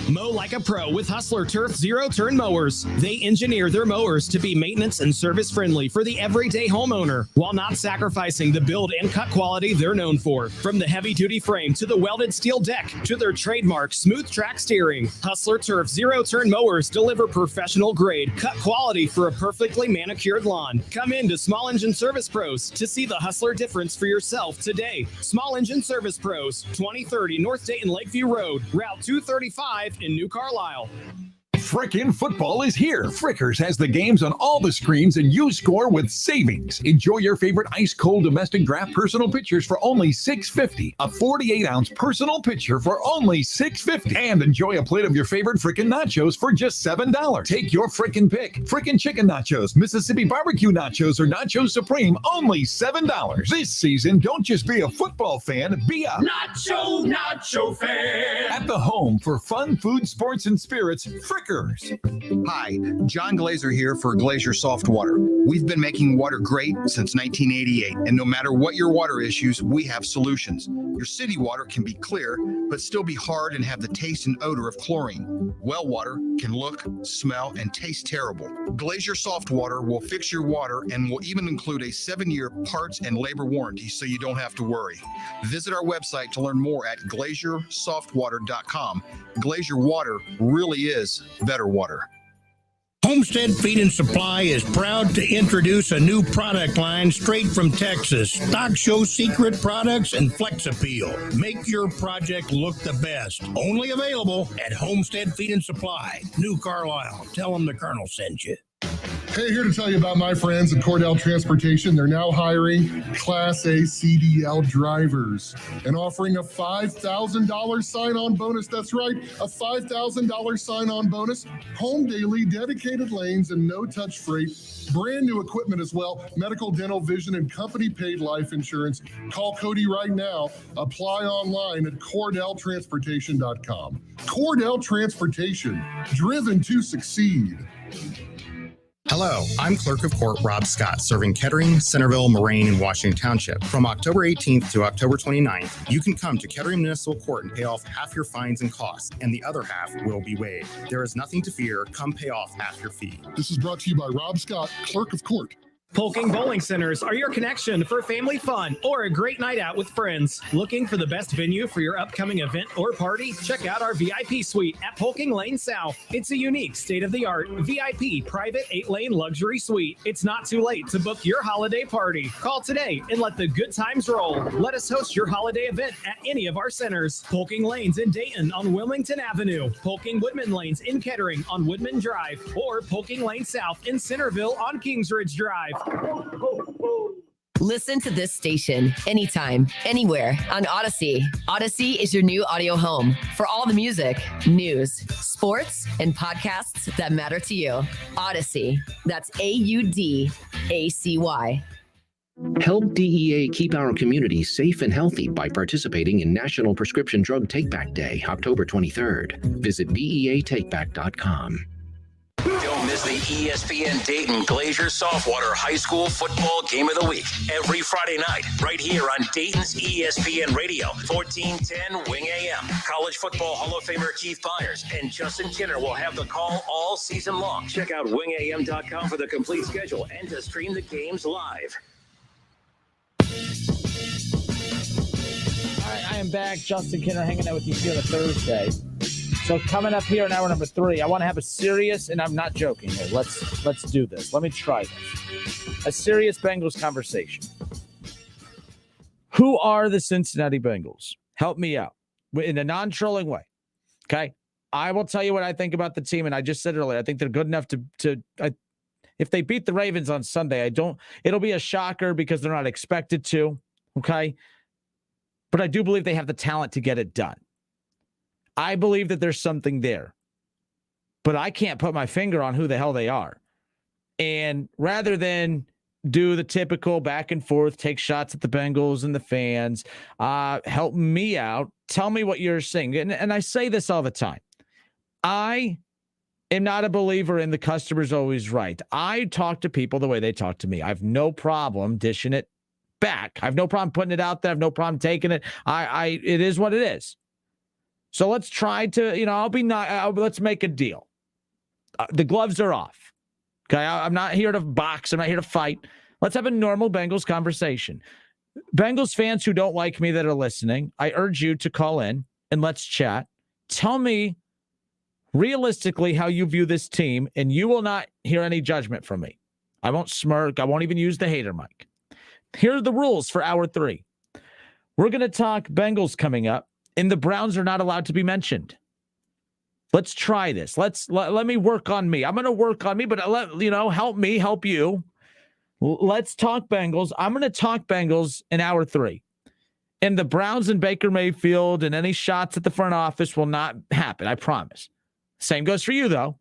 Mow like a pro with Hustler Turf zero-turn mowers. They engineer their mowers to be maintenance and service-friendly for the everyday homeowner, while not sacrificing the build and cut quality they're known for. From the heavy-duty frame to the welded steel deck to their trademark smooth track steering, Hustler Turf zero-turn mowers deliver professional-grade cut quality for a perfectly manicured lawn. Come in to Small Engine Service Pros to see the Hustler difference for yourself today. Small Engine Service Pros, 2030 North Dayton Lakeview Road, Route 235 in New Carlisle. Frickin' football is here. Frickers has the games on all the screens, and you score with savings. Enjoy your favorite ice-cold domestic draft personal pitchers for only $6.50. A 48-ounce personal pitcher for only $6.50. And enjoy a plate of your favorite frickin' nachos for just $7. Take your frickin' pick. Frickin' chicken nachos, Mississippi barbecue nachos, or Nachos Supreme, only $7. This season, don't just be a football fan, be a Nacho fan. At the home for fun, food, sports, and spirits, Frickers. Hi, John Glazer here for Glazer Soft Water. We've been making water great since 1988, and no matter what your water issues, we have solutions. Your city water can be clear, but still be hard and have the taste and odor of chlorine. Well water can look, smell, and taste terrible. Glazer Soft Water will fix your water and will even include a 7-year parts and labor warranty, so you don't have to worry. Visit our website to learn more at glazersoftwater.com. Glazer Water really is better water. Homestead Feed and Supply is proud to introduce a new product line straight from Texas. Stock Show Secret Products and Flex Appeal. Make your project look the best. Only available at Homestead Feed and Supply, New Carlisle. Tell them the Colonel sent you. Hey, here to tell you about my friends at Cordell Transportation. They're now hiring Class A CDL drivers and offering a $5,000 sign-on bonus. That's right, a $5,000 sign-on bonus. Home daily, dedicated lanes, and no-touch freight. Brand new equipment as well. Medical, dental, vision, and company-paid life insurance. Call Cody right now. Apply online at CordellTransportation.com. Cordell Transportation, driven to succeed. Hello, I'm Clerk of Court Rob Scott, serving Kettering, Centerville, Moraine, and Washington Township. From October 18th to October 29th, you can come to Kettering Municipal Court and pay off half your fines and costs, and the other half will be waived. There is nothing to fear. Come pay off half your fee. This is brought to you by Rob Scott, Clerk of Court. Polking Bowling Centers are your connection for family fun or a great night out with friends. Looking for the best venue for your upcoming event or party? Check out our VIP suite at Polking Lane South. It's a unique, state-of-the-art, VIP private 8-lane luxury suite. It's not too late to book your holiday party. Call today and let the good times roll. Let us host your holiday event at any of our centers. Polking Lanes in Dayton on Wilmington Avenue. Polking Woodman Lanes in Kettering on Woodman Drive. Or Polking Lane South in Centerville on Kingsridge Drive. Listen to this station anytime, anywhere on Odyssey. Odyssey is your new audio home for all the music, news, sports, and podcasts that matter to you. Odyssey. That's AUDACY. Help DEA keep our community safe and healthy by participating in National Prescription Drug Take-Back Day, October 23rd. Visit DEATakeback.com. Don't miss the ESPN Dayton Glacier Softwater High School Football Game of the Week every Friday night, right here on Dayton's ESPN Radio, 1410 Wing AM. College Football Hall of Famer Keith Byers and Justin Kinner will have the call all season long. Check out wingam.com for the complete schedule and to stream the games live. All right, I am back. Justin Kinner hanging out with you here on a Thursday. So coming up here in hour number 3, I want to have a serious, and I'm not joking here. Let's do this. Let me try this. A serious Bengals conversation. Who are the Cincinnati Bengals? Help me out in a non-trolling way. Okay, I will tell you what I think about the team, and I just said earlier, I think they're good enough to if they beat the Ravens on Sunday, it'll be a shocker because they're not expected to. Okay, but I do believe they have the talent to get it done. I believe that there's something there, but I can't put my finger on who the hell they are. And rather than do the typical back and forth, take shots at the Bengals and the fans, help me out. Tell me what you're saying. And I say this all the time. I am not a believer in the customer's always right. I talk to people the way they talk to me. I have no problem dishing it back. I have no problem putting it out there. I have no problem taking it. It is what it is. So let's try to, let's make a deal. The gloves are off. Okay. I'm not here to box. I'm not here to fight. Let's have a normal Bengals conversation. Bengals fans who don't like me that are listening, I urge you to call in and let's chat. Tell me realistically how you view this team, and you will not hear any judgment from me. I won't smirk. I won't even use the hater mic. Here are the rules for hour 3. We're going to talk Bengals coming up. And the Browns are not allowed to be mentioned. Let's try this. Let me work on me. I'm going to work on me, but help me, help you. Let's talk Bengals. I'm going to talk Bengals in hour 3. And the Browns and Baker Mayfield and any shots at the front office will not happen. I promise. Same goes for you, though.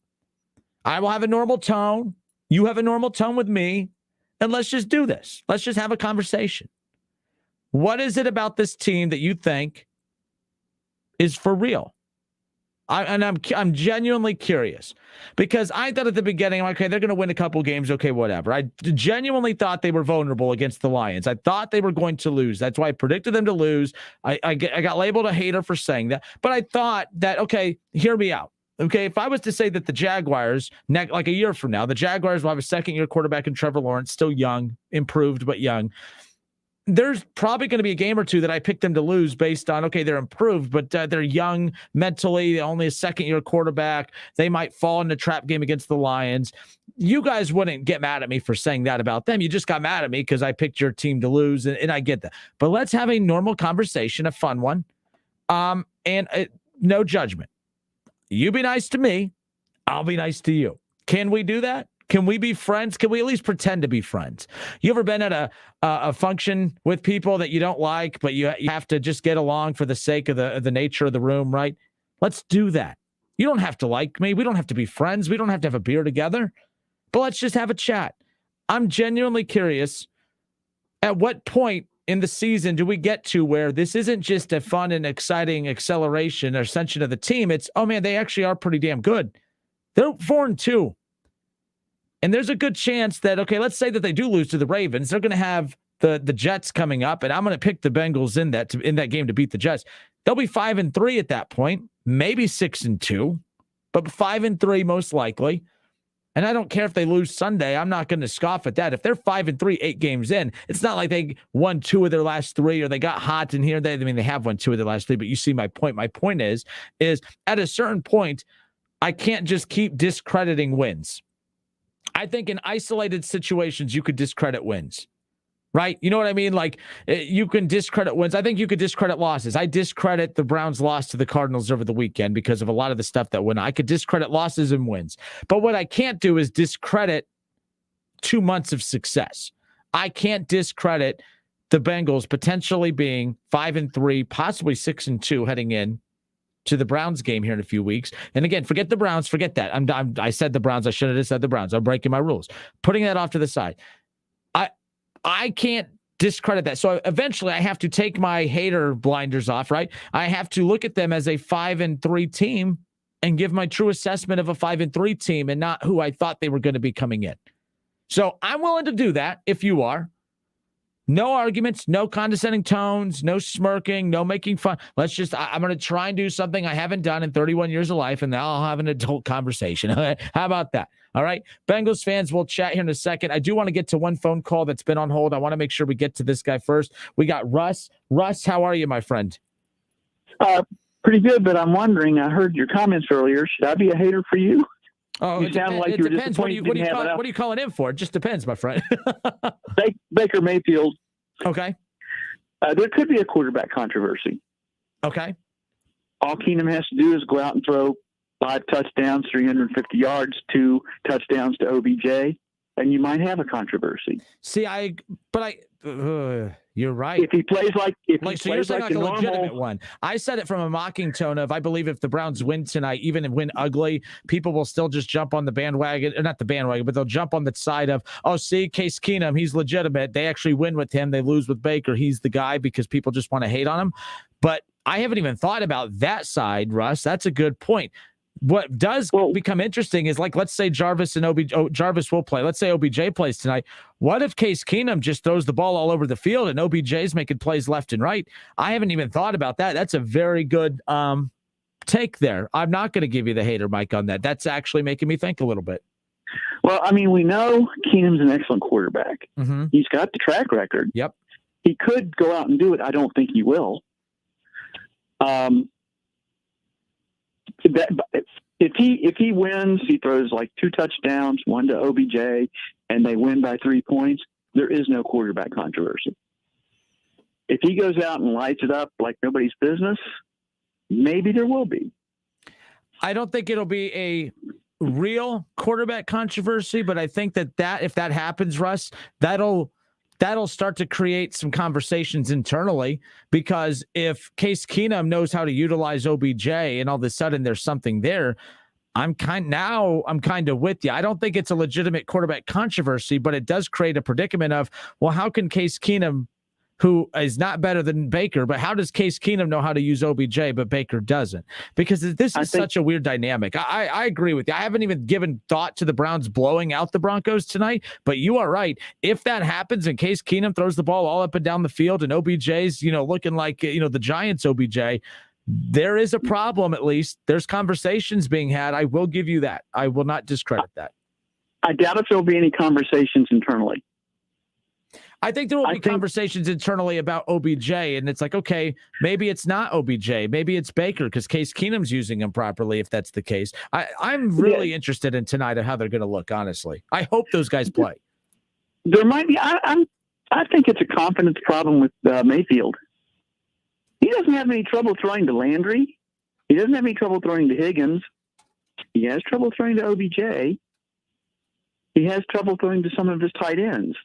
I will have a normal tone. You have a normal tone with me. And let's just do this. Let's just have a conversation. What is it about this team that you think is for real? I'm genuinely curious, because I thought at the beginning, okay, they're going to win a couple games. Okay, whatever. I genuinely thought they were vulnerable against the Lions. I thought they were going to lose. That's why I predicted them to lose. I got labeled a hater for saying that, but I thought that, okay, hear me out. Okay, if I was to say that the Jaguars, like a year from now, the Jaguars will have a second-year quarterback in Trevor Lawrence, still young, improved but young. There's probably going to be a game or two that I picked them to lose based on, okay, they're improved, but they're young mentally, only a second-year quarterback. They might fall in the trap game against the Lions. You guys wouldn't get mad at me for saying that about them. You just got mad at me because I picked your team to lose, and I get that. But let's have a normal conversation, a fun one, no judgment. You be nice to me. I'll be nice to you. Can we do that? Can we be friends? Can we at least pretend to be friends? You ever been at a function with people that you don't like, but you have to just get along for the sake of the nature of the room, right? Let's do that. You don't have to like me. We don't have to be friends. We don't have to have a beer together, but let's just have a chat. I'm genuinely curious, at what point in the season do we get to where this isn't just a fun and exciting acceleration or ascension of the team? It's, oh man, they actually are pretty damn good. They're 4-2. And there's a good chance that, okay, let's say that they do lose to the Ravens. They're going to have the Jets coming up, and I'm going to pick the Bengals in that game to beat the Jets. They'll be 5-3 at that point, maybe 6-2, but 5-3 most likely. And I don't care if they lose Sunday. I'm not going to scoff at that. If they're 5-3, 8 games in, it's not like they won 2 of their last 3 or they got hot in here. They have won 2 of their last 3, but you see my point. My point is at a certain point, I can't just keep discrediting wins. I think in isolated situations, you could discredit wins, right? You know what I mean? Like, you can discredit wins. I think you could discredit losses. I discredit the Browns' loss to the Cardinals over the weekend because of a lot of the stuff that went on. I could discredit losses and wins. But what I can't do is discredit 2 months of success. I can't discredit the Bengals potentially being 5-3, possibly 6-2 heading in to the Browns game here in a few weeks. And again, forget the Browns, forget that. I said the Browns. I should have just said the Browns. I'm breaking my rules. Putting that off to the side. I can't discredit that. So eventually I have to take my hater blinders off, right? I have to look at them as a 5-3 team and give my true assessment of a 5-3 team and not who I thought they were going to be coming in. So I'm willing to do that if you are. No arguments, no condescending tones, no smirking, no making fun. I'm going to try and do something I haven't done in 31 years of life, and now I'll have an adult conversation. How about that? All right. Bengals fans, we'll chat here in a second. I do want to get to one phone call that's been on hold. I want to make sure we get to this guy first. We got Russ. Russ, how are you, my friend? Pretty good, but I'm wondering, I heard your comments earlier. Should I be a hater for you? Oh, you sound like it you were depends. What disappointed. are you calling in for? It just depends, my friend. Baker Mayfield. Okay. There could be a quarterback controversy. Okay. All Keenum has to do is go out and throw 5 touchdowns, 350 yards, 2 touchdowns to OBJ, and you might have a controversy. See, you're right. If he plays like so you're saying like a legitimate one. I said it from a mocking tone of I believe if the Browns win tonight, even if win ugly, people will still just jump on the bandwagon, or not the bandwagon, but they'll jump on the side of, oh, see, Case Keenum, he's legitimate. They actually win with him. They lose with Baker. He's the guy because people just want to hate on him. But I haven't even thought about that side, Russ. That's a good point. What does become interesting is, like, let's say Jarvis will play. Let's say OBJ plays tonight. What if Case Keenum just throws the ball all over the field and OBJ's making plays left and right? I haven't even thought about that. That's a very good take there. I'm not going to give you the hater mic on that. That's actually making me think a little bit. Well, I mean, we know Keenum's an excellent quarterback. Mm-hmm. He's got the track record. Yep. He could go out and do it. I don't think he will. If he wins, he throws like 2 touchdowns, 1 to OBJ, and they win by 3 points. There is no quarterback controversy. If he goes out and lights it up like nobody's business, maybe there will be. I don't think it'll be a real quarterback controversy, but I think that if that happens, Russ, that'll start to create some conversations internally, because if Case Keenum knows how to utilize OBJ and all of a sudden there's something there, I'm kind of with you. I don't think it's a legitimate quarterback controversy, but it does create a predicament of, well, how can Case Keenum, who is not better than Baker, but how does Case Keenum know how to use OBJ, but Baker doesn't? Because this is such a weird dynamic. I agree with you. I haven't even given thought to the Browns blowing out the Broncos tonight, but you are right. If that happens and Case Keenum throws the ball all up and down the field and OBJ's, looking like, the Giants OBJ, there is a problem. At least there's conversations being had. I will give you that. I will not discredit that. I doubt if there'll be any conversations internally. I think there will be conversations internally about OBJ, and it's like, okay, maybe it's not OBJ. Maybe it's Baker because Case Keenum's using him properly, if that's the case. I'm really interested in tonight of how they're going to look, honestly. I hope those guys play. There might be. I think it's a confidence problem with Mayfield. He doesn't have any trouble throwing to Landry. He doesn't have any trouble throwing to Higgins. He has trouble throwing to OBJ. He has trouble throwing to some of his tight ends.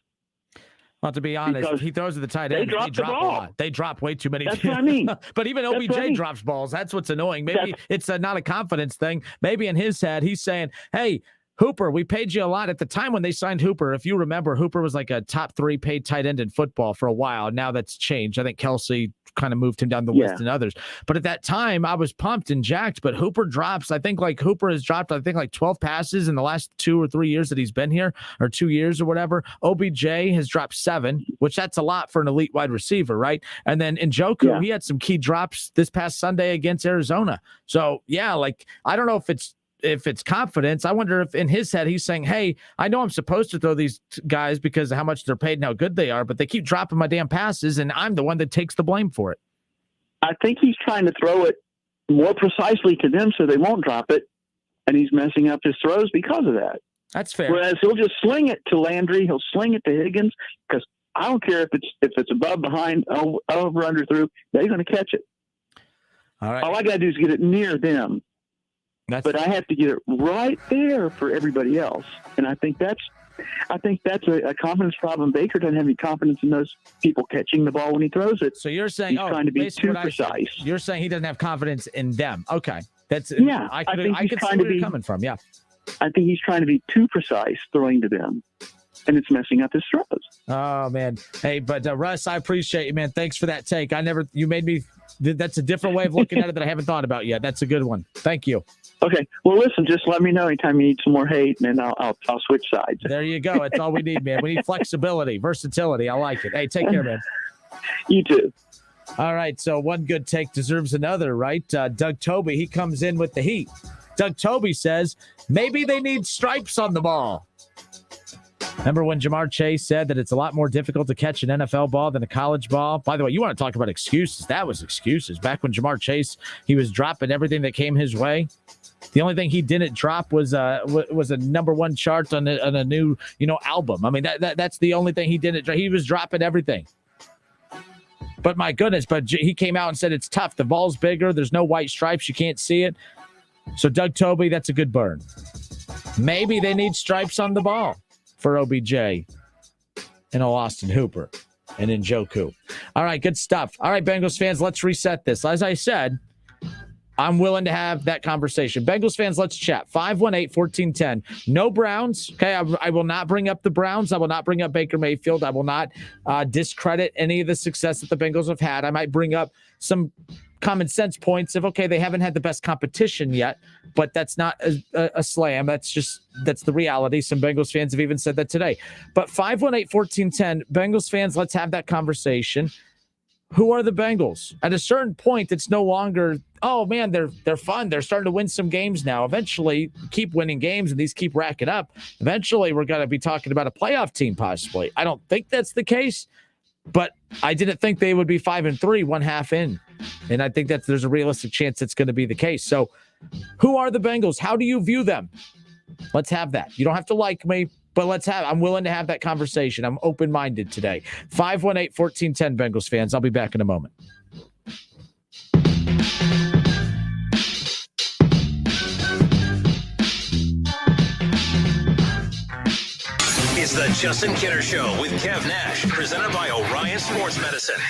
Well, to be honest, he throws to the tight end. They drop a lot. They drop way too many. That's what I mean. But even OBJ drops balls. That's what's annoying. Maybe it's not a confidence thing. Maybe in his head, he's saying, hey, Hooper, we paid you a lot. At the time when they signed Hooper, if you remember, Hooper was like a top 3 paid tight end in football for a while. Now that's changed. I think Kelsey kind of moved him down the list and others. But at that time, I was pumped and jacked. But Hooper drops. Hooper has dropped, 12 passes in the last 2 or 3 years that he's been here, or 2 years or whatever. OBJ has dropped 7, which that's a lot for an elite wide receiver, right? And then Njoku, he had some key drops this past Sunday against Arizona. So, I don't know if it's confidence. I wonder if in his head he's saying, hey, I know I'm supposed to throw these guys because of how much they're paid and how good they are, but they keep dropping my damn passes, and I'm the one that takes the blame for it. I think he's trying to throw it more precisely to them so they won't drop it, and he's messing up his throws because of that. That's fair. Whereas he'll just sling it to Landry, he'll sling it to Higgins, because I don't care if it's above, behind, over, under, through, they're going to catch it. All right. All I got to do is get it near them. But I have to get it right there for everybody else. And I think that's I think that's a confidence problem. Baker doesn't have any confidence in those people catching the ball when he throws it. So you're saying he's trying to be too precise. You're saying he doesn't have confidence in them. Okay. I could see where you're coming from. Yeah. I think he's trying to be too precise throwing to them, and it's messing up his throws. Oh, man. Hey, but Russ, I appreciate you, man. Thanks for that take. That's a different way of looking at it that I haven't thought about yet. That's a good one. Thank you. Okay. Well, listen, just let me know anytime you need some more hate, and then I'll switch sides. There you go. That's all we need, man. We need flexibility, versatility. I like it. Hey, take care, man. You too. All right. So one good take deserves another, right? Doug Toby, he comes in with the heat. Doug Toby says, maybe they need stripes on the ball. Remember when Jamar Chase said that it's a lot more difficult to catch an NFL ball than a college ball? By the way, you want to talk about excuses. That was excuses. Back when Jamar Chase, he was dropping everything that came his way. The only thing he didn't drop was a number one chart on a new, album. I mean, that's the only thing he didn't drop. He was dropping everything. But my goodness, he came out and said it's tough. The ball's bigger. There's no white stripes. You can't see it. So Doug Toby, that's a good burn. Maybe they need stripes on the ball for OBJ and Austin Hooper and Njoku. All right, good stuff. All right, Bengals fans, let's reset this. As I said, I'm willing to have that conversation. Bengals fans, let's chat. 518-1410. No Browns. Okay, I will not bring up the Browns. I will not bring up Baker Mayfield. I will not discredit any of the success that the Bengals have had. I might bring up some common sense points of, okay, they haven't had the best competition yet, but that's not a slam. That's the reality. Some Bengals fans have even said that today. But 518-1410, Bengals fans, let's have that conversation. Who are the Bengals? At a certain point, it's no longer, oh man, they're fun. They're starting to win some games now. Eventually, keep winning games and these keep racking up. Eventually, we're going to be talking about a playoff team possibly. I don't think that's the case, but I didn't think they would be 5-3 one half in. And I think that there's a realistic chance it's going to be the case. So who are the Bengals? How do you view them? Let's have that. You don't have to like me, but I'm willing to have that conversation. I'm open-minded today. 518-1410 Bengals fans. I'll be back in a moment. It's the Justin Kidder Show with Kev Nash, presented by Orion Sports Medicine.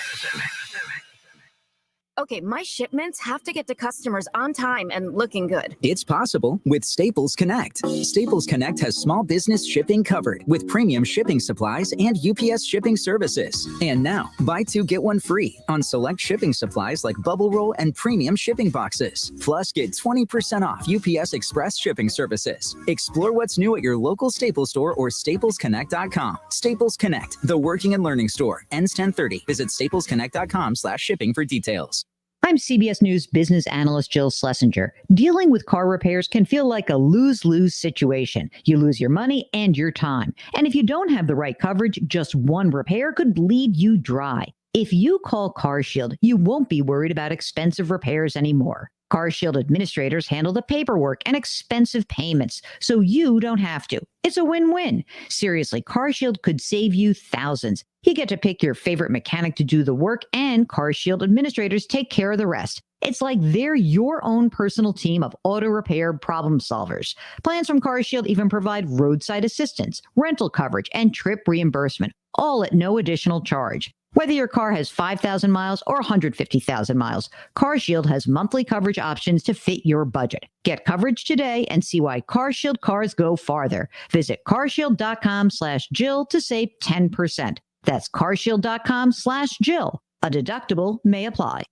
Okay, my shipments have to get to customers on time and looking good. It's possible with Staples Connect. Staples Connect has small business shipping covered with premium shipping supplies and UPS shipping services. And now, buy two, get one free on select shipping supplies like bubble roll and premium shipping boxes. Plus, get 20% off UPS Express shipping services. Explore what's new at your local Staples store or staplesconnect.com. Staples Connect, the working and learning store. Ends 10/30. Visit staplesconnect.com/shipping for details. I'm CBS News business analyst Jill Schlesinger. Dealing with car repairs can feel like a lose-lose situation. You lose your money and your time. And if you don't have the right coverage, just one repair could bleed you dry. If you call CarShield, you won't be worried about expensive repairs anymore. CarShield administrators handle the paperwork and expensive payments, so you don't have to. It's a win-win. Seriously, CarShield could save you thousands. You get to pick your favorite mechanic to do the work, and CarShield administrators take care of the rest. It's like they're your own personal team of auto repair problem solvers. Plans from CarShield even provide roadside assistance, rental coverage, and trip reimbursement, all at no additional charge. Whether your car has 5,000 miles or 150,000 miles, CarShield has monthly coverage options to fit your budget. Get coverage today and see why CarShield cars go farther. Visit carshield.com/Jill to save 10%. That's carshield.com/Jill. A deductible may apply.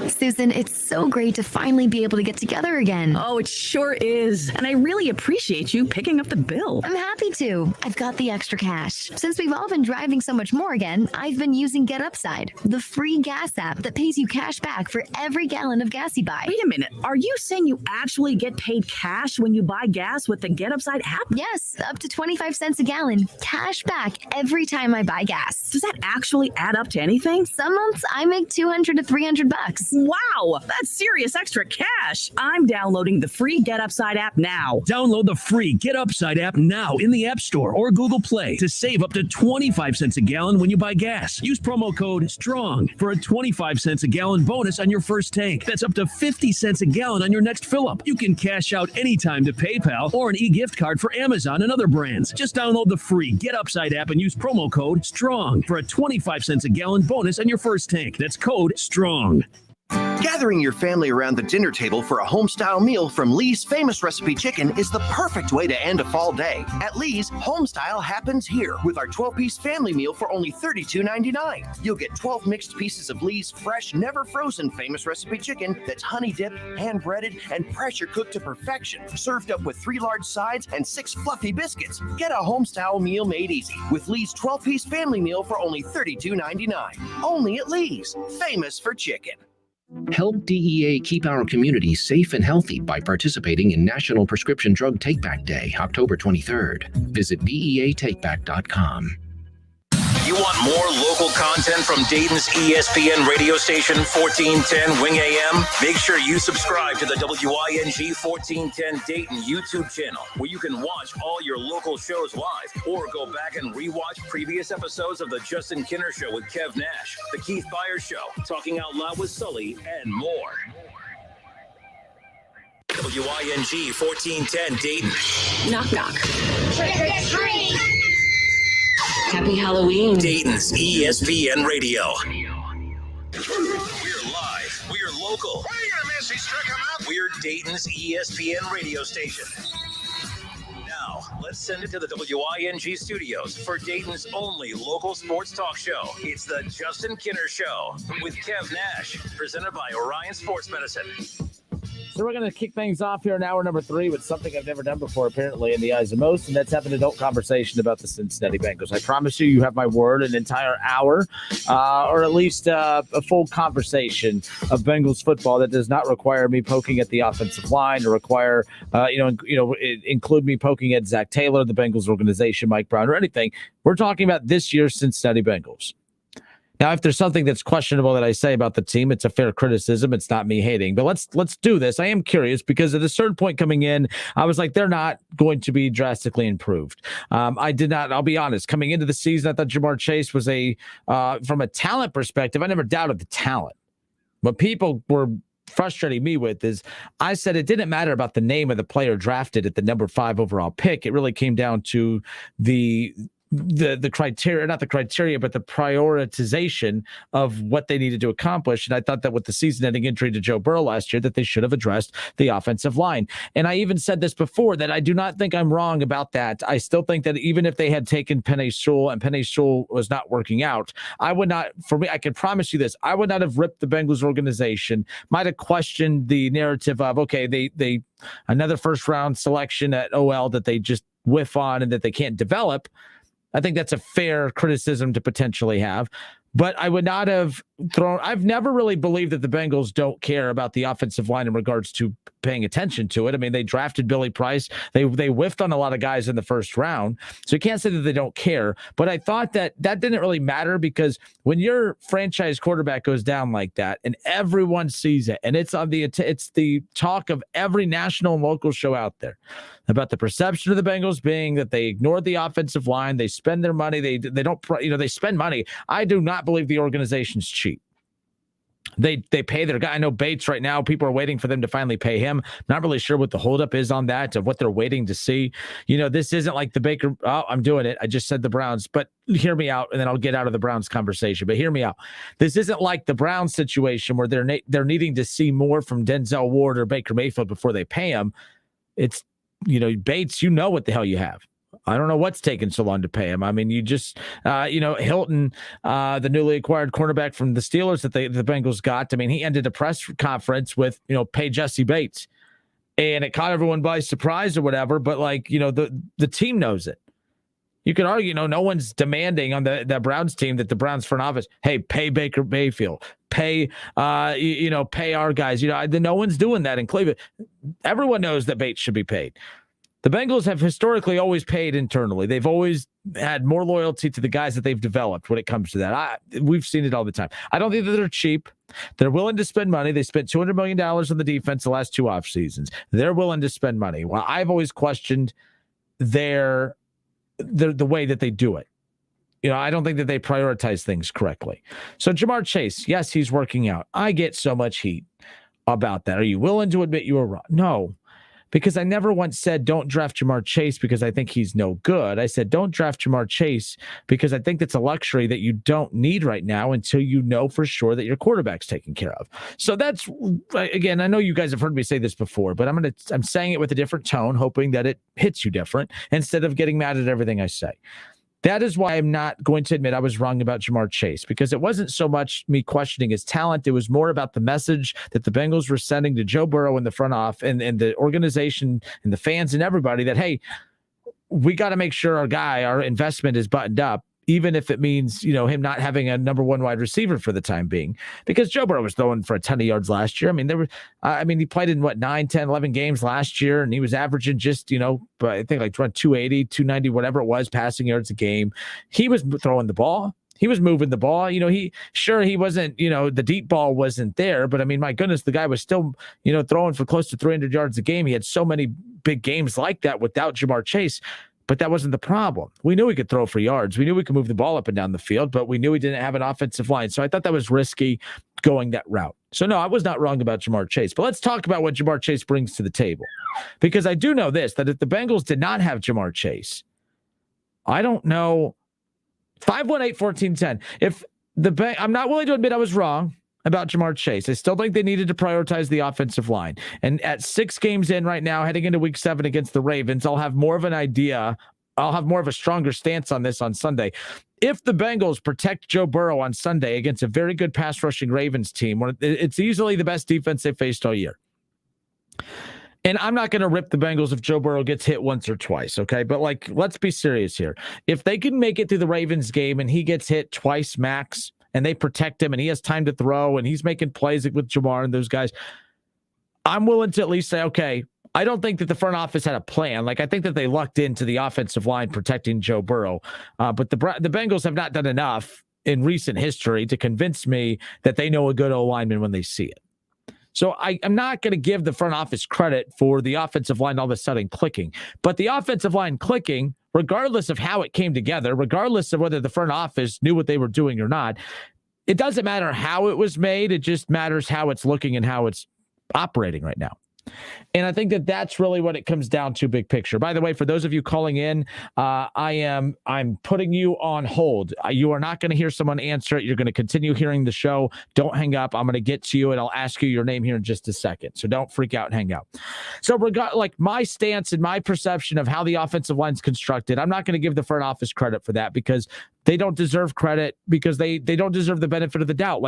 Susan, it's so great to finally be able to get together again. Oh, it sure is. And I really appreciate you picking up the bill. I'm happy to. I've got the extra cash. Since we've all been driving so much more again, I've been using Get Upside, the free gas app that pays you cash back for every gallon of gas you buy. Wait a minute. Are you saying you actually get paid cash when you buy gas with the Get Upside app? Yes, up to 25 cents a gallon. Cash back every time I buy gas. Does that actually add up to anything? Some months I make $200 to $300. Wow, that's serious extra cash. I'm downloading the free Get Upside app now. Download the free Get Upside app now in the App Store or Google Play to save up to 25 cents a gallon when you buy gas. Use promo code STRONG for a 25 cents a gallon bonus on your first tank. That's up to 50 cents a gallon on your next fill up. You can cash out anytime to PayPal or an e-gift card for Amazon and other brands. Just download the free Get Upside app and use promo code STRONG for a 25 cents a gallon bonus on your first tank. That's code STRONG. Gathering your family around the dinner table for a home-style meal from Lee's Famous Recipe Chicken is the perfect way to end a fall day. At Lee's, homestyle happens here with our 12-piece family meal for only $32.99. You'll get 12 mixed pieces of Lee's fresh, never-frozen Famous Recipe Chicken that's honey-dipped, hand-breaded, and pressure-cooked to perfection, served up with 3 large sides and 6 fluffy biscuits. Get a homestyle meal made easy with Lee's 12-piece family meal for only $32.99. Only at Lee's, famous for chicken. Help DEA keep our communities safe and healthy by participating in National Prescription Drug Takeback Day, October 23rd. Visit DEATakeback.com. You want more local content from Dayton's ESPN radio station 1410 Wing AM? Make sure you subscribe to the WING 1410 Dayton YouTube channel, where you can watch all your local shows live or go back and rewatch previous episodes of the Justin Kinner Show with Kev Nash, the Keith Byers Show, Talking Out Loud with Sully, and more. WING 1410 Dayton. Knock, knock. Trick or treat. Happy Halloween. Dayton's ESPN Radio. We're live. We're local. What are you gonna miss? He struck him out. We're Dayton's ESPN radio station. Now, let's send it to the WING studios for Dayton's only local sports talk show. It's the Justin Kinner Show with Kev Nash, presented by Orion Sports Medicine. So we're going to kick things off here in hour number 3 with something I've never done before, apparently, in the eyes of most, and that's have an adult conversation about the Cincinnati Bengals. I promise you have my word, an entire hour, or at least a full conversation of Bengals football that does not require me poking at the offensive line or require, include me poking at Zach Taylor, the Bengals organization, Mike Brown, or anything. We're talking about this year's Cincinnati Bengals. Now, if there's something that's questionable that I say about the team, it's a fair criticism. It's not me hating. But let's do this. I am curious because at a certain point coming in, I was like, they're not going to be drastically improved. I did not. I'll be honest. Coming into the season, I thought Jamar Chase was from a talent perspective, I never doubted the talent. What people were frustrating me with is I said it didn't matter about the name of the player drafted at the number 5 overall pick. It really came down to the criteria, not the criteria, but the prioritization of what they needed to accomplish. And I thought that with the season-ending injury to Joe Burrow last year, that they should have addressed the offensive line. And I even said this before, that I do not think I'm wrong about that. I still think that even if they had taken Penei Sewell and Penei Sewell was not working out, I would not, for me, I can promise you this, I would not have ripped the Bengals organization, might have questioned the narrative of, okay, they another first-round selection at OL that they just whiff on and that they can't develop. I think that's a fair criticism to potentially have, but I would not have I've never really believed that the Bengals don't care about the offensive line in regards to paying attention to it. I mean, they drafted Billy Price. They whiffed on a lot of guys in the first round. So you can't say that they don't care, but I thought that didn't really matter because when your franchise quarterback goes down like that and everyone sees it, and it's the talk of every national and local show out there about the perception of the Bengals being that they ignore the offensive line, they spend their money, they don't, they spend money. I do not believe the organization's cheap. They pay their guy. I know Bates right now, people are waiting for them to finally pay him. Not really sure what the holdup is on that, of what they're waiting to see. This isn't like the Baker. Oh, I'm doing it. I just said the Browns, but hear me out, and then I'll get out of the Browns conversation. But hear me out. This isn't like the Browns situation where they're needing to see more from Denzel Ward or Baker Mayfield before they pay him. It's, Bates, what the hell you have. I don't know what's taking so long to pay him. I mean, you just, Hilton, the newly acquired cornerback from the Steelers that the Bengals got. I mean, he ended a press conference with, pay Jesse Bates, and it caught everyone by surprise or whatever. But the team knows it. You could argue, no one's demanding on the Browns team that the Browns front office, hey, pay Baker Mayfield, pay our guys. No one's doing that in Cleveland. Everyone knows that Bates should be paid. The Bengals have historically always paid internally. They've always had more loyalty to the guys that they've developed when it comes to that. We've seen it all the time. I don't think that they're cheap. They're willing to spend money. They spent $200 million on the defense the last 2 off seasons. They're willing to spend money. Well, I've always questioned the way that they do it. I don't think that they prioritize things correctly. So Jamar Chase, yes, he's working out. I get so much heat about that. Are you willing to admit you were wrong? No. Because I never once said don't draft Jamar Chase because I think he's no good. I said don't draft Jamar Chase because I think that's a luxury that you don't need right now until you know for sure that your quarterback's taken care of. So that's, again, I know you guys have heard me say this before, but I'm saying it with a different tone, hoping that it hits you different instead of getting mad at everything I say. That is why I'm not going to admit I was wrong about Jamar Chase, because it wasn't so much me questioning his talent. It was more about the message that the Bengals were sending to Joe Burrow in the front office and the organization and the fans and everybody that, hey, we got to make sure our investment is buttoned up, even if it means, him not having a number 1 wide receiver for the time being, because Joe Burrow was throwing for a ton of yards last year. He played in 9, 10, 11 games last year, and he was averaging just, I think like 280, 290, whatever it was, passing yards a game. He was throwing the ball. He was moving the ball. He wasn't, the deep ball wasn't there, but my goodness, the guy was still, throwing for close to 300 yards a game. He had so many big games like that without Jamar Chase. But that wasn't the problem. We knew he could throw for yards. We knew we could move the ball up and down the field, but we knew he didn't have an offensive line. So I thought that was risky going that route. So no, I was not wrong about Jamar Chase. But let's talk about what Jamar Chase brings to the table. Because I do know this, that if the Bengals did not have Jamar Chase, I don't know. 518-1410. I'm not willing to admit I was wrong about Jamar Chase. I still think they needed to prioritize the offensive line. And at 6 games in right now, heading into week 7 against the Ravens, I'll have more of an idea. I'll have more of a stronger stance on this on Sunday. If the Bengals protect Joe Burrow on Sunday against a very good pass rushing Ravens team, it's easily the best defense they've faced all year. And I'm not going to rip the Bengals if Joe Burrow gets hit once or twice, okay? But, let's be serious here. If they can make it through the Ravens game and he gets hit twice max, and they protect him, and he has time to throw, and he's making plays with Jamar and those guys, I'm willing to at least say, okay, I don't think that the front office had a plan. I think that they lucked into the offensive line protecting Joe Burrow. But the Bengals have not done enough in recent history to convince me that they know a good O-lineman when they see it. So I'm not going to give the front office credit for the offensive line all of a sudden clicking. But the offensive line clicking, regardless of how it came together, regardless of whether the front office knew what they were doing or not, it doesn't matter how it was made. It just matters how it's looking and how it's operating right now. And I think that that's really what it comes down to, big picture. By the way, for those of you calling in, I'm putting you on hold. You are not going to hear someone answer it. You're going to continue hearing the show. Don't hang up. I'm going to get to you, and I'll ask you your name here in just a second. So don't freak out and hang out. So my stance and my perception of how the offensive line's constructed, I'm not going to give the front office credit for that because they don't deserve credit, because they don't deserve the benefit of the doubt.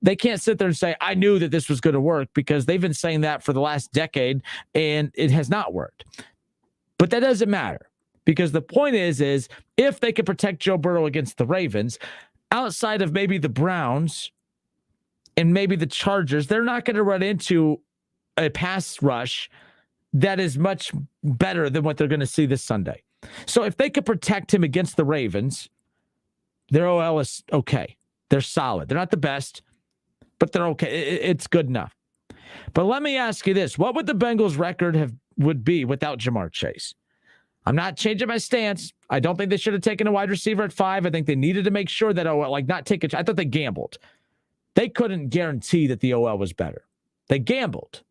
They can't sit there and say, I knew that this was going to work, because they've been saying that for the last decade and it has not worked. But that doesn't matter, because the point is if they could protect Joe Burrow against the Ravens, outside of maybe the Browns and maybe the Chargers, they're not going to run into a pass rush that is much better than what they're going to see this Sunday. So if they could protect him against the Ravens, their OL is okay. They're solid. They're not the best, but they're okay. It's good enough. But let me ask you this. What would the Bengals record would be without Jamar Chase? I'm not changing my stance. I don't think they should have taken a wide receiver at 5. I think they needed to make sure that not take I thought they gambled. They couldn't guarantee that the OL was better. They gambled.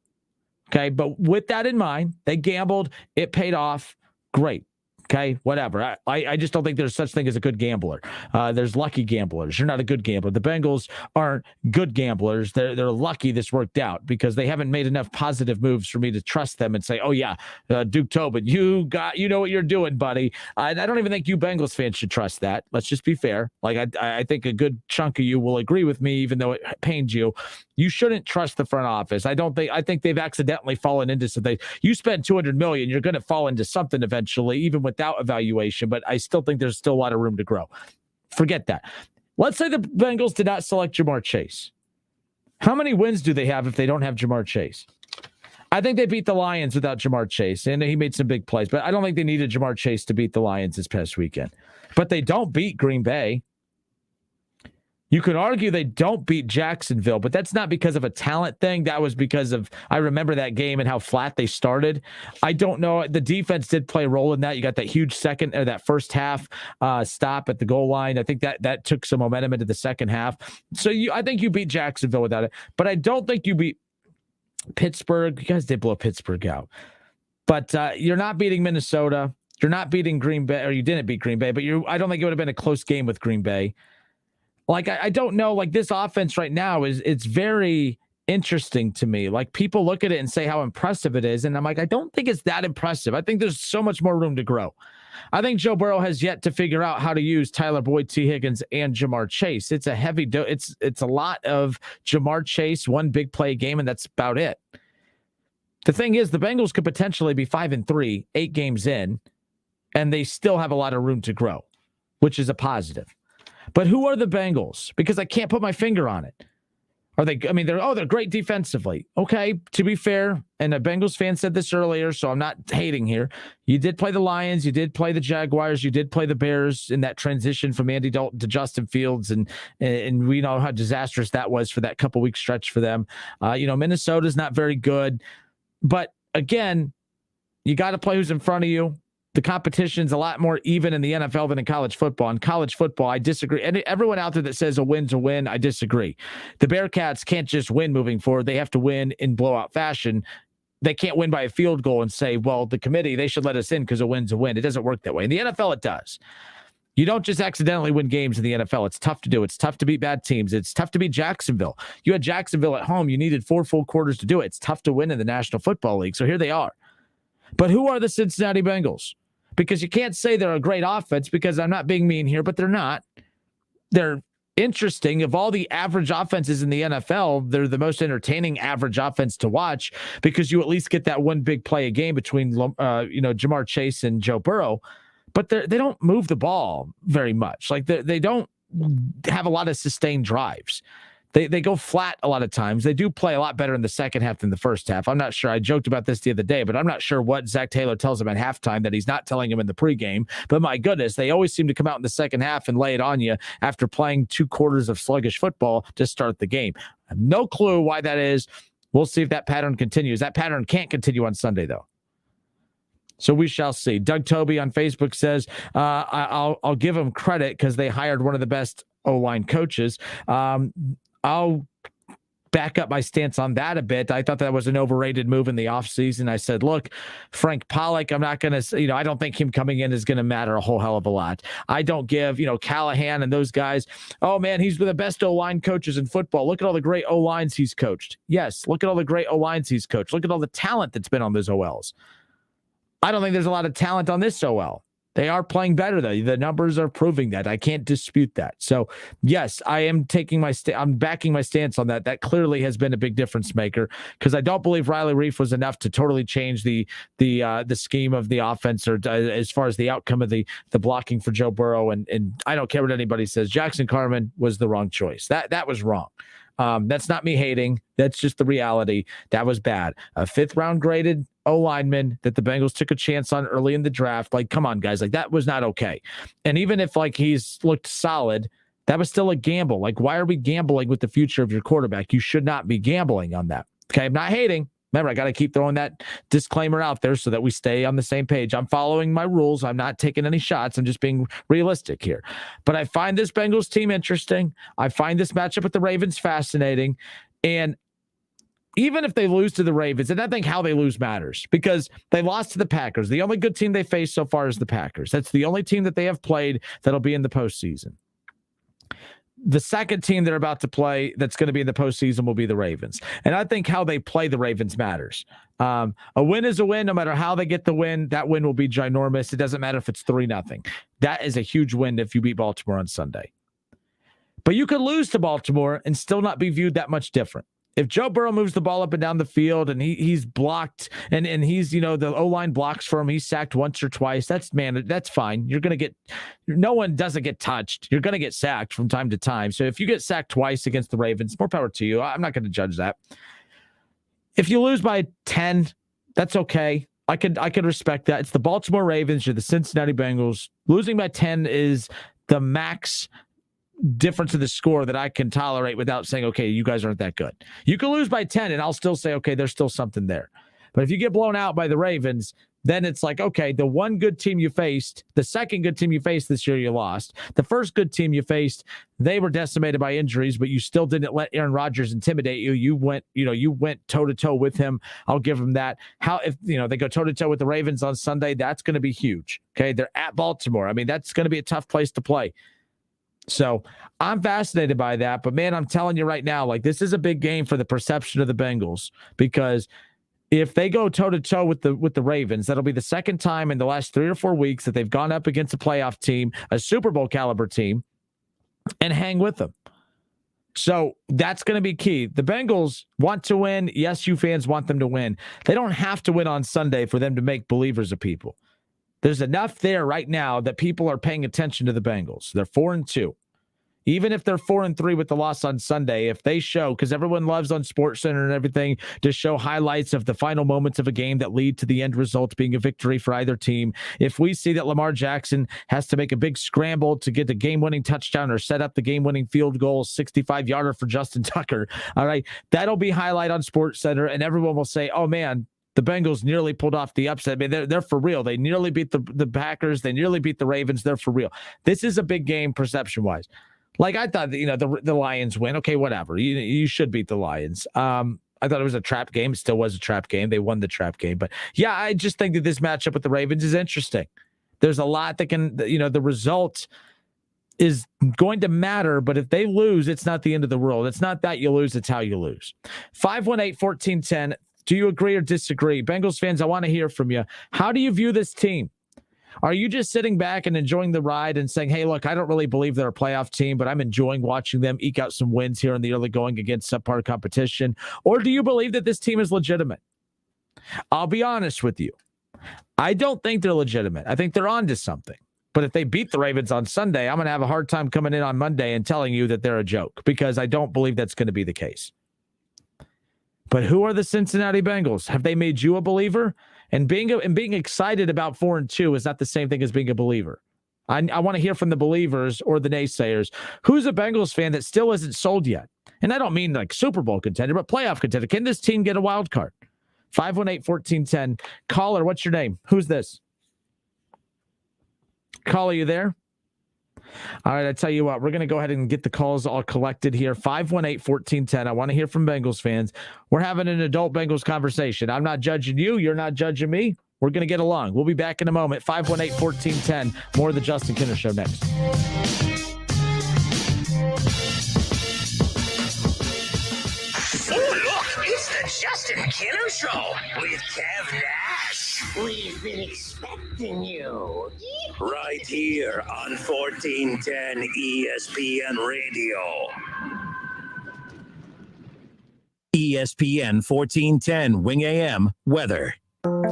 Okay, but with that in mind, they gambled. It paid off. Great. Okay, whatever. I just don't think there's such thing as a good gambler. There's lucky gamblers. You're not a good gambler. The Bengals aren't good gamblers. They're lucky this worked out, because they haven't made enough positive moves for me to trust them and say, oh yeah, Duke Tobin, you know what you're doing, buddy. I don't even think you Bengals fans should trust that. Let's just be fair. I think a good chunk of you will agree with me, even though it pains you. You shouldn't trust the front office. I think they've accidentally fallen into something. You spend $200 million, you're going to fall into something eventually, even without evaluation. But I still think there's still a lot of room to grow. Forget that. Let's say the Bengals did not select Jamar Chase. How many wins do they have if they don't have Jamar Chase? I think they beat the Lions without Jamar Chase, and he made some big plays, but I don't think they needed Jamar Chase to beat the Lions this past weekend. But they don't beat Green Bay. You could argue they don't beat Jacksonville, but that's not because of a talent thing. That was because of, I remember that game and how flat they started. I don't know. The defense did play a role in that. You got that huge that first half stop at the goal line. I think that took some momentum into the second half. So I think you beat Jacksonville without it, but I don't think you beat Pittsburgh. You guys did blow Pittsburgh out, but you're not beating Minnesota. You're not beating Green Bay, or you didn't beat Green Bay, but I don't think it would have been a close game with Green Bay. Like, I don't know, like this offense right now it's very interesting to me. Like, people look at it and say how impressive it is. And I'm like, I don't think it's that impressive. I think there's so much more room to grow. I think Joe Burrow has yet to figure out how to use Tyler Boyd, T. Higgins, and Jamar Chase. It's a heavy, it's a lot of Jamar Chase, one big play game, and that's about it. The thing is, the Bengals could potentially be 5-3, 8 games in, and they still have a lot of room to grow, which is a positive. But who are the Bengals? Because I can't put my finger on it. Are they? I mean, they're great defensively. Okay, to be fair, and a Bengals fan said this earlier, so I'm not hating here. You did play the Lions, you did play the Jaguars, you did play the Bears in that transition from Andy Dalton to Justin Fields, and we know how disastrous that was for that couple week stretch for them. Minnesota's not very good, but again, you got to play who's in front of you. The competition's a lot more even in the NFL than in college football. In college football, I disagree. And everyone out there that says a win's a win, I disagree. The Bearcats can't just win moving forward. They have to win in blowout fashion. They can't win by a field goal and say, well, the committee, they should let us in because a win's a win. It doesn't work that way. In the NFL, it does. You don't just accidentally win games in the NFL. It's tough to do. It's tough to beat bad teams. It's tough to beat Jacksonville. You had Jacksonville at home. You needed 4 full quarters to do it. It's tough to win in the National Football League. So here they are. But who are the Cincinnati Bengals? Because you can't say they're a great offense, because I'm not being mean here, but they're not. They're interesting. Of all the average offenses in the NFL, they're the most entertaining average offense to watch, because you at least get that one big play a game between Jamar Chase and Joe Burrow. But they don't move the ball very much. Like, they don't have a lot of sustained drives. They go flat a lot of times. They do play a lot better in the second half than the first half. I'm not sure. I joked about this the other day, but I'm not sure what Zach Taylor tells him at halftime that he's not telling him in the pregame. But my goodness, they always seem to come out in the second half and lay it on you after playing 2 quarters of sluggish football to start the game. I have no clue why that is. We'll see if that pattern continues. That pattern can't continue on Sunday, though. So we shall see. Doug Toby on Facebook says, I'll give him credit because they hired one of the best O-line coaches. I'll back up my stance on that a bit. I thought that was an overrated move in the offseason. I said, look, Frank Pollock, I'm not going to, I don't think him coming in is going to matter a whole hell of a lot. I don't give, Callahan and those guys, oh man, he's one of the best O-line coaches in football. Look at all the great O-lines he's coached. Yes, look at all the great O-lines he's coached. Look at all the talent that's been on those OLs. I don't think there's a lot of talent on this OL. They are playing better, though. The numbers are proving that. I can't dispute that. So, yes, I am I'm backing my stance on that. That clearly has been a big difference maker, because I don't believe Riley Reif was enough to totally change the scheme of the offense, or as far as the outcome of the blocking for Joe Burrow. And I don't care what anybody says. Jackson Carman was the wrong choice. That was wrong. That's not me hating. That's just the reality. That was bad. A 5th round graded O-lineman that the Bengals took a chance on early in the draft. Like, come on, guys. Like, that was not okay. And even if he's looked solid, that was still a gamble. Like, why are we gambling with the future of your quarterback? You should not be gambling on that. Okay, I'm not hating. Remember, I got to keep throwing that disclaimer out there so that we stay on the same page. I'm following my rules. I'm not taking any shots. I'm just being realistic here. But I find this Bengals team interesting. I find this matchup with the Ravens fascinating. And even if they lose to the Ravens, and I think how they lose matters, because they lost to the Packers. The only good team they faced so far is the Packers. That's the only team that they have played that'll be in the postseason. The second team they're about to play that's going to be in the postseason will be the Ravens. And I think how they play the Ravens matters. A win is a win. No matter how they get the win, that win will be ginormous. It doesn't matter if it's 3-0. That is a huge win if you beat Baltimore on Sunday. But you could lose to Baltimore and still not be viewed that much different. If Joe Burrow moves the ball up and down the field and he's blocked and he's, the O-line blocks for him, he's sacked once or twice, that's fine. No one doesn't get touched. You're going to get sacked from time to time. So if you get sacked twice against the Ravens, more power to you. I'm not going to judge that. If you lose by 10, that's okay. I could respect that. It's the Baltimore Ravens. You're the Cincinnati Bengals. Losing by 10 is the max difference of the score that I can tolerate without saying, okay, you guys aren't that good. You can lose by 10 and I'll still say, okay, there's still something there. But if you get blown out by the Ravens, then it's like, okay, the one good team you faced, the second good team you faced this year, you lost. The first good team you faced, they were decimated by injuries, but you still didn't let Aaron Rodgers intimidate you. You went toe to toe with him. I'll give him that. If they go toe to toe with the Ravens on Sunday, that's going to be huge. Okay. They're at Baltimore. I mean, that's going to be a tough place to play. So I'm fascinated by that, but man, I'm telling you right now, like this is a big game for the perception of the Bengals, because if they go toe-to-toe with the Ravens, that'll be the second time in the last 3 or 4 weeks that they've gone up against a playoff team, a Super Bowl caliber team, and hang with them. So that's going to be key. The Bengals want to win. Yes, you fans want them to win. They don't have to win on Sunday for them to make believers of people. There's enough there right now that people are paying attention to the Bengals. They're 4-2. Even if they're 4-3 with the loss on Sunday, if they show, because everyone loves on SportsCenter and everything to show highlights of the final moments of a game that lead to the end result being a victory for either team. If we see that Lamar Jackson has to make a big scramble to get the game-winning touchdown or set up the game-winning field goal, 65-yarder for Justin Tucker, all right, that'll be highlight on SportsCenter, and everyone will say, oh, man, the Bengals nearly pulled off the upset. I mean, they're for real. They nearly beat the Packers. They nearly beat the Ravens. They're for real. This is a big game perception-wise. Like I thought, the Lions win. Okay, whatever. You should beat the Lions. I thought it was a trap game. It still was a trap game. They won the trap game. But yeah, I just think that this matchup with the Ravens is interesting. There's a lot that can, the result is going to matter. But if they lose, it's not the end of the world. It's not that you lose. It's how you lose. 518-1410. Do you agree or disagree? Bengals fans, I want to hear from you. How do you view this team? Are you just sitting back and enjoying the ride and saying, hey, look, I don't really believe they're a playoff team, but I'm enjoying watching them eke out some wins here in the early going against subpar competition? Or do you believe that this team is legitimate? I'll be honest with you. I don't think they're legitimate. I think they're on to something. But if they beat the Ravens on Sunday, I'm going to have a hard time coming in on Monday and telling you that they're a joke, because I don't believe that's going to be the case. But who are the Cincinnati Bengals? Have they made you a believer? And being excited about 4-2 is not the same thing as being a believer. I want to hear from the believers or the naysayers. Who's a Bengals fan that still isn't sold yet? And I don't mean like Super Bowl contender, but playoff contender. Can this team get a wild card? 518-1410. Caller, what's your name? Who's this? Caller, you there? All right, I tell you what, we're going to go ahead and get the calls all collected here. 518-1410. I want to hear from Bengals fans. We're having an adult Bengals conversation. I'm not judging you. You're not judging me. We're going to get along. We'll be back in a moment. 518-1410. More of the Justin Kinner Show next. Oh, look, it's the Justin Kinner Show with Kev Nash. We've been expecting you. Right here on 1410 ESPN Radio. ESPN 1410 Wing AM weather.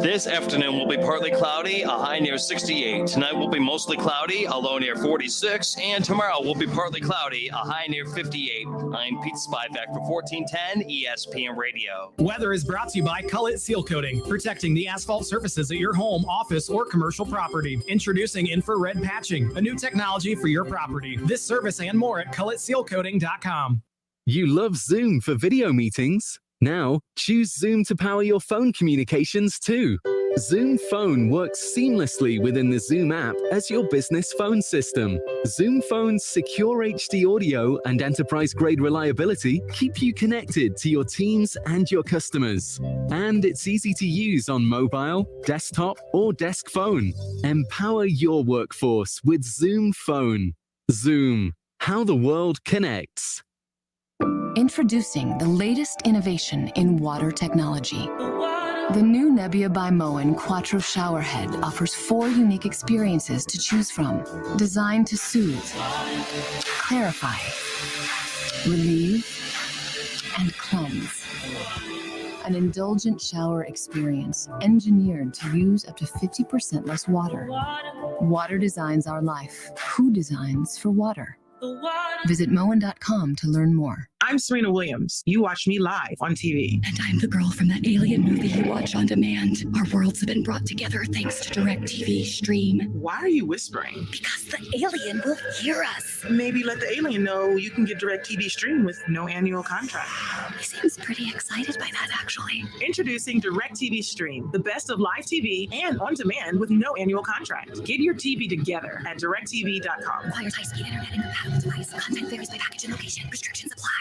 This afternoon will be partly cloudy, a high near 68. Tonight will be mostly cloudy, a low near 46. And tomorrow will be partly cloudy, a high near 58. I'm Pete Spivak for 1410 ESPN Radio. Weather is brought to you by Cullet Seal Coating, protecting the asphalt surfaces at your home, office, or commercial property. Introducing infrared patching, a new technology for your property. This service and more at culletsealcoating.com. You love Zoom for video meetings? Now, choose Zoom to power your phone communications too. Zoom Phone works seamlessly within the Zoom app as your business phone system. Zoom Phone's secure HD audio and enterprise-grade reliability keep you connected to your teams and your customers. And it's easy to use on mobile, desktop, or desk phone. Empower your workforce with Zoom Phone. Zoom, how the world connects. Introducing the latest innovation in water technology. The new Nebbia by Moen Quattro Showerhead offers 4 unique experiences to choose from, designed to soothe, clarify, relieve, and cleanse. An indulgent shower experience engineered to use up to 50% less water. Water designs our life. Who designs for water? Visit Moen.com to learn more. I'm Serena Williams. You watch me live on TV. And I'm the girl from that alien movie you watch on demand. Our worlds have been brought together thanks to DirecTV Stream. Why are you whispering? Because the alien will hear us. Maybe let the alien know you can get DirecTV Stream with no annual contract. He seems pretty excited by that, actually. Introducing DirecTV Stream, the best of live TV and on demand with no annual contract. Get your TV together at DirecTV.com. Requires high-speed internet and compatible device. Content varies by package and location. Restrictions apply.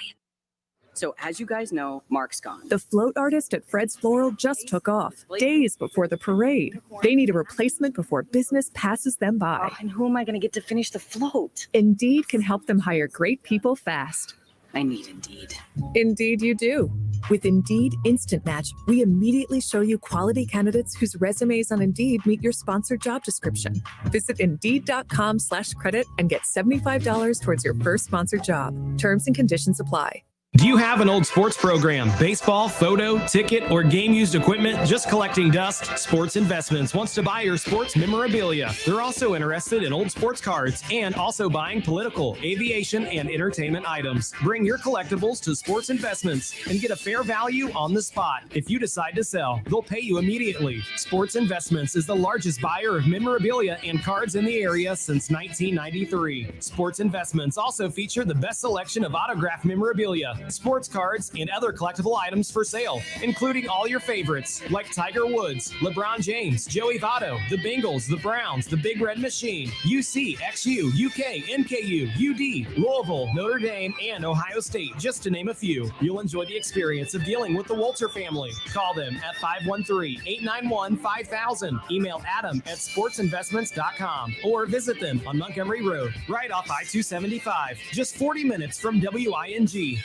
So as you guys know, Mark's gone. The float artist at Fred's Floral just took off, days before the parade. They need a replacement before business passes them by. And who am I going to get to finish the float? Indeed can help them hire great people fast. I need Indeed. Indeed you do. With Indeed Instant Match, we immediately show you quality candidates whose resumes on Indeed meet your sponsored job description. Visit Indeed.com/credit and get $75 towards your first sponsored job. Terms and conditions apply. Do you have an old sports program, baseball, photo, ticket, or game-used equipment just collecting dust? Sports Investments wants to buy your sports memorabilia. They're also interested in old sports cards and also buying political, aviation, and entertainment items. Bring your collectibles to Sports Investments and get a fair value on the spot. If you decide to sell, they'll pay you immediately. Sports Investments is the largest buyer of memorabilia and cards in the area since 1993. Sports Investments also feature the best selection of autographed memorabilia, sports cards, and other collectible items for sale, including all your favorites like Tiger Woods, LeBron James, Joey Votto, the Bengals, the Browns, the Big Red Machine, UC, XU, UK, NKU, UD, Louisville, Notre Dame, and Ohio State, just to name a few. You'll enjoy the experience of dealing with the Walter family. Call them at 513-891-5000. Email adam@sportsinvestments.com or visit them on Montgomery Road, right off I-275, just 40 minutes from WING.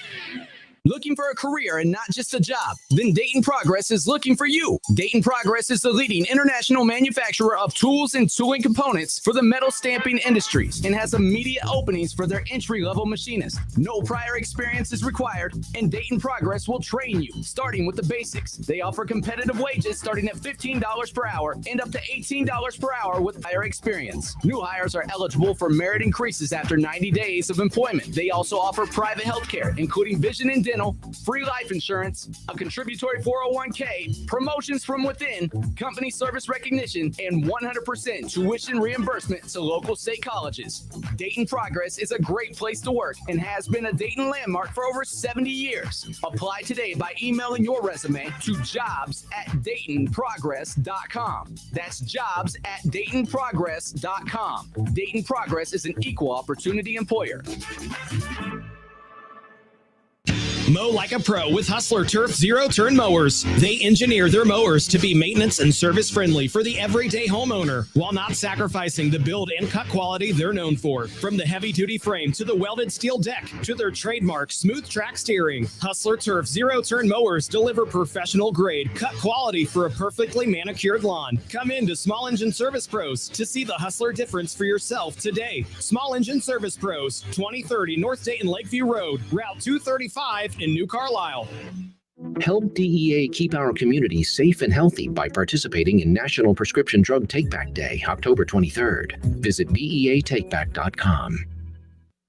Looking for a career and not just a job? Then Dayton Progress is looking for you. Dayton Progress is the leading international manufacturer of tools and tooling components for the metal stamping industries and has immediate openings for their entry-level machinists. No prior experience is required, and Dayton Progress will train you, starting with the basics. They offer competitive wages starting at $15 per hour and up to $18 per hour with higher experience. New hires are eligible for merit increases after 90 days of employment. They also offer private health care, including vision and dental, free life insurance, a contributory 401k, promotions from within, company service recognition, and 100% tuition reimbursement to local state colleges. Dayton Progress is a great place to work and has been a Dayton landmark for over 70 years. Apply today by emailing your resume to jobs@DaytonProgress.com. That's jobs@DaytonProgress.com. Dayton Progress is an equal opportunity employer. Mow like a pro with Hustler Turf zero-turn mowers. They engineer their mowers to be maintenance and service friendly for the everyday homeowner while not sacrificing the build and cut quality they're known for. From the heavy-duty frame to the welded steel deck to their trademark smooth track steering, Hustler Turf zero-turn mowers deliver professional grade cut quality for a perfectly manicured lawn. Come in to Small Engine Service Pros to see the Hustler difference for yourself today. Small Engine Service Pros, 2030 North Dayton Lakeview Road, Route 235 in New Carlisle. Help DEA keep our community safe and healthy by participating in National Prescription Drug Takeback Day, October 23rd. Visit DEATakeback.com.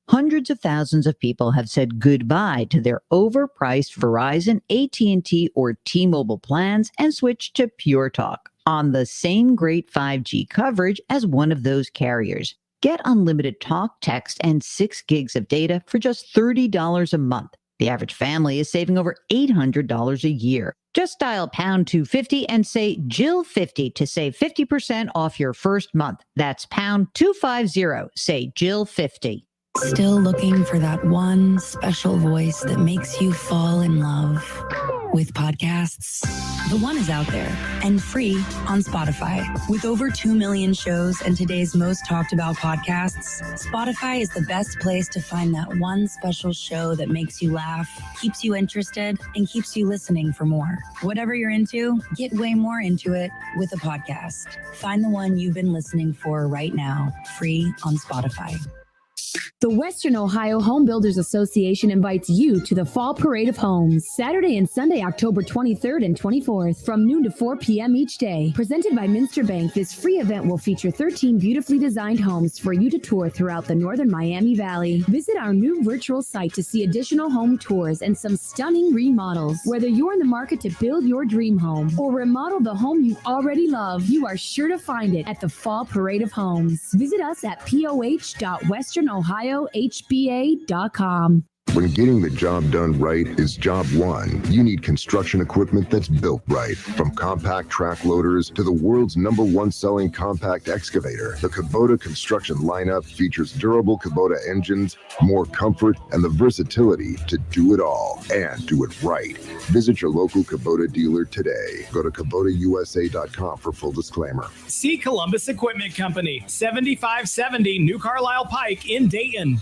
Hundreds of thousands of people have said goodbye to their overpriced Verizon, AT&T, or T-Mobile plans and switched to Pure Talk on the same great 5G coverage as one of those carriers. Get unlimited talk, text, and 6 gigs of data for just $30 a month. The average family is saving over $800 a year. Just dial pound 250 and say Jill50 to save 50% off your first month. That's pound 250. Say Jill50. Still looking for that one special voice that makes you fall in love with podcasts? The one is out there and free on Spotify. With over 2 million shows and today's most talked about podcasts, Spotify is the best place to find that one special show that makes you laugh, keeps you interested, and keeps you listening for more. Whatever you're into, get way more into it with a podcast. Find the one you've been listening for right now, free on Spotify. The Western Ohio Home Builders Association invites you to the Fall Parade of Homes, Saturday and Sunday, October 23rd and 24th, from noon to 4 p.m. each day. Presented by Minster Bank, this free event will feature 13 beautifully designed homes for you to tour throughout the northern Miami Valley. Visit our new virtual site to see additional home tours and some stunning remodels. Whether you're in the market to build your dream home or remodel the home you already love, you are sure to find it at the Fall Parade of Homes. Visit us at poh.westernohiohba.com. When getting the job done right is job one, you need construction equipment that's built right. From compact track loaders to the world's #1 selling compact excavator, the Kubota construction lineup features durable Kubota engines, more comfort, and the versatility to do it all and do it right. Visit your local Kubota dealer today. Go to KubotaUSA.com for full disclaimer. See Columbus Equipment Company, 7570 New Carlisle Pike in Dayton.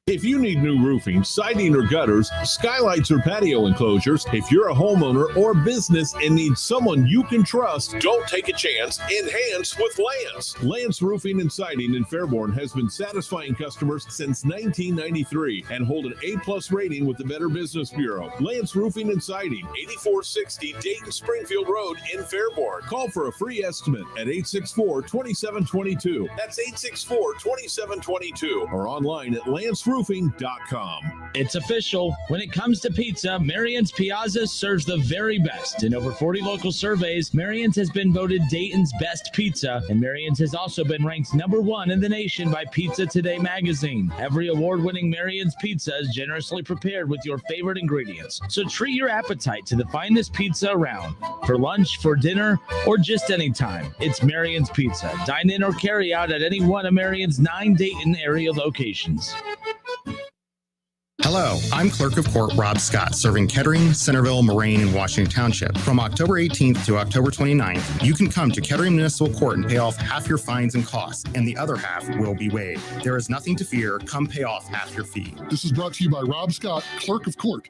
If you need new roofing, siding, or gutters, skylights, or patio enclosures, if you're a homeowner or business and need someone you can trust, don't take a chance. Enhance with Lance. Lance Roofing and Siding in Fairborn has been satisfying customers since 1993 and hold an A+ rating with the Better Business Bureau. Lance Roofing and Siding, 8460 Dayton Springfield Road in Fairborn. Call for a free estimate at 864-2722. That's 864-2722 or online at lanceroofing.com. It's official. When it comes to pizza, Marion's Piazza serves the very best. In over 40 local surveys, Marion's has been voted Dayton's best pizza, and Marion's has also been ranked #1 in the nation by Pizza Today magazine. Every award-winning Marion's pizza is generously prepared with your favorite ingredients. So treat your appetite to the finest pizza around. For lunch, for dinner, or just any time, it's Marion's Pizza. Dine in or carry out at any one of Marion's 9 Dayton area locations. Hello, I'm Clerk of Court Rob Scott, serving Kettering, Centerville, Moraine, and Washington Township. From October 18th to October 29th, you can come to Kettering Municipal Court and pay off half your fines and costs, and the other half will be waived. There is nothing to fear. Come pay off half your fee. This is brought to you by Rob Scott, Clerk of Court.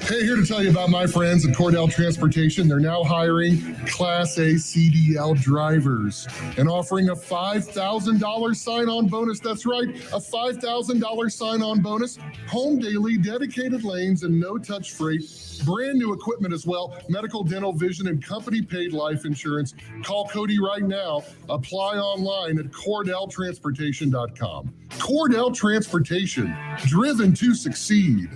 Hey, here to tell you about my friends at Cordell Transportation. They're now hiring Class A CDL drivers and offering a $5,000 sign-on bonus. That's right, a $5,000 sign-on bonus. Home daily, dedicated lanes, and no-touch freight. Brand new equipment as well. Medical, dental, vision, and company-paid life insurance. Call Cody right now. Apply online at CordellTransportation.com. Cordell Transportation, driven to succeed.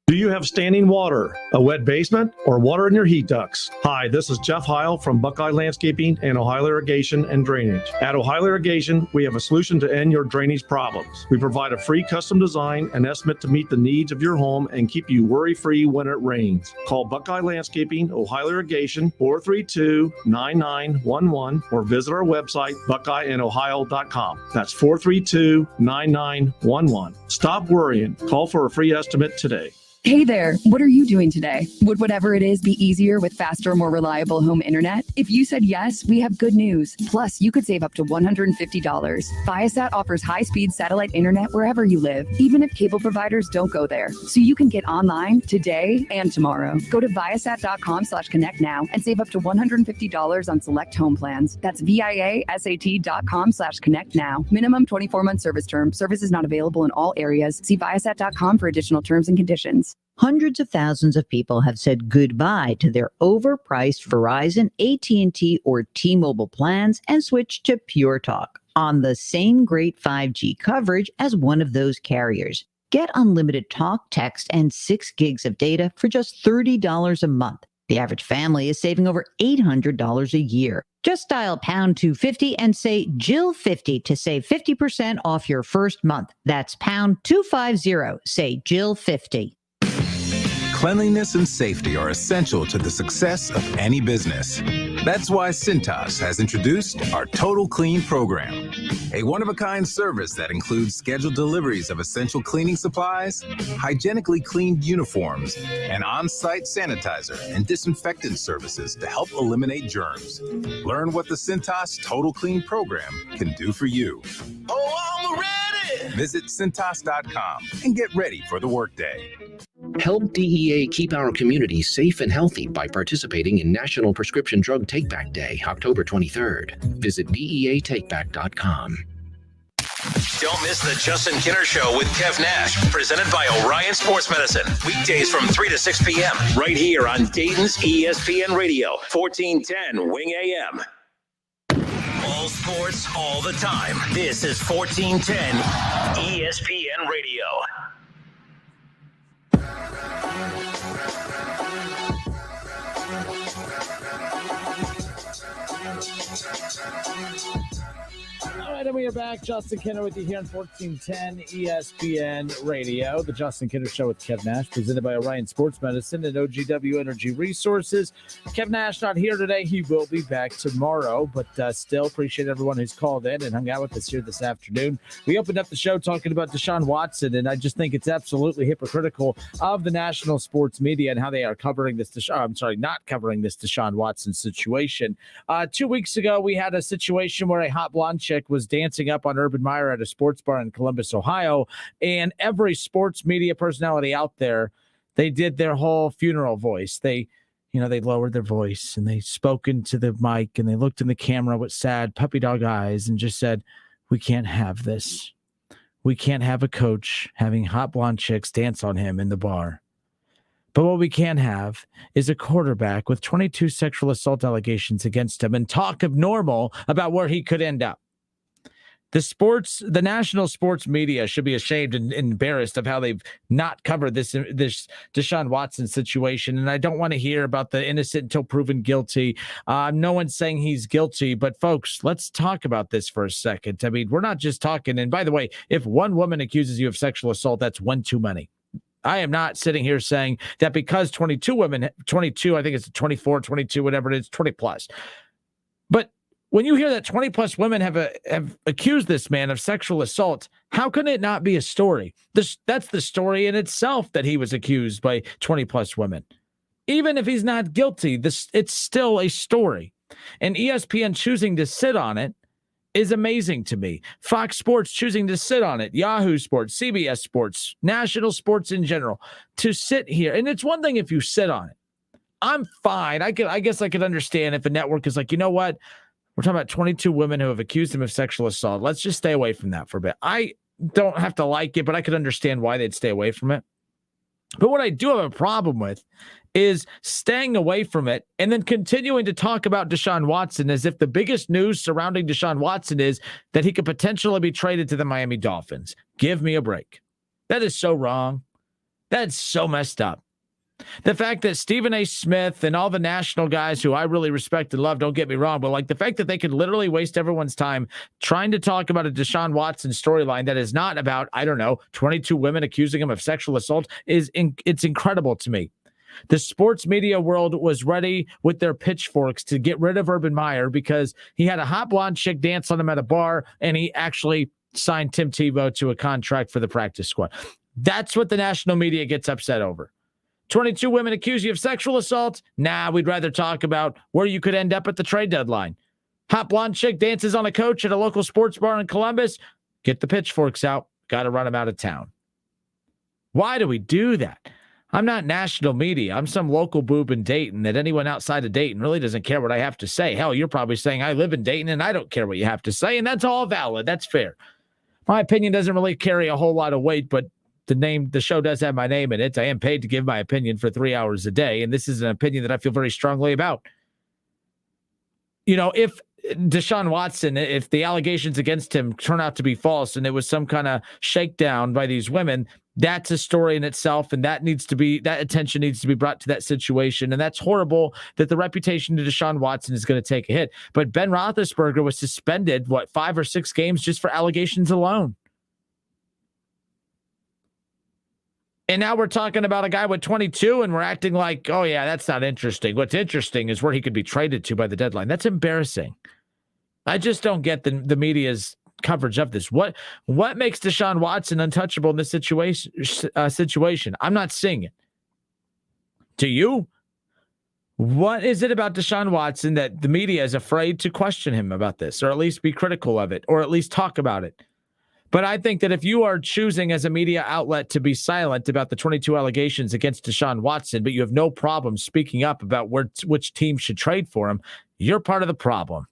Do you have standing water, a wet basement, or water in your heat ducts? Hi, this is Jeff Heil from Buckeye Landscaping and Ohio Irrigation and Drainage. At Ohio Irrigation, we have a solution to end your drainage problems. We provide a free custom design and estimate to meet the needs of your home and keep you worry-free when it rains. Call Buckeye Landscaping, Ohio Irrigation, 432-9911, or visit our website, buckeyeindohio.com. That's 432-9911. Stop worrying. Call for a free estimate today. Hey there, what are you doing today? Would whatever it is be easier with faster, more reliable home internet? If you said yes, we have good news. Plus, you could save up to $150. Viasat offers high-speed satellite internet wherever you live, even if cable providers don't go there. So you can get online today and tomorrow. Go to viasat.com/connect now and save up to $150 on select home plans. That's viasat.com/connect now. Minimum 24-month service term. Service is not available in all areas. See viasat.com for additional terms and conditions. Hundreds of thousands of people have said goodbye to their overpriced Verizon, AT&T, or T-Mobile plans and switched to Pure Talk on the same great 5G coverage as one of those carriers. Get unlimited talk, text, and 6 gigs of data for just $30 a month. The average family is saving over $800 a year. Just dial pound 250 and say Jill50 to save 50% off your first month. That's pound 250. Say Jill50. Cleanliness and safety are essential to the success of any business. That's why Cintas has introduced our Total Clean program, a one-of-a-kind service that includes scheduled deliveries of essential cleaning supplies, hygienically cleaned uniforms, and on-site sanitizer and disinfectant services to help eliminate germs. Learn what the Cintas Total Clean program can do for you. Oh, I'm ready! Visit Cintas.com and get ready for the workday. Help DEA keep our community safe and healthy by participating in National Prescription Drug Take-Back Day, October 23rd. Visit DEATakeback.com. Don't miss the Justin Kinner Show with Kev Nash, presented by Orion Sports Medicine. Weekdays from 3 to 6 p.m. right here on Dayton's ESPN Radio, 1410 Wing AM. All sports, all the time. This is 1410 ESPN Radio. All right, and we are back. Justin Kinner with you here on 1410 ESPN Radio. The Justin Kinner Show with Kev Nash, presented by Orion Sports Medicine and OGW Energy Resources. Kev Nash not here today. He will be back tomorrow, but still appreciate everyone who's called in and hung out with us here this afternoon. We opened up the show talking about Deshaun Watson, and I just think it's absolutely hypocritical of the national sports media and how they are covering this. Not covering this Deshaun Watson situation. 2 weeks ago, we had a situation where a hot blonde chick was dancing up on Urban Meyer at a sports bar in Columbus, Ohio, and every sports media personality out there, they did their whole funeral voice. They lowered their voice and they spoke into the mic and they looked in the camera with sad puppy dog eyes and just said, "We can't have this. We can't have a coach having hot blonde chicks dance on him in the bar. But what we can have is a quarterback with 22 sexual assault allegations against him and talk of normal about where he could end up." The national sports media should be ashamed and embarrassed of how they've not covered this Deshaun Watson situation. And I don't want to hear about the innocent until proven guilty. No one's saying he's guilty, but folks, let's talk about this for a second. I mean, we're not just talking. And by the way, if one woman accuses you of sexual assault, that's one too many. I am not sitting here saying that because 22 women, 22, I think it's 24, 22, whatever it is, 20 plus. But when you hear that 20 plus women have accused this man of sexual assault, how can it not be a story? That's the story in itself, that he was accused by 20 plus women. Even if he's not guilty, it's still a story. And ESPN choosing to sit on it is amazing to me. Fox Sports choosing to sit on it, Yahoo Sports, CBS Sports, national sports in general, to sit here. And it's one thing if you sit on it. I'm fine. I guess I could understand if a network is like, you know what? We're talking about 22 women who have accused him of sexual assault. Let's just stay away from that for a bit. I don't have to like it, but I could understand why they'd stay away from it. But what I do have a problem with is staying away from it and then continuing to talk about Deshaun Watson as if the biggest news surrounding Deshaun Watson is that he could potentially be traded to the Miami Dolphins. Give me a break. That is so wrong. That's so messed up. The fact that Stephen A. Smith and all the national guys who I really respect and love, don't get me wrong, but like the fact that they could literally waste everyone's time trying to talk about a Deshaun Watson storyline that is not about, 22 women accusing him of sexual assault it's incredible to me. The sports media world was ready with their pitchforks to get rid of Urban Meyer because he had a hot blonde chick dance on him at a bar and he actually signed Tim Tebow to a contract for the practice squad. That's what the national media gets upset over. 22 women accuse you of sexual assault? Nah, we'd rather talk about where you could end up at the trade deadline. Hot blonde chick dances on a coach at a local sports bar in Columbus? Get the pitchforks out. Got to run them out of town. Why do we do that? I'm not national media. I'm some local boob in Dayton that anyone outside of Dayton really doesn't care what I have to say. Hell, you're probably saying I live in Dayton and I don't care what you have to say, and that's all valid. That's fair. My opinion doesn't really carry a whole lot of weight, but the show does have my name in it. I am paid to give my opinion for 3 hours a day, and this is an opinion that I feel very strongly about. If Deshaun Watson, if the allegations against him turn out to be false and it was some kind of shakedown by these women, that's a story in itself, and that attention needs to be brought to that situation. And that's horrible that the reputation of Deshaun Watson is going to take a hit. But Ben Roethlisberger was suspended, 5 or 6 games just for allegations alone. And now we're talking about a guy with 22 and we're acting like, oh yeah, that's not interesting. What's interesting is where he could be traded to by the deadline. That's embarrassing. I just don't get the media's coverage of this. What makes Deshaun Watson untouchable in this situation? I'm not seeing it. Do you? What is it about Deshaun Watson that the media is afraid to question him about this, or at least be critical of it, or at least talk about it? But I think that if you are choosing as a media outlet to be silent about the 22 allegations against Deshaun Watson, but you have no problem speaking up about which team should trade for him, you're part of the problem.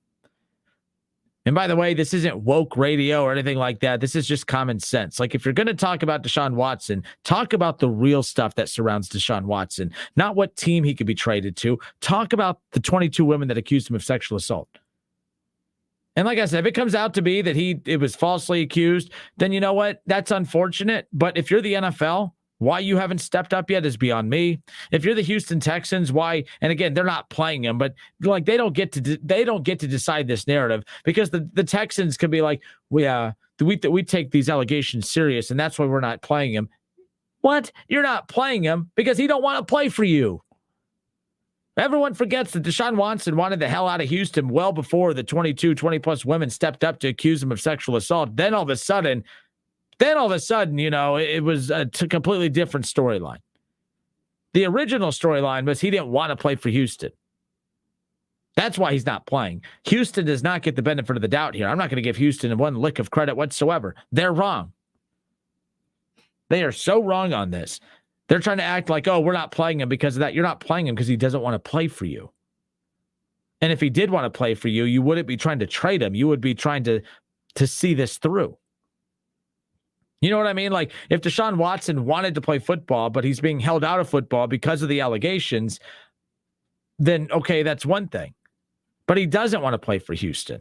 And by the way, this isn't woke radio or anything like that. This is just common sense. Like, if you're going to talk about Deshaun Watson, talk about the real stuff that surrounds Deshaun Watson, not what team he could be traded to. Talk about the 22 women that accused him of sexual assault. And like I said, if it comes out to be that it was falsely accused, then you know what? That's unfortunate. But if you're the NFL, why you haven't stepped up yet is beyond me. If you're the Houston Texans, why? And again, they're not playing him, but like they don't get to decide this narrative, because the Texans could be like, we take these allegations serious, and that's why we're not playing him. What? You're not playing him because he don't want to play for you. Everyone forgets that Deshaun Watson wanted the hell out of Houston well before the 20 plus women stepped up to accuse him of sexual assault. Then all of a sudden, you know, it was a completely different storyline. The original storyline was he didn't want to play for Houston. That's why he's not playing. Houston does not get the benefit of the doubt here. I'm not going to give Houston one lick of credit whatsoever. They're wrong. They are so wrong on this. They're trying to act like, oh, we're not playing him because of that. You're not playing him because he doesn't want to play for you. And if he did want to play for you, you wouldn't be trying to trade him. You would be trying to see this through. You know what I mean? Like, if Deshaun Watson wanted to play football, but he's being held out of football because of the allegations, then, okay, that's one thing. But he doesn't want to play for Houston.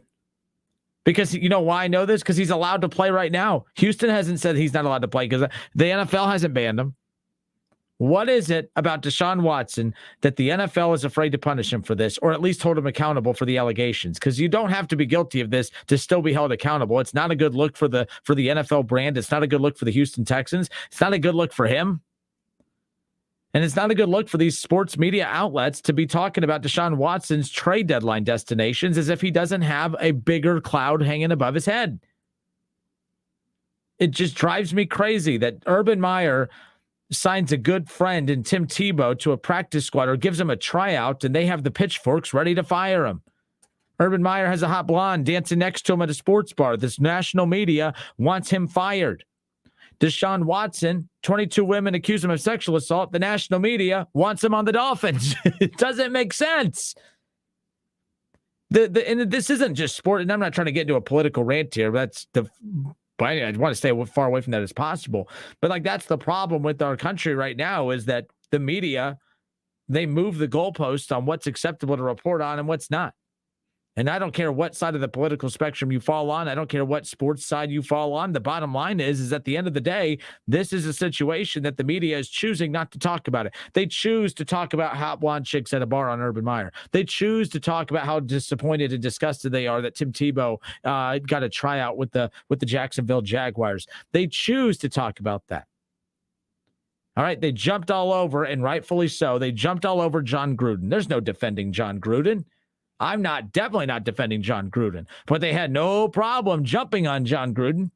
Because, you know why I know this? Because he's allowed to play right now. Houston hasn't said he's not allowed to play because the NFL hasn't banned him. What is it about Deshaun Watson that the NFL is afraid to punish him for this, or at least hold him accountable for the allegations? Because you don't have to be guilty of this to still be held accountable. It's not a good look for the NFL brand. It's not a good look for the Houston Texans. It's not a good look for him. And it's not a good look for these sports media outlets to be talking about Deshaun Watson's trade deadline destinations as if he doesn't have a bigger cloud hanging above his head. It just drives me crazy that Urban Meyer signs a good friend in Tim Tebow to a practice squad or gives him a tryout, and they have the pitchforks ready to fire him. Urban Meyer has a hot blonde dancing next to him at a sports bar. This national media wants him fired. Deshaun Watson, 22 women accuse him of sexual assault. The national media wants him on the Dolphins. It doesn't make sense. And this isn't just sport, and I'm not trying to get into a political rant here. But I want to stay as far away from that as possible. But like, that's the problem with our country right now, is that the media, they move the goalposts on what's acceptable to report on and what's not. And I don't care what side of the political spectrum you fall on. I don't care what sports side you fall on. The bottom line is at the end of the day, this is a situation that the media is choosing not to talk about it. They choose to talk about hot blonde chicks at a bar on Urban Meyer. They choose to talk about how disappointed and disgusted they are that Tim Tebow got a tryout with the Jacksonville Jaguars. They choose to talk about that. All right, they jumped all over, and rightfully so. They jumped all over John Gruden. There's no defending John Gruden. I'm definitely not defending John Gruden, but they had no problem jumping on John Gruden.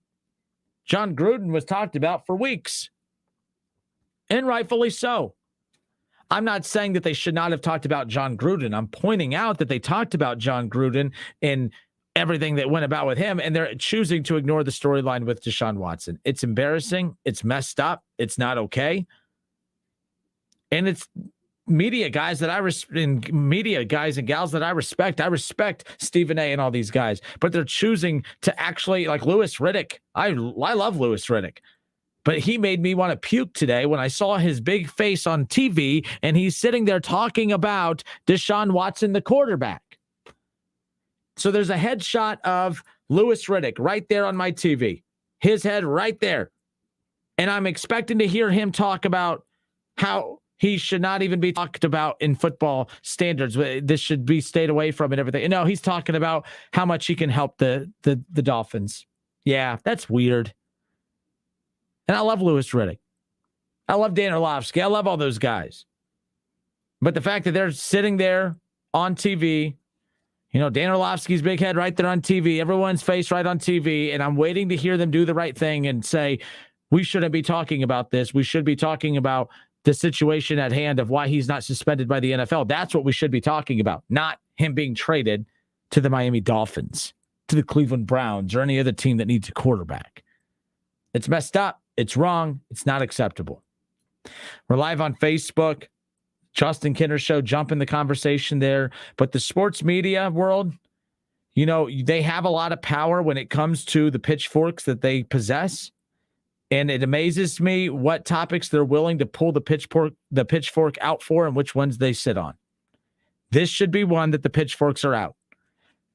John Gruden was talked about for weeks, and rightfully so. I'm not saying that they should not have talked about John Gruden. I'm pointing out that they talked about John Gruden and everything that went about with him, and they're choosing to ignore the storyline with Deshaun Watson. It's embarrassing. It's messed up. It's not okay. And it's media guys and gals that I respect. I respect Stephen A. and all these guys, but they're choosing to actually, like Louis Riddick. I love Louis Riddick, but he made me want to puke today when I saw his big face on TV and he's sitting there talking about Deshaun Watson, the quarterback. So there's a headshot of Louis Riddick right there on my TV, his head right there. And I'm expecting to hear him talk about how he should not even be talked about in football standards. This should be stayed away from and everything. No, he's talking about how much he can help the Dolphins. Yeah, that's weird. And I love Louis Riddick. I love Dan Orlovsky. I love all those guys. But the fact that they're sitting there on TV, you know, Dan Orlovsky's big head right there on TV, everyone's face right on TV, and I'm waiting to hear them do the right thing and say, we shouldn't be talking about this. We should be talking about the situation at hand of why he's not suspended by the NFL. That's what we should be talking about, not him being traded to the Miami Dolphins, to the Cleveland Browns, or any other team that needs a quarterback. It's messed up. It's wrong. It's not acceptable. We're live on Facebook. Justin Kinner Show, jump in the conversation there. But the sports media world, You know, they have a lot of power when it comes to the pitchforks that they possess. And it amazes me what topics they're willing to pull the pitchfork out for and which ones they sit on. This should be one that the pitchforks are out.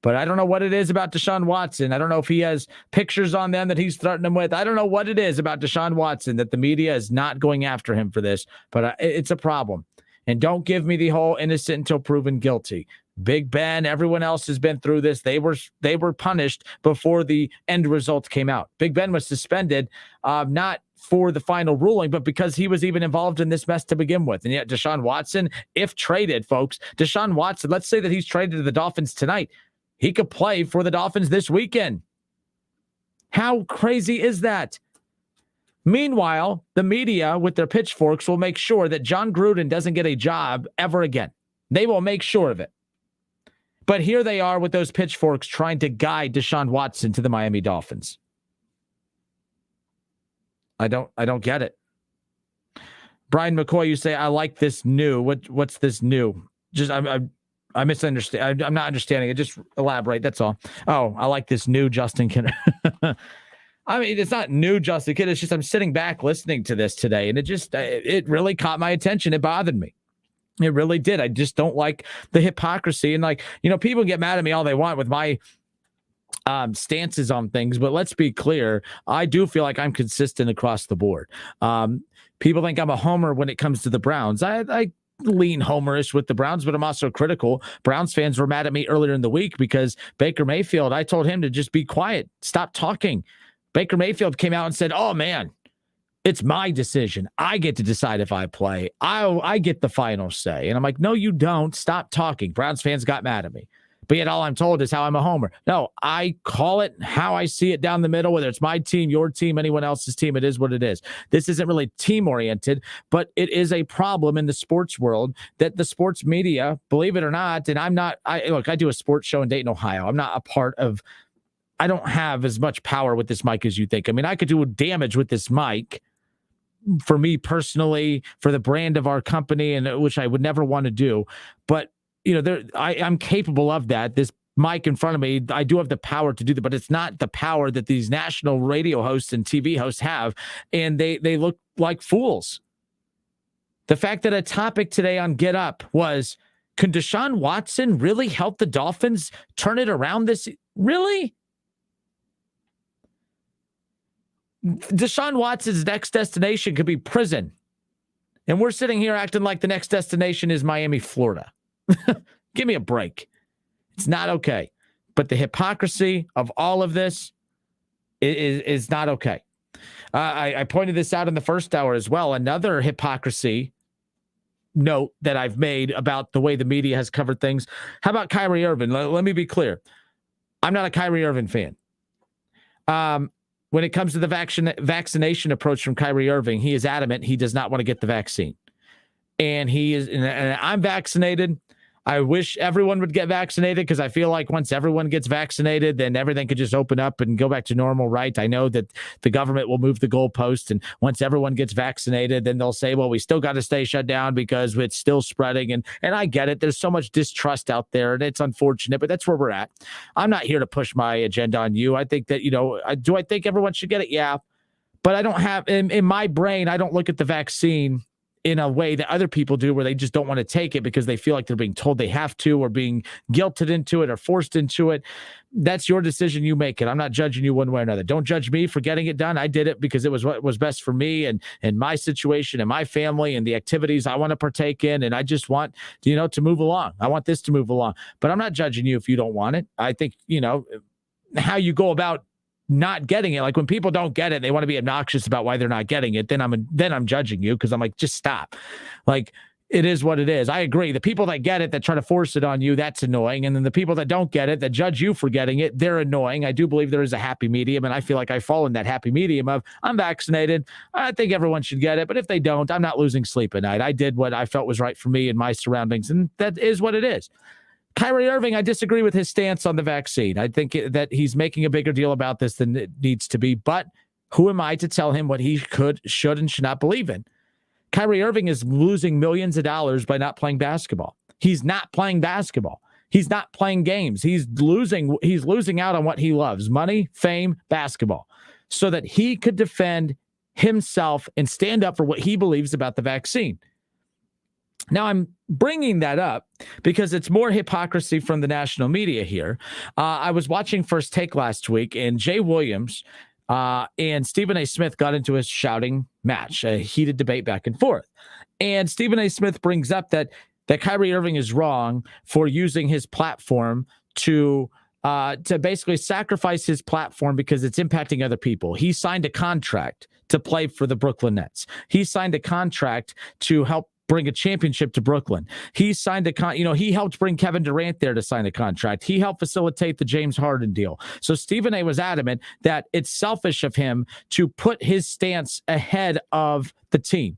But I don't know what it is about Deshaun Watson. I don't know if he has pictures on them that he's threatening them with. I don't know what it is about Deshaun Watson that the media is not going after him for this, but it's a problem. And don't give me the whole innocent until proven guilty. Big Ben, everyone else has been through this. They were punished before the end result came out. Big Ben was suspended, not for the final ruling, but because he was even involved in this mess to begin with. And yet Deshaun Watson, if traded, folks, Deshaun Watson, let's say that he's traded to the Dolphins tonight. He could play for the Dolphins this weekend. How crazy is that? Meanwhile, the media with their pitchforks will make sure that John Gruden doesn't get a job ever again. They will make sure of it. But here they are with those pitchforks trying to guide Deshaun Watson to the Miami Dolphins. I don't get it. Brian McCoy, you say, I like this new. What's this new? Just I misunderstand. I'm not understanding it. Just elaborate. That's all. Oh, I like this new Justin Kinner. I mean, it's not new Justin Kinner. It's just I'm sitting back listening to this today, and it really caught my attention. It bothered me. It really did. I just don't like the hypocrisy. And people get mad at me all they want with my stances on things, but let's be clear. I do feel like I'm consistent across the board. People think I'm a homer when it comes to the Browns. I lean homerish with the Browns, but I'm also critical. Browns fans were mad at me earlier in the week because Baker Mayfield, I told him to just be quiet, stop talking. Baker Mayfield came out and said, oh man, it's my decision. I get to decide if I play. I get the final say. And I'm like, no, you don't. Stop talking. Browns fans got mad at me. But yet all I'm told is how I'm a homer. No, I call it how I see it down the middle, whether it's my team, your team, anyone else's team. It is what it is. This isn't really team-oriented, but it is a problem in the sports world that the sports media, believe it or not, and I do a sports show in Dayton, Ohio. I'm not a part of, I don't have as much power with this mic as you think. I mean, I could do damage with this mic for me personally, for the brand of our company, and which I would never want to do. But I'm capable of that. This mic in front of me, I do have the power to do that, but it's not the power that these national radio hosts and TV hosts have, and they look like fools. The fact that a topic today on Get Up was, can Deshaun Watson really help the Dolphins turn it around this? Really? Deshaun Watson's next destination could be prison. And we're sitting here acting like the next destination is Miami, Florida. Give me a break. It's not okay. But the hypocrisy of all of this is not okay. I pointed this out in the first hour as well. Another hypocrisy note that I've made about the way the media has covered things. How about Kyrie Irving? Let me be clear. I'm not a Kyrie Irving fan. When it comes to the vaccination approach from Kyrie Irving, he is adamant he does not want to get the vaccine. And I'm vaccinated. I wish everyone would get vaccinated because I feel like once everyone gets vaccinated, then everything could just open up and go back to normal, right? I know that the government will move the goalpost, and once everyone gets vaccinated, then they'll say, well, we still got to stay shut down because it's still spreading. And I get it. There's so much distrust out there, and it's unfortunate, but that's where we're at. I'm not here to push my agenda on you. I think that, do I think everyone should get it? Yeah. But I don't have, in my brain, I don't look at the vaccine in a way that other people do where they just don't want to take it because they feel like they're being told they have to or being guilted into it or forced into it. That's your decision. You make it. I'm not judging you one way or another. Don't judge me for getting it done. I did it because it was what was best for me and my situation and my family and the activities I want to partake in. And I just want, to move along. I want this to move along. But I'm not judging you if you don't want it. I think, how you go about not getting it. Like when people don't get it, they want to be obnoxious about why they're not getting it. Then I'm judging you because I'm like, just stop. Like, it is what it is. I agree. The people that get it, that try to force it on you, that's annoying. And then the people that don't get it, that judge you for getting it, they're annoying. I do believe there is a happy medium, and I feel like I fall in that happy medium of, I'm vaccinated. I think everyone should get it. But if they don't, I'm not losing sleep at night. I did what I felt was right for me and my surroundings, and that is what it is. Kyrie Irving, I disagree with his stance on the vaccine. I think that he's making a bigger deal about this than it needs to be. But who am I to tell him what he could, should, and should not believe in? Kyrie Irving is losing millions of dollars by not playing basketball. He's not playing basketball. He's not playing games. He's losing out on what he loves, money, fame, basketball, so that he could defend himself and stand up for what he believes about the vaccine. Now, I'm bringing that up because it's more hypocrisy from the national media here. I was watching First Take last week, and Jay Williams and Stephen A. Smith got into a shouting match, a heated debate back and forth. And Stephen A. Smith brings up that Kyrie Irving is wrong for using his platform to basically sacrifice his platform because it's impacting other people. He signed a contract to play for the Brooklyn Nets. He signed a contract to help bring a championship to Brooklyn. He signed he helped bring Kevin Durant there to sign a contract. He helped facilitate the James Harden deal. So Stephen A. was adamant that it's selfish of him to put his stance ahead of the team.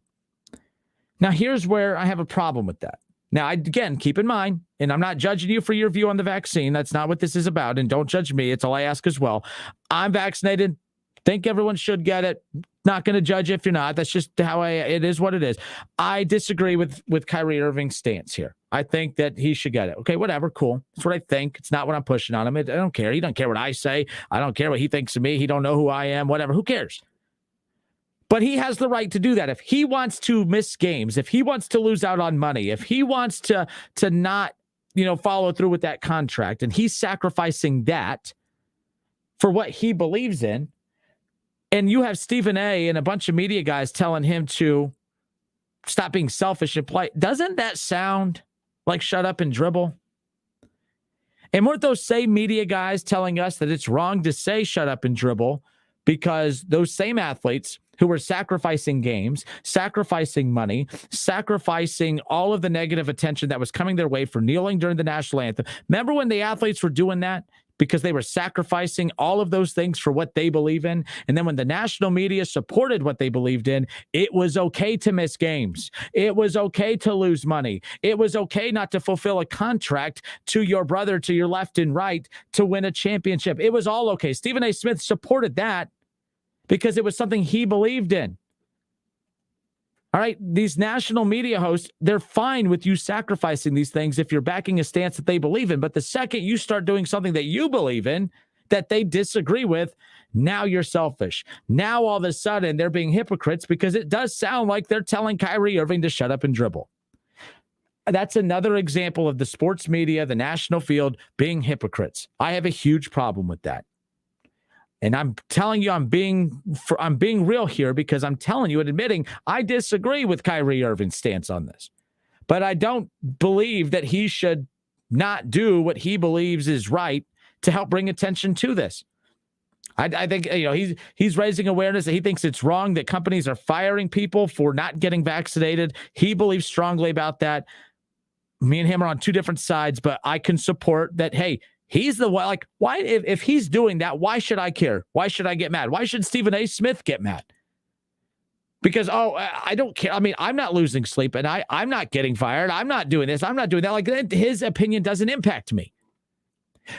Now, here's where I have a problem with that. Now, again, keep in mind, and I'm not judging you for your view on the vaccine. That's not what this is about, and don't judge me. It's all I ask as well. I'm vaccinated. Think everyone should get it. Not going to judge if you're not. That's just how it is what it is. I disagree with Kyrie Irving's stance here. I think that he should get it. Okay, whatever, cool. That's what I think. It's not what I'm pushing on him. I don't care. He don't care what I say. I don't care what he thinks of me. He don't know who I am, whatever. Who cares? But he has the right to do that. If he wants to miss games, if he wants to lose out on money, if he wants to not, follow through with that contract, and he's sacrificing that for what he believes in, and you have Stephen A. and a bunch of media guys telling him to stop being selfish and play, doesn't that sound like shut up and dribble? And weren't those same media guys telling us that it's wrong to say shut up and dribble because those same athletes who were sacrificing games, sacrificing money, sacrificing all of the negative attention that was coming their way for kneeling during the national anthem? Remember when the athletes were doing that? Because they were sacrificing all of those things for what they believe in. And then when the national media supported what they believed in, it was okay to miss games. It was okay to lose money. It was okay not to fulfill a contract to your brother, to your left and right, to win a championship. It was all okay. Stephen A. Smith supported that because it was something he believed in. All right, these national media hosts, they're fine with you sacrificing these things if you're backing a stance that they believe in. But the second you start doing something that you believe in, that they disagree with, now you're selfish. Now all of a sudden they're being hypocrites because it does sound like they're telling Kyrie Irving to shut up and dribble. That's another example of the sports media, the national field, being hypocrites. I have a huge problem with that. And I'm telling you, I'm being real here because I'm telling you and admitting I disagree with Kyrie Irving's stance on this. But I don't believe that he should not do what he believes is right to help bring attention to this. I think he's raising awareness that he thinks it's wrong that companies are firing people for not getting vaccinated. He believes strongly about that. Me and him are on two different sides, but I can support that. Hey, he's the one. Like, why? If he's doing that, why should I care? Why should I get mad? Why should Stephen A. Smith get mad? Because, I don't care. I mean, I'm not losing sleep, and I'm not getting fired. I'm not doing this. I'm not doing that. Like, his opinion doesn't impact me.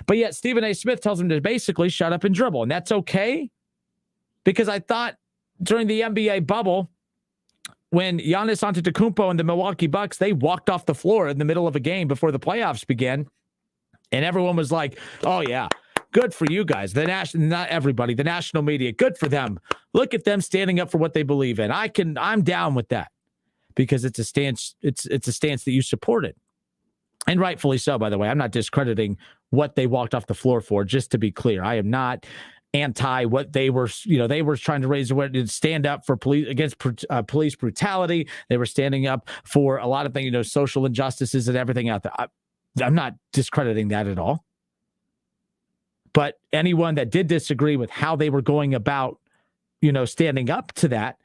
But yet Stephen A. Smith tells him to basically shut up and dribble, and that's okay. Because I thought during the NBA bubble, when Giannis Antetokounmpo and the Milwaukee Bucks, they walked off the floor in the middle of a game before the playoffs began. And everyone was like, oh, yeah, good for you guys. Not everybody, the national media, good for them. Look at them standing up for what they believe in. I'm down with that because it's a stance. It's a stance that you supported. And rightfully so, by the way. I'm not discrediting what they walked off the floor for, just to be clear. I am not anti what they were, they were trying to raise awareness, stand up for against police brutality. They were standing up for a lot of things, social injustices and everything out there. I'm not discrediting that at all. But anyone that did disagree with how they were going about, standing up to that,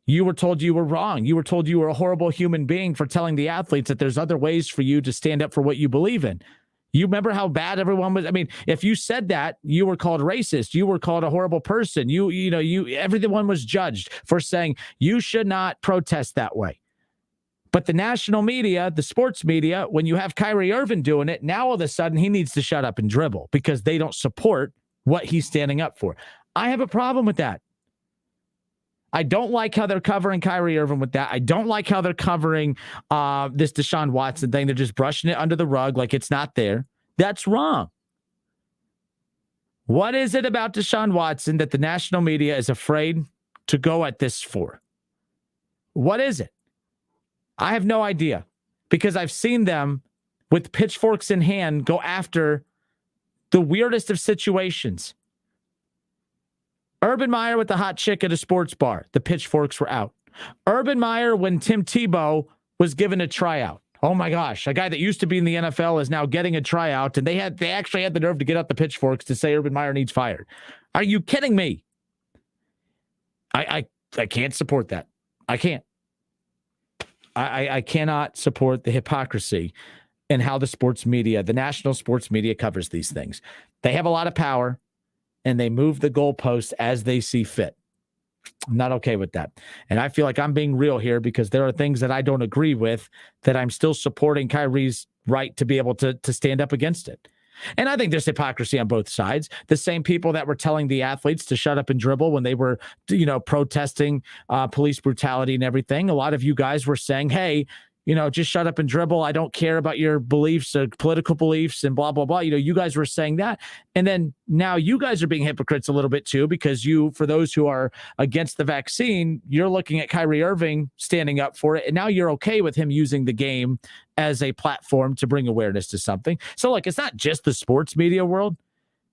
you were told you were wrong. You were told you were a horrible human being for telling the athletes that there's other ways for you to stand up for what you believe in. You remember how bad everyone was? I mean, if you said that, you were called racist. You were called a horrible person. Everyone was judged for saying you should not protest that way. But the national media, the sports media, when you have Kyrie Irving doing it, now all of a sudden he needs to shut up and dribble because they don't support what he's standing up for. I have a problem with that. I don't like how they're covering Kyrie Irving with that. I don't like how they're covering this Deshaun Watson thing. They're just brushing it under the rug like it's not there. That's wrong. What is it about Deshaun Watson that the national media is afraid to go at this for? What is it? I have no idea, because I've seen them with pitchforks in hand go after the weirdest of situations. Urban Meyer with the hot chick at a sports bar. The pitchforks were out. Urban Meyer when Tim Tebow was given a tryout. Oh my gosh, a guy that used to be in the NFL is now getting a tryout, and they actually had the nerve to get out the pitchforks to say Urban Meyer needs fired. Are you kidding me? I can't support that. I can't. I cannot support the hypocrisy in how the sports media, the national sports media, covers these things. They have a lot of power, and they move the goalposts as they see fit. I'm not okay with that. And I feel like I'm being real here, because there are things that I don't agree with that I'm still supporting Kyrie's right to be able to stand up against it. And I think there's hypocrisy on both sides. The same people that were telling the athletes to shut up and dribble when they were, protesting police brutality and everything. A lot of you guys were saying, hey, just shut up and dribble. I don't care about your beliefs, political beliefs, and blah, blah, blah. You guys were saying that. And then now you guys are being hypocrites a little bit too, because for those who are against the vaccine, you're looking at Kyrie Irving standing up for it. And now you're okay with him using the game as a platform to bring awareness to something. So look, it's not just the sports media world.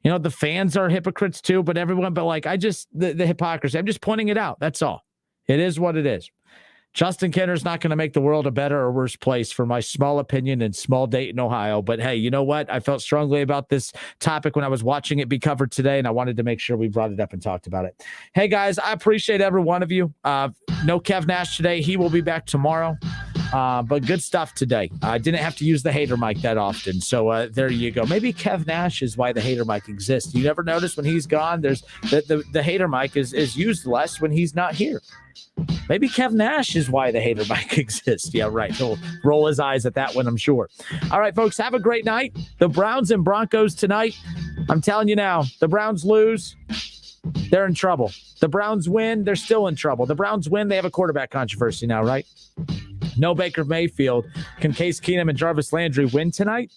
The fans are hypocrites too, but everyone, the hypocrisy, I'm just pointing it out. That's all. It is what it is. Justin Kenner's not going to make the world a better or worse place, for my small opinion, in small Dayton, Ohio. But hey, you know what? I felt strongly about this topic when I was watching it be covered today, and I wanted to make sure we brought it up and talked about it. Hey, guys, I appreciate every one of you. No Kev Nash today. He will be back tomorrow. But good stuff today. I didn't have to use the hater mic that often. So there you go. Maybe Kev Nash is why the hater mic exists. You never notice when he's gone, there's the hater mic is used less when he's not here. Maybe Kev Nash is why the hater mic exists. Yeah, right. He'll roll his eyes at that one, I'm sure. All right, folks, have a great night. The Browns and Broncos tonight. I'm telling you now, the Browns lose, they're in trouble. The Browns win, they're still in trouble. The Browns win, they have a quarterback controversy now, right? No Baker Mayfield. Can Case Keenum and Jarvis Landry win tonight?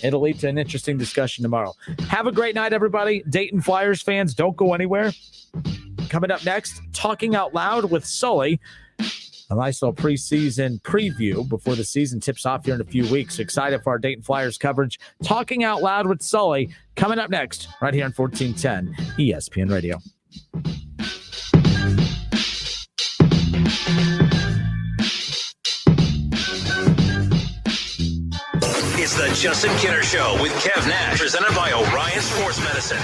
It'll lead to an interesting discussion tomorrow. Have a great night, everybody. Dayton Flyers fans, don't go anywhere. Coming up next, Talking Out Loud with Sully. A nice little preseason preview before the season tips off here in a few weeks. Excited for our Dayton Flyers coverage. Talking Out Loud with Sully coming up next, right here on 1410 ESPN Radio. It's the Justin Kinner Show with Kev Nash, presented by Orion Sports Medicine.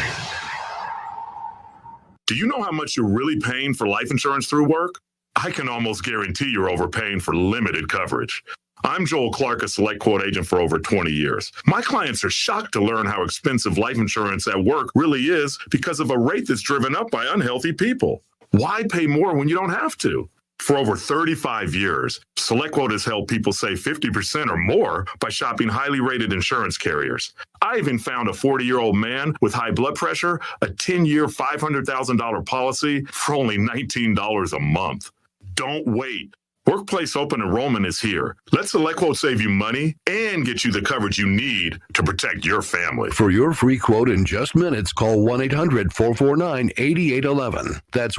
Do you know how much you're really paying for life insurance through work? I can almost guarantee you're overpaying for limited coverage. I'm Joel Clark, a Select Quote agent for over 20 years. My clients are shocked to learn how expensive life insurance at work really is because of a rate that's driven up by unhealthy people. Why pay more when you don't have to? For over 35 years, SelectQuote has helped people save 50% or more by shopping highly rated insurance carriers. I even found a 40-year-old man with high blood pressure, a 10-year, $500,000 policy for only $19 a month. Don't wait. Workplace open enrollment is here. Let SelectQuote save you money and get you the coverage you need to protect your family. For your free quote in just minutes, call 1-800-449-8811. That's